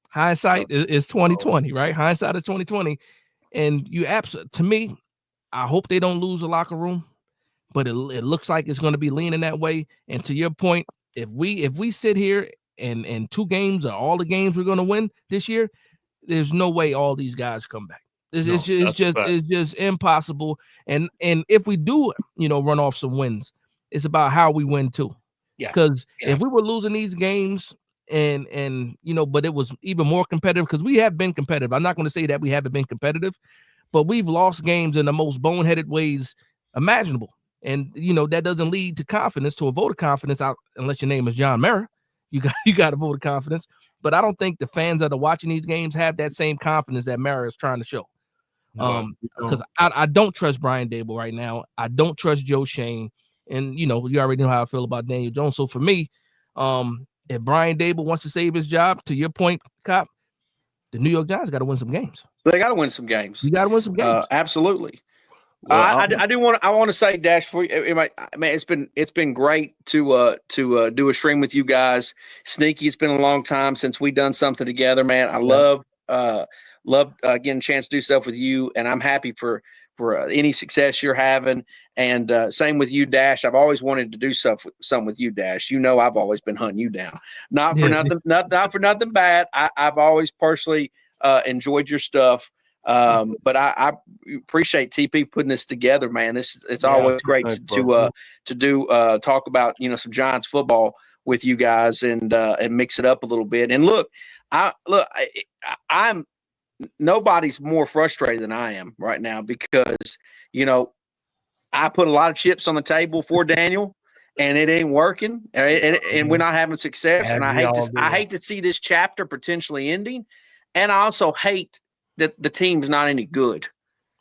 Hindsight is 2020, right? Hindsight is 2020, and to me, I hope they don't lose the locker room. But it looks like it's going to be leaning that way. And to your point, if we sit here and 2 games are all the games we're going to win this year, there's no way all these guys come back. It's just impossible. And if we do, run off some wins, it's about how we win too. Yeah. Because if we were losing these games and but it was even more competitive because we have been competitive. I'm not going to say that we haven't been competitive, but we've lost games in the most boneheaded ways imaginable. And that doesn't lead to confidence, to a vote of confidence, out unless your name is John Mara. You got a vote of confidence. But I don't think the fans that are watching these games have that same confidence that Mara is trying to show. Because I don't trust Brian Dable right now. I don't trust Joe Shane. And you already know how I feel about Daniel Jones. So for me, if Brian Dable wants to save his job, to your point, Cop, the New York Giants got to win some games. They got to win some games. You got to win some games. Absolutely. Well, I want to say, Dash, for you, man, it's been great to do a stream with you guys. Sneaky, it's been a long time since we done something together, man. I love getting a chance to do stuff with you, and I'm happy for any success you're having. And same with you, Dash. I've always wanted to do something with you, Dash. I've always been hunting you down. Not for nothing bad. I've always personally enjoyed your stuff. But I appreciate TP putting this together, man. It's always great to talk about some Giants football with you guys and mix it up a little bit. And I'm nobody's more frustrated than I am right now because I put a lot of chips on the table for Daniel, and it ain't working, and we're not having success. And I hate to see this chapter potentially ending, and I also hate that the team's not any good,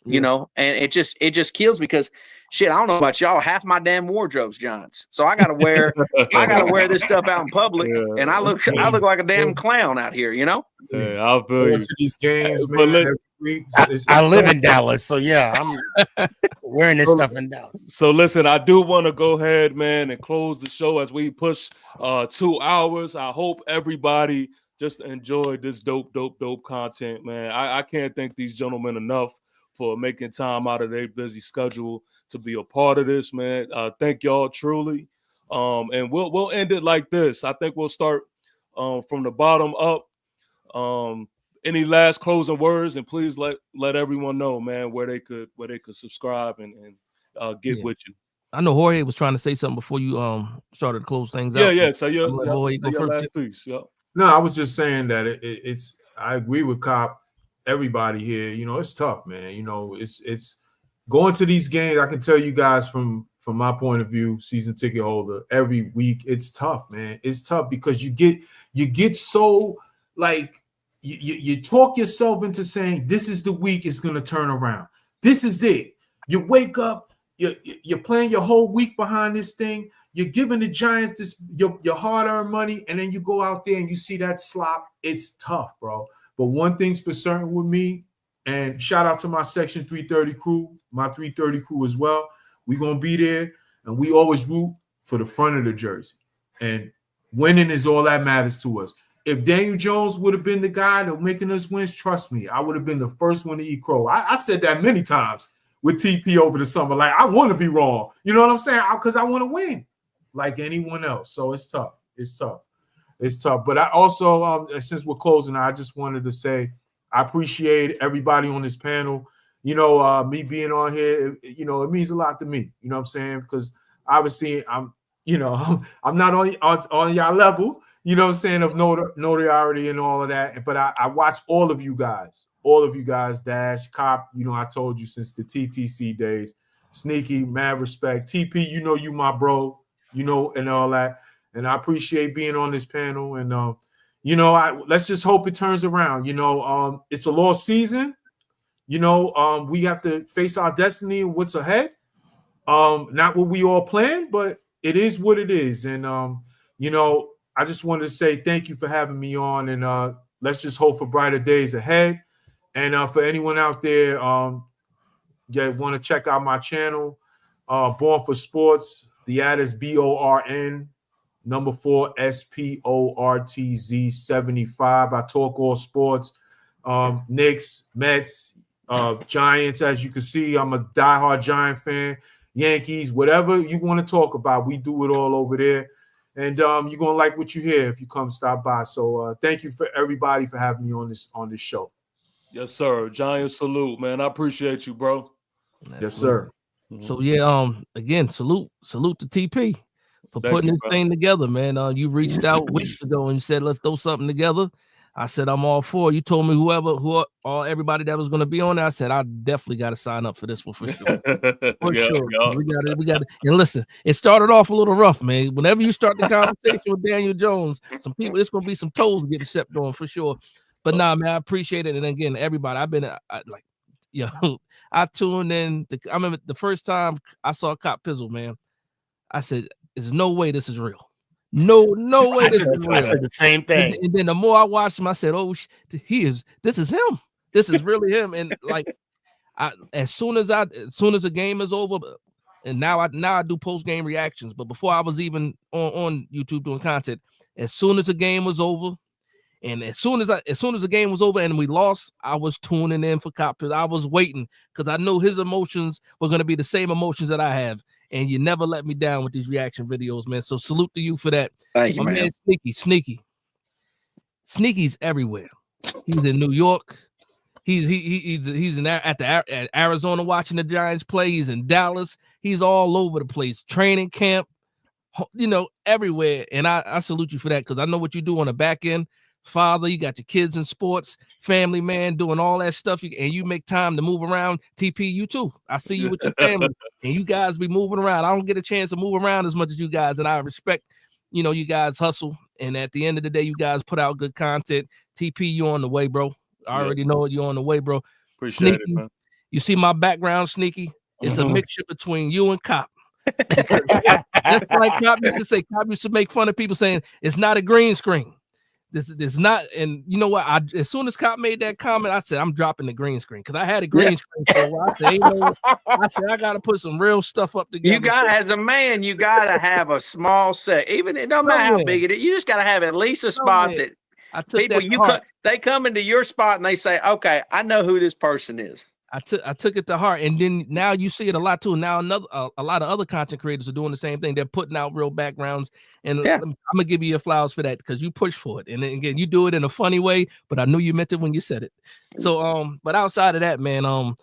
and it just kills me because shit, I don't know about y'all, half my damn wardrobe's Giants. So I gotta wear this stuff out in public, and I look like a damn clown out here, Yeah, I'll feel you. To these games, man. I live in Dallas, so yeah, I'm wearing this stuff in Dallas. So listen, I do want to go ahead, man, and close the show as we push 2 hours. I hope everybody just enjoyed this dope content, man. I can't thank these gentlemen enough for making time out of their busy schedule to be a part of this, man. Thank y'all truly. And we'll end it like this. I think we'll start from the bottom up. Any last closing words, and please let everyone know, man, where they could subscribe and get with you. I know Jorge was trying to say something before you started to close things out. Yeah. So your last piece. Yeah. No, I was just saying that it's. I agree with Cop. Everybody here, it's tough, man. It's going to these games. I can tell you guys from my point of view, season ticket holder, every week, it's tough, man. It's tough because you get so like. You talk yourself into saying this is the week it's going to turn around. This is it. You wake up, you're playing your whole week behind this thing. You're giving the Giants this your hard-earned money, and then you go out there and you see that slop. It's tough, bro. But one thing's for certain with me, and shout out to my Section 330 crew, my 330 crew as well. We're going to be there, and we always root for the front of the jersey. And winning is all that matters to us. If Daniel Jones would have been the guy that making us wins, trust me, I would have been the first one to eat crow. I said that many times with TP over the summer. Like, I want to be wrong. You know what I'm saying? Because I want to win like anyone else. So it's tough. It's tough. But I also, since we're closing, I just wanted to say I appreciate everybody on this panel. Me being on here, it means a lot to me. You know what I'm saying? Because obviously I'm not on y'all level. You know what I'm saying, of notoriety and all of that. But I watch all of you guys, Dash, Cop, I told you since the TTC days. Sneaky, mad respect. TP, you my bro, and all that. And I appreciate being on this panel. And, let's just hope it turns around. It's a lost season. We have to face our destiny and what's ahead. Not what we all planned, but it is what it is. And, I just wanted to say thank you for having me on, and let's just hope for brighter days ahead. And for anyone out there, want to check out my channel, Born for Sports. The ad is BORN 4 SPORTZ 75. I talk all sports, Knicks, Mets, Giants. As you can see, I'm a diehard Giant fan. Yankees, whatever you want to talk about, we do it all over there. And you're gonna like what you hear if you come stop by. So thank you for everybody for having me on this show. Yes, sir. Giant salute, man. I appreciate you, bro. Yes, sir. So again, salute to TP for putting this thing together, man. You reached out weeks ago and you said let's throw something together. I said I'm all for it. You told me everybody that was going to be on there. I said I definitely got to sign up for this one for sure. For sure. Yeah. We got it. And listen, it started off a little rough, man. Whenever you start the conversation with Daniel Jones, some people, it's going to be some toes getting stepped on for sure. But nah, man, I appreciate it. And again, everybody, I tuned in. I remember the first time I saw Copizzle, man. I said, "There's no way this is real. No way this is real." I said the same thing. And then the more I watched him, I said, "Oh, this is him. This is really him." And like, as soon as the game is over, and now I do post game reactions. But before I was even on YouTube doing content, as soon as the game was over. And as soon as the game was over and we lost, I was tuning in for Copizzle. I was waiting because I know his emotions were going to be the same emotions that I have. And you never let me down with these reaction videos, man. So salute to you for that. Thank you, man. Sneaky's everywhere. He's in New York. He's at Arizona watching the Giants play. He's in Dallas. He's all over the place. Training camp, everywhere. And I salute you for that because I know what you do on the back end. Father, you got your kids in sports, family man, doing all that stuff, and you make time to move around. TP, you too. I see you with your family, and you guys be moving around. I don't get a chance to move around as much as you guys, and I respect, you guys hustle, and at the end of the day, you guys put out good content. TP, you on the way, bro. I already know it. You on the way, bro. Appreciate Sneaky, it, man. You see my background, Sneaky? It's a mixture between you and Cop. Just like Cop used to say, Cop used to make fun of people saying it's not a green screen. This not, and you know what? As soon as Cop made that comment, I said I'm dropping the green screen because I had a green screen for a while. I said I gotta put some real stuff up together. You got, as a man, you gotta have a small set. Even it don't matter how big it is. You just gotta have at least a spot that people they come into your spot and they say, "Okay, I know who this person is." I took it to heart, and then now you see it a lot too. Now a lot of other content creators are doing the same thing. They're putting out real backgrounds, and I'm gonna give you your flowers for that because you push for it. And then, again, you do it in a funny way, but I knew you meant it when you said it. So but outside of that, man,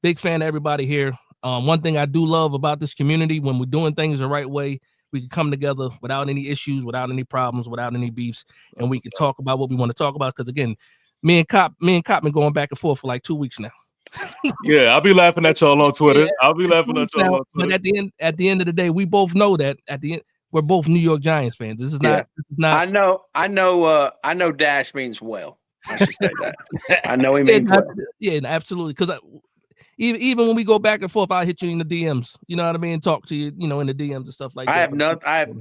big fan of everybody here. One thing I do love about this community, when we're doing things the right way, we can come together without any issues, without any problems, without any beefs, and we can talk about what we want to talk about. Because again, me and Cop been going back and forth for like 2 weeks now. Yeah, I'll be laughing at y'all on Twitter. I'll be laughing at y'all on Twitter. But at the end of the day, we both know that at the end we're both New York Giants fans. This is not. I know. Dash means well. I should say that. I know he means well. Yeah, absolutely. Because even when we go back and forth, I'll hit you in the DMs. You know what I mean? Talk to you, in the DMs and stuff like that.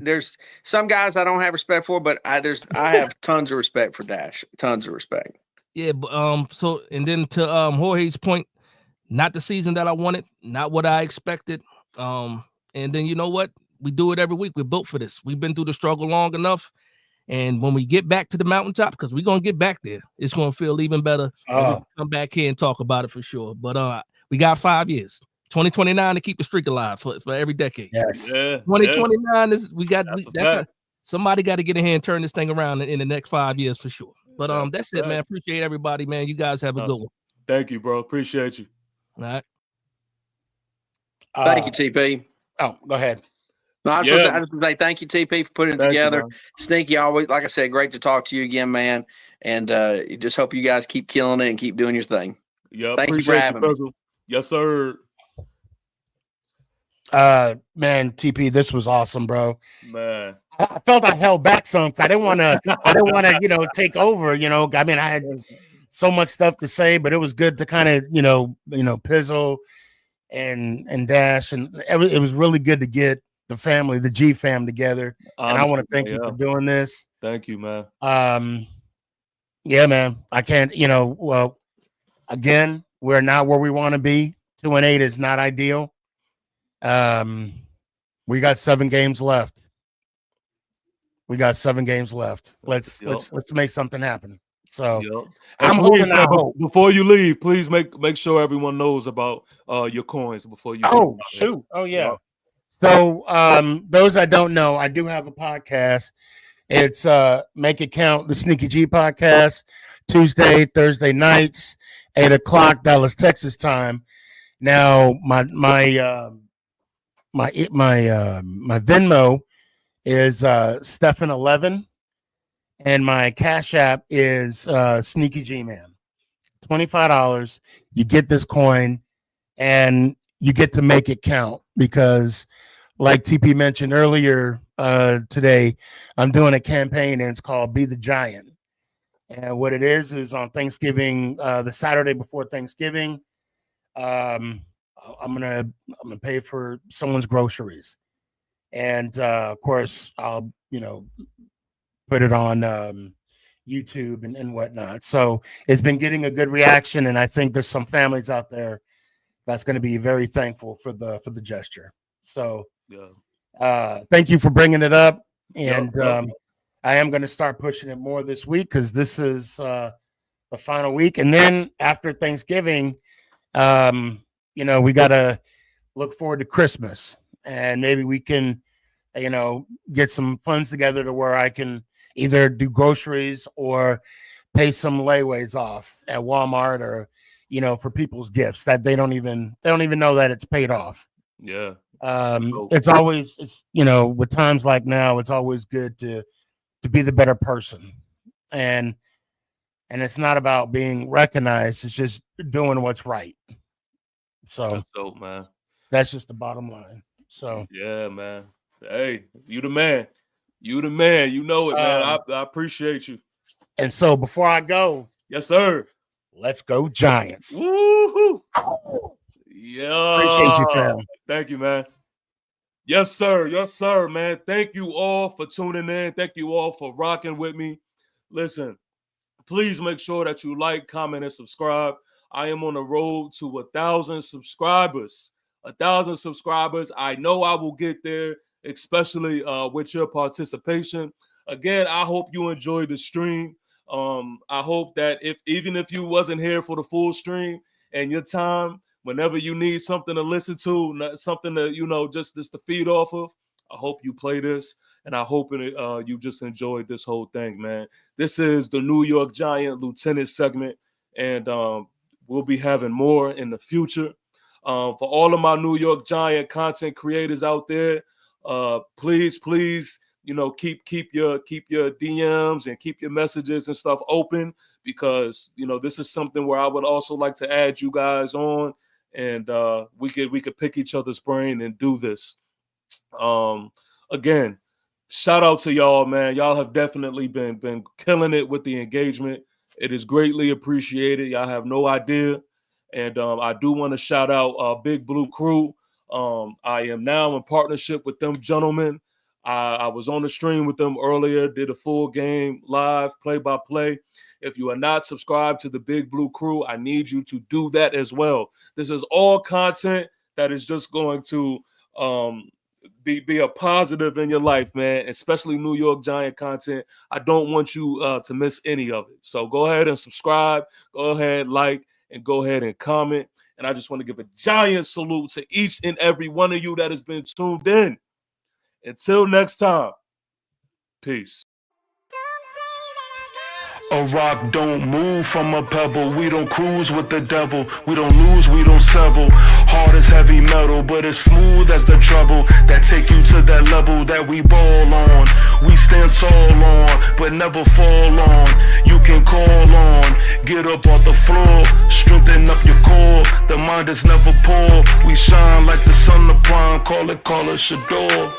There's some guys I don't have respect for, but I have tons of respect for Dash. Tons of respect. Yeah, but so, and then to Jorge's point, not the season that I wanted, not what I expected. And then you know what? We do it every week. We're built for this. We've been through the struggle long enough. And when we get back to the mountaintop, because we're gonna get back there, it's gonna feel even better. Come back here and talk about it for sure. But we got 5 years. 2029 to keep the streak alive for every decade. Yes. Yeah, 2029 is somebody got to get in here and turn this thing around in the next 5 years for sure. But that's it, man. Appreciate everybody, man. You guys have a good one. Thank you, bro. Appreciate you. All right. Thank you, TP. Oh, go ahead. No, I just want to say thank you, TP, for putting it together. Sneaky, always, like I said, great to talk to you again, man. And just hope you guys keep killing it and keep doing your thing. Yeah, thank you for having me. Yes, sir. Man, TP, this was awesome, bro. Man, I felt I held back some because I didn't want to, take over. I mean, I had so much stuff to say, but it was good to kind of, Pizzle and Dash, and it was really good to get the family, the G fam together. And I want to thank you for doing this. Thank you, man. Yeah, man. I can't, well, again, we're not where we want to be. 2-8 is not ideal. We got 7 games left. Let's make something happen. So I'm hoping before you leave, please make sure everyone knows about your coins before you. Oh shoot! Oh yeah. So those I don't know, I do have a podcast. It's Make It Count, the Sneaky G podcast, Tuesday, Thursday nights, 8:00 Dallas, Texas time. Now my Venmo is Stefan11, and my Cash App is Sneaky G Man. $25. You get this coin, and you get to make it count because, like TP mentioned earlier today, I'm doing a campaign, and it's called Be the Giant. And what it is on Thanksgiving, the Saturday before Thanksgiving, I'm gonna pay for someone's groceries, and of course I'll put it on YouTube and whatnot. So it's been getting a good reaction, and I think there's some families out there that's going to be very thankful for the gesture. So thank you for bringing it up, and I am going to start pushing it more this week because this is the final week, and then after Thanksgiving, we got to look forward to Christmas, and maybe we can, get some funds together to where I can either do groceries or pay some layaways off at Walmart, or, for people's gifts that they don't even know that it's paid off. Yeah. It's always, with times like now, it's always good to be the better person. And it's not about being recognized. It's just doing what's right. So that's dope, man. That's just the bottom line. So yeah, man. Hey, you the man. You know it, man. I appreciate you. And so before I go, yes, sir. Let's go Giants. Woo-hoo. Yeah. Appreciate you, fam. Thank you, man. Yes, sir. Yes, sir, man. Thank you all for tuning in. Thank you all for rocking with me. Listen, please make sure that you like, comment, and subscribe. I am on the road to 1,000 subscribers. 1,000 subscribers. I know I will get there, especially with your participation. Again, I hope you enjoyed the stream. I hope that even if you wasn't here for the full stream and your time, whenever you need something to listen to, something to, just to feed off of, I hope you play this, and I hope you just enjoyed this whole thing, man. This is the New York Giant Lieutenant segment, and we'll be having more in the future. For all of my New York Giant content creators out there, please, keep your DMs and keep your messages and stuff open, because this is something where I would also like to add you guys on, and we could pick each other's brain and do this. Again, shout out to y'all, man. Y'all have definitely been killing it with the engagement. It is greatly appreciated. Y'all have no idea. And I do want to shout out Big Blue Crew. I am now in partnership with them gentlemen. I was on the stream with them earlier, did a full game live play-by-play. If you are not subscribed to the Big Blue Crew, I need you to do that as well. This is all content that is just going to be a positive in your life, man, especially New York Giant content. I don't want you to miss any of it. So go ahead and subscribe, go ahead, like, and go ahead and comment. And I just want to give a giant salute to each and every one of you that has been tuned in. Until next time, peace. A rock don't move from a pebble. We don't cruise with the devil. We don't lose, we don't settle. Hard as heavy metal, but as smooth as the trouble that take you to that level that we ball on. We stand tall on, but never fall on. You can call on, get up off the floor, strengthen up your core. The mind is never poor. We shine like the sun of prime. Call it Shador.